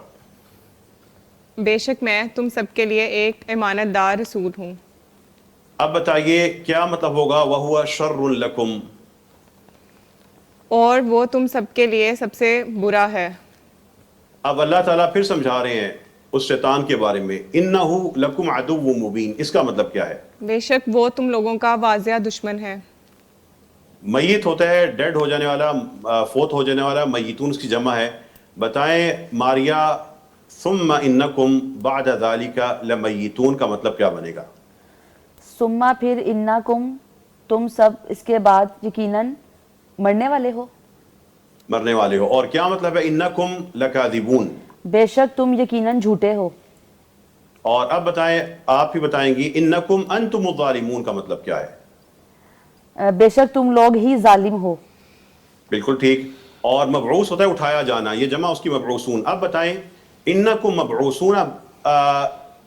بے شک میں تم سب کے لیے ایک امانت دار رسول ہوں. اب بتائیے کیا مطلب ہوگا وَهُوَ شَرٌ لَكُمْ؟ اور وہ تم سب کے لیے سب سے برا ہے. اب اللہ تعالیٰ پھر سمجھا رہے ہیں اس شیطان کے بارے میں اِنَّهُ لَكُمْ عَدُوٌّ مُبِينٌ، اس کا مطلب کیا ہے؟ بے شک وہ تم لوگوں کا واضح دشمن ہے. میت ہوتا ہے ڈیڈ ہو جانے والا، فوت ہو جانے والا، میتون اس کی جمع ہے. بتائیں ماریا ثم انکم بعد ذالک لمیتون کا مطلب کیا بنے گا؟ ثم پھر انکم تم سب اس کے بعد یقیناً مرنے والے ہو. مرنے والے ہو. اور کیا مطلب ہے انکم لکاذبون؟ بے شک تم یقیناً جھوٹے ہو. اور اب بتائیں آپ ہی بتائیں گی انکم انتم الظالمون کا مطلب کیا ہے؟ بے شک تم لوگ ہی ظالم ہو. بالکل ٹھیک. اور مبعوث ہوتا ہے اٹھایا جانا، یہ جمع اس کی مبعوثون. اب بتائیں انکم مبعوثون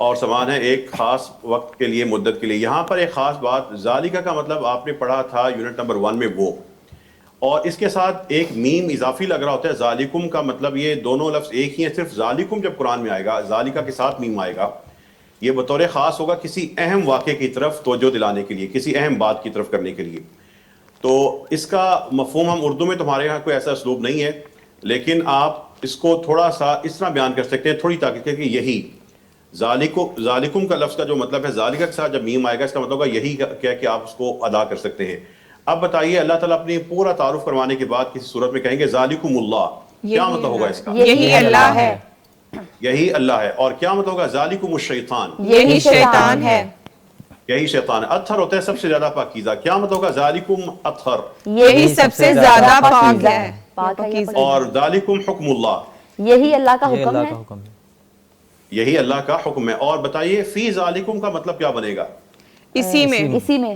اور سامان ہے ایک خاص وقت کے لیے، مدت کے لیے. یہاں پر ایک خاص بات، ذالکہ کا مطلب آپ نے پڑھا تھا یونٹ نمبر 1 میں وہ، اور اس کے ساتھ ایک میم اضافی لگ رہا ہوتا ہے. ذالکم کا مطلب یہ دونوں لفظ ایک ہی ہیں، صرف ذالکم جب قرآن میں آئے گا ذالکہ کے ساتھ میم آئے گا، یہ بطور خاص ہوگا کسی اہم واقعے کی طرف توجہ دلانے کے لیے، کسی اہم بات کی طرف کرنے کے لیے. تو اس کا مفہوم ہم اردو میں، تمہارے یہاں کوئی ایسا اسلوب نہیں ہے، لیکن آپ اس کو تھوڑا سا اس طرح بیان کر سکتے ہیں، تھوڑی تاکید کہ یہی ذالکم کا لفظ کا جو مطلب ہے، ذالکہ کے ساتھ جب میم آئے گا اس کا مطلب ہوگا یہی کہہ کہ آپ اس کو ادا کر سکتے ہیں. اب بتائیے، اللہ تعالیٰ اپنی پورا تعارف کروانے کے بعد کسی صورت میں کہیں گے ذالکم اللہ، کیا مطلب ہوگا اس کا؟ یہی اللہ ہے. یہی اللہ ہے. اور کیا مطلب ہوگا؟ ذالکم الشیطان، یہی شیطان ہے. یہی شیطان ہے. اطہر ہوتا ہے سب سے زیادہ پاکیزہ، کیا مطلب ہوگا؟ ذالکم اطہر. یہی سب سے زیادہ پاک ہے. اور ذالکم حکم اللہ، یہی اللہ کا یہ حکم اللہ ہے. کا حکم ہے. یہی اللہ کا حکم ہے. اور بتائیے فی ذالکم کا مطلب کیا بنے گا؟ اسی میں. اسی میں.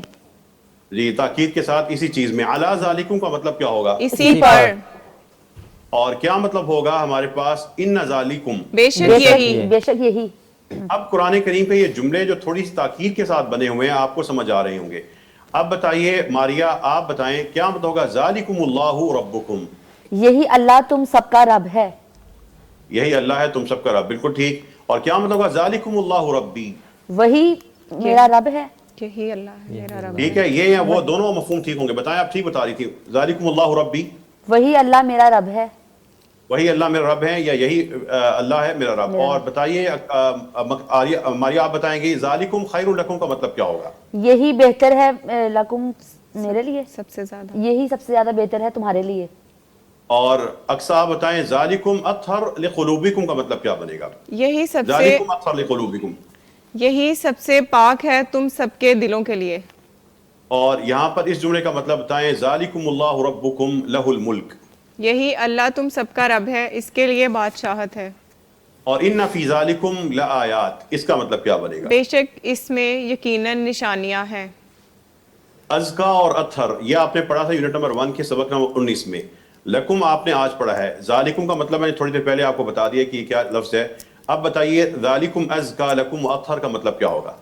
جی، تاکید کے ساتھ اسی چیز میں. علی ذالکم کا مطلب کیا ہوگا؟ اسی پر. اور کیا مطلب ہوگا ہمارے پاس؟ ان ذالکم، بے شک یہی. بے شک یہی. اب قرآن کریم کے یہ جملے جو تھوڑی سی تاکید کے ساتھ بنے ہوئے ہیں آپ کو سمجھ آ رہے ہوں گے. اب بتائیے ماریا، آپ بتائیں کیا مطلب ہوگا ذالکم اللہ ربکم؟ یہی اللہ تم سب کا رب ہے. یہی اللہ ہے تم سب کا رب، بالکل ٹھیک. اور کیا مطلب ہوگا ذالکم اللہ ربی؟ وہی میرا رب ہے. یہی اللہ ہے میرا رب. ٹھیک ہے، یہ وہ دونوں مفہوم ٹھیک ہوں گے. بتائیں، آپ ٹھیک بتا رہی تھی. ذالکم اللہ ربی، وہی اللہ میرا رب ہے. وہی اللہ میرا رب ہے، یا یہی اللہ ہے میرا رب. اور بتائیے ماریا، آپ بتائیں گی ذالکم خیر لکم کا مطلب کیا ہوگا؟ یہی بہتر ہے لکم، میرے لیے. سب سے زیادہ. یہی سب سے زیادہ بہتر ہے تمہارے لیے. اور اقصا آپ بتائیں ذالکم اطہر لقلوبکم کا مطلب کیا بنے گا؟ یہی سب سے ذالکم اطہر لقلوبکم، یہی سب سے پاک ہے تم سب کے دلوں کے لیے. اور یہاں پر اس جملے کا مطلب بتائیں ذالکم اللہ ربکم لہ الملک، یہی اللہ تم سب کا رب ہے، اس کے لیے بادشاہت ہے. اور ان فی ذالکم لآیات، اس کا مطلب کیا بنے گا؟ بے شک اس میں یقیناً نشانیاں ہیں. ازکا اور اطہر یہ آپ نے پڑھا تھا یونٹ نمبر 1 کے سبق نمبر 19 میں. لکم آپ نے آج پڑھا ہے. ذالکم کا مطلب میں نے تھوڑی دیر پہلے آپ کو بتا دیا کہ یہ کیا لفظ ہے. اب بتائیے ذالکم ازکا لکم اطہر کا مطلب کیا ہوگا؟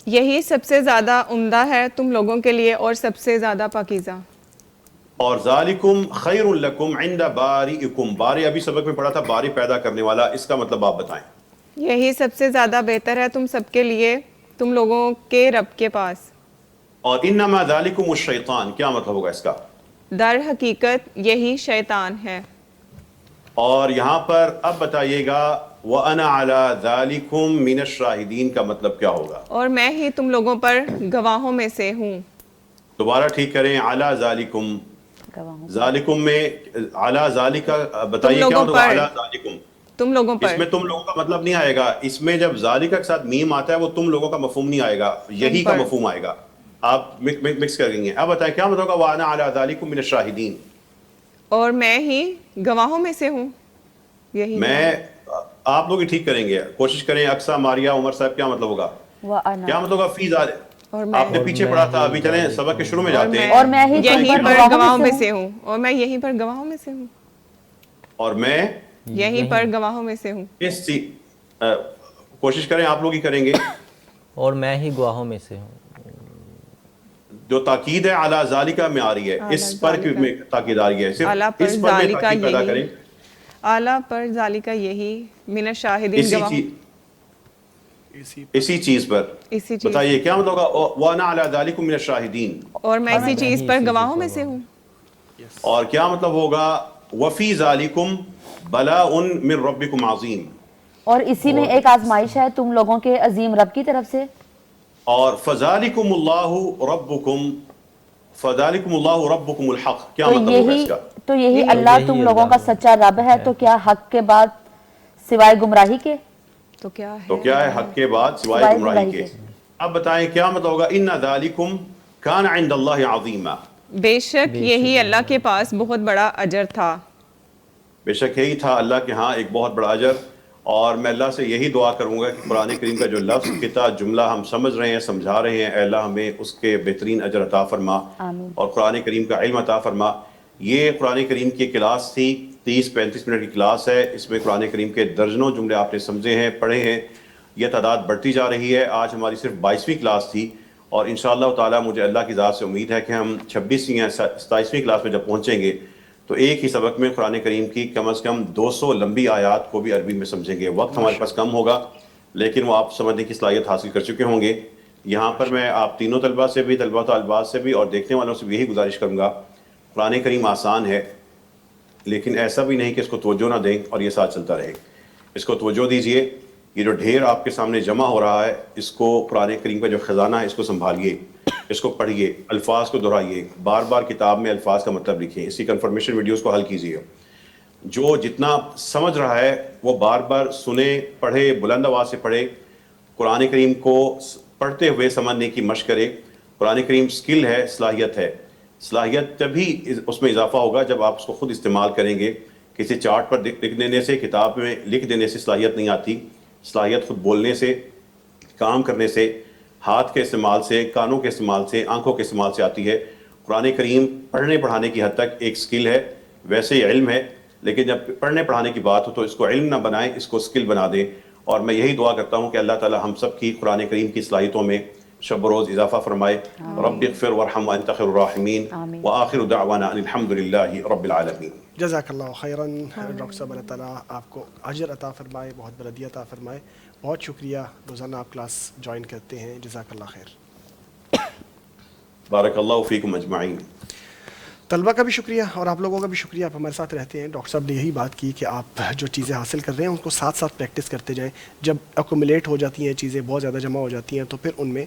یہی سب سے زیادہ عمدہ ہے تم لوگوں کے لیے اور سب سے زیادہ پاکیزہ. اور ذالکم خیر لکم عند بارئکم، بارئ ابھی سبق میں پڑھا تھا، بارئ پیدا کرنے والا، اس کا مطلب آپ بتائیں. یہی سب سے زیادہ بہتر ہے تم سب کے لیے تم لوگوں کے رب کے پاس. اور انما ذالکم الشیطان، کیا مطلب ہوگا اس کا؟ در حقیقت یہی شیطان ہے. اور یہاں پر اب بتائیے گا وَأَنَا عَلَى ذَلِكُمْ مِنَ الشَّاهِدِينَ کا مطلب کیا ہوگا؟ اور میں ہی تم لوگوں پر گواہوں میں سے ہوں. دوبارہ ٹھیک کریں. عَلَى ذَلِكُمْ، ذالکم میں عَلَى ذَلِكَ بتائیے کیا ہوگا؟ عَلَى ذَلِكُمْ، تم لوگوں پر. اس میں تم لوگوں کا مطلب نہیں آئے گا. اس میں جب ذالکہ کے ساتھ میم آتا ہے وہ تم لوگوں کا مفہوم نہیں آئے گا، یہی کا مفہوم آئے گا. آپ مکس کر گئی ہیں. اب بتائیں کیا مطلب ہوگا وَأَنَا عَلَى ذَلِكُمْ مِنَ الشَّاهِدِينَ؟ اور میں ہی گواہوں میں سے ہوں. یہی میں آپ لوگ ہی ٹھیک کریں گے، کوشش کریں. اقصا، ماریا، عمر صاحب کیا مطلب ہوگا؟ کیا مطلب ہوگا فی ذالک؟ آپ نے پیچھے پڑھا تھا، ابھی چلیں سبق کے شروع میں جاتے ہیں. اور میں ہی یہیں پر گواہوں میں سے ہوں. اور میں یہیں پر گواہوں میں سے ہوں. اور میں یہیں پر گواہوں میں سے ہوں. اس کوشش کریں، آپ لوگ ہی کریں گے. اور میں ہی گواہوں میں سے ہوں. جو تاکید ہے اعلیٰ ذالکہ میں آ رہی ہے، اس پر میں تاکید آ رہی ہے، صرف اس پر میں تاکید پیدا کریں. اعلیٰ پر ذالکہ یہی من الشاہدین گواہوں، اسی چیز پر. اسی چیز. بتائیے کیا مطلب ہوگا وَأَنَا عَلَى ذَلِكُمْ مِنَ الشَّاهِدِينَ؟ اور میں اسی چیز پر گواہوں میں سے ہوں. اور کیا مطلب ہوگا وَفِي ذَلِكُمْ بَلَاءٌ مِّن رَبِّكُمْ عَظِيمٌ؟ اور اسی میں ایک آزمائش ہے تم لوگوں کے عظیم رب کی طرف سے. اور فَذَلِكُمُ اللَّهُ رَبُّكُمْ، فَذَلِكُمُ اللَّهُ رَبُّكُمُ الْحَقُّ، کیا مطلب ہوگا اس کا؟ تو یہی اللہ تم لوگوں کا سچا رب ہے، تو کیا حق کے بعد سوائے گمراہی کے؟ تو کیا ہے حق کے بعد سوائے گمراہی کے؟ اب بتائیں کیا مطلب ہوگا اِنَّ ذَلِكُمْ كَانَ عِنْدَ اللَّهِ عَظِيمًا؟ بے شک یہی اللہ کے پاس بہت بڑا اجر تھا. بے شک یہی تھا اللہ کے ہاں ایک بہت بڑا اجر. اور میں اللہ سے یہی دعا کروں گا کہ قرآن کریم کا جو لفظ قطع جملہ ہم سمجھ رہے ہیں، سمجھا رہے ہیں، اے اللہ ہمیں اس کے بہترین اجر عطا فرما، اور قرآن کریم کا علم عطا فرما. یہ قرآن کریم کی کلاس تھی، 30-35 منٹ کی کلاس ہے. اس میں قرآن کریم کے درجنوں جملے آپ نے سمجھے ہیں، پڑھے ہیں. یہ تعداد بڑھتی جا رہی ہے. آج ہماری صرف 22ویں کلاس تھی اور انشاءاللہ تعالی مجھے اللہ کی ذات سے امید ہے کہ ہم 26ویں یا 27ویں کلاس میں جب پہنچیں گے تو ایک ہی سبق میں قرآن کریم کی کم از کم 200 لمبی آیات کو بھی عربی میں سمجھیں گے. وقت ہمارے پاس کم ہوگا لیکن وہ آپ سمجھنے کی صلاحیت حاصل کر چکے ہوں گے. یہاں پر میں آپ تینوں طلباء سے بھی، طلباء طالبات سے بھی اور دیکھنے والوں سے بھی یہی گزارش کروں گا، قرآن کریم آسان ہے لیکن ایسا بھی نہیں کہ اس کو توجہ نہ دیں اور یہ ساتھ چلتا رہے. اس کو توجہ دیجئے. یہ جو ڈھیر آپ کے سامنے جمع ہو رہا ہے اس کو قرآن کریم کا جو خزانہ ہے اس کو سنبھالیے، اس کو پڑھیے، الفاظ کو دہرائیے، بار بار کتاب میں الفاظ کا مطلب لکھیں، اس کی کنفرمیشن ویڈیوز کو حل کیجیے. جو جتنا سمجھ رہا ہے وہ بار بار سنے، پڑھے، بلند آواز سے پڑھے، قرآن کریم کو پڑھتے ہوئے سمجھنے کی مشق کرے. قرآن کریم سکل ہے، صلاحیت ہے. صلاحیت تبھی اس میں اضافہ ہوگا جب آپ اس کو خود استعمال کریں گے. کسی چارٹ پر لکھ دینے سے، کتاب میں لکھ دینے سے صلاحیت نہیں آتی. صلاحیت خود بولنے سے، کام کرنے سے، ہاتھ کے استعمال سے، کانوں کے استعمال سے، آنکھوں کے استعمال سے آتی ہے. قرآن کریم پڑھنے پڑھانے کی حد تک ایک سکل ہے، ویسے یہ علم ہے، لیکن جب پڑھنے پڑھانے کی بات ہو تو اس کو علم نہ بنائیں، اس کو سکل بنا دیں. اور میں یہی دعا کرتا ہوں کہ اللہ تعالی ہم سب کی قرآن کریم کی صلاحیتوں میں شب و روز اضافہ فرمائے. رب اغفر وارحم وانت خیر الراحمین وآخر دعوانا ان الحمد للہ رب العالمین. جزاک اللہ خیراً ڈاکٹر صاحب، اللہ تعالیٰ آپ کو اجر عطا فرمائے، بہت بلندی عطا فرمائے. بہت شکریہ، روزانہ آپ کلاس جوائن کرتے ہیں، جزاک اللہ خیر. بارک اللہ فیکم اجمعین. طلبہ کا بھی شکریہ اور آپ لوگوں کا بھی شکریہ، آپ ہمارے ساتھ رہتے ہیں. ڈاکٹر صاحب نے یہی بات کی کہ آپ جو چیزیں حاصل کر رہے ہیں ان کو ساتھ ساتھ پریکٹس کرتے جائیں. جب ایکومولیٹ ہو جاتی ہیں چیزیں، بہت زیادہ جمع ہو جاتی ہیں تو پھر ان میں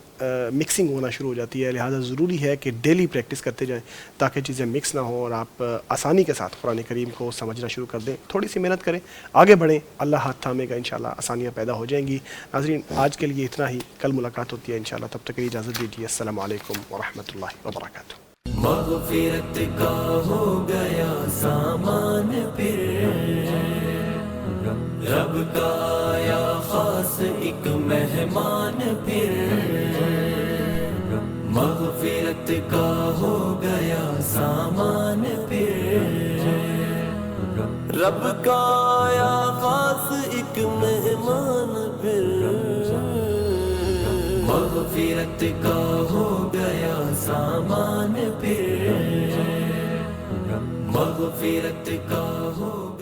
مکسنگ ہونا شروع ہو جاتی ہے. لہٰذا ضروری ہے کہ ڈیلی پریکٹس کرتے جائیں تاکہ چیزیں مکس نہ ہوں اور آپ آسانی کے ساتھ قرآن کریم کو سمجھنا شروع کر دیں. تھوڑی سی محنت کریں، آگے بڑھیں، اللہ ہاتھ تھامے گا، انشاءاللہ آسانیاں پیدا ہو جائیں گی. ناظرین، آج کے لیے اتنا ہی، کل ملاقات ہوتی ہے انشاءاللہ. تب تک کے لیے اجازت دیجیے. السلام علیکم ورحمۃ اللہ وبرکاتہ. مغفرت کا ہو گیا سامان پھر، رب کا آیا خاص ایک مہمان پھر. مغفرت کا ہو گیا سامان پھر، رب کا آیا خاص ایک مہمان پھر. مغفرت کا ہو گیا سامان پھر، مغفرت کا ہو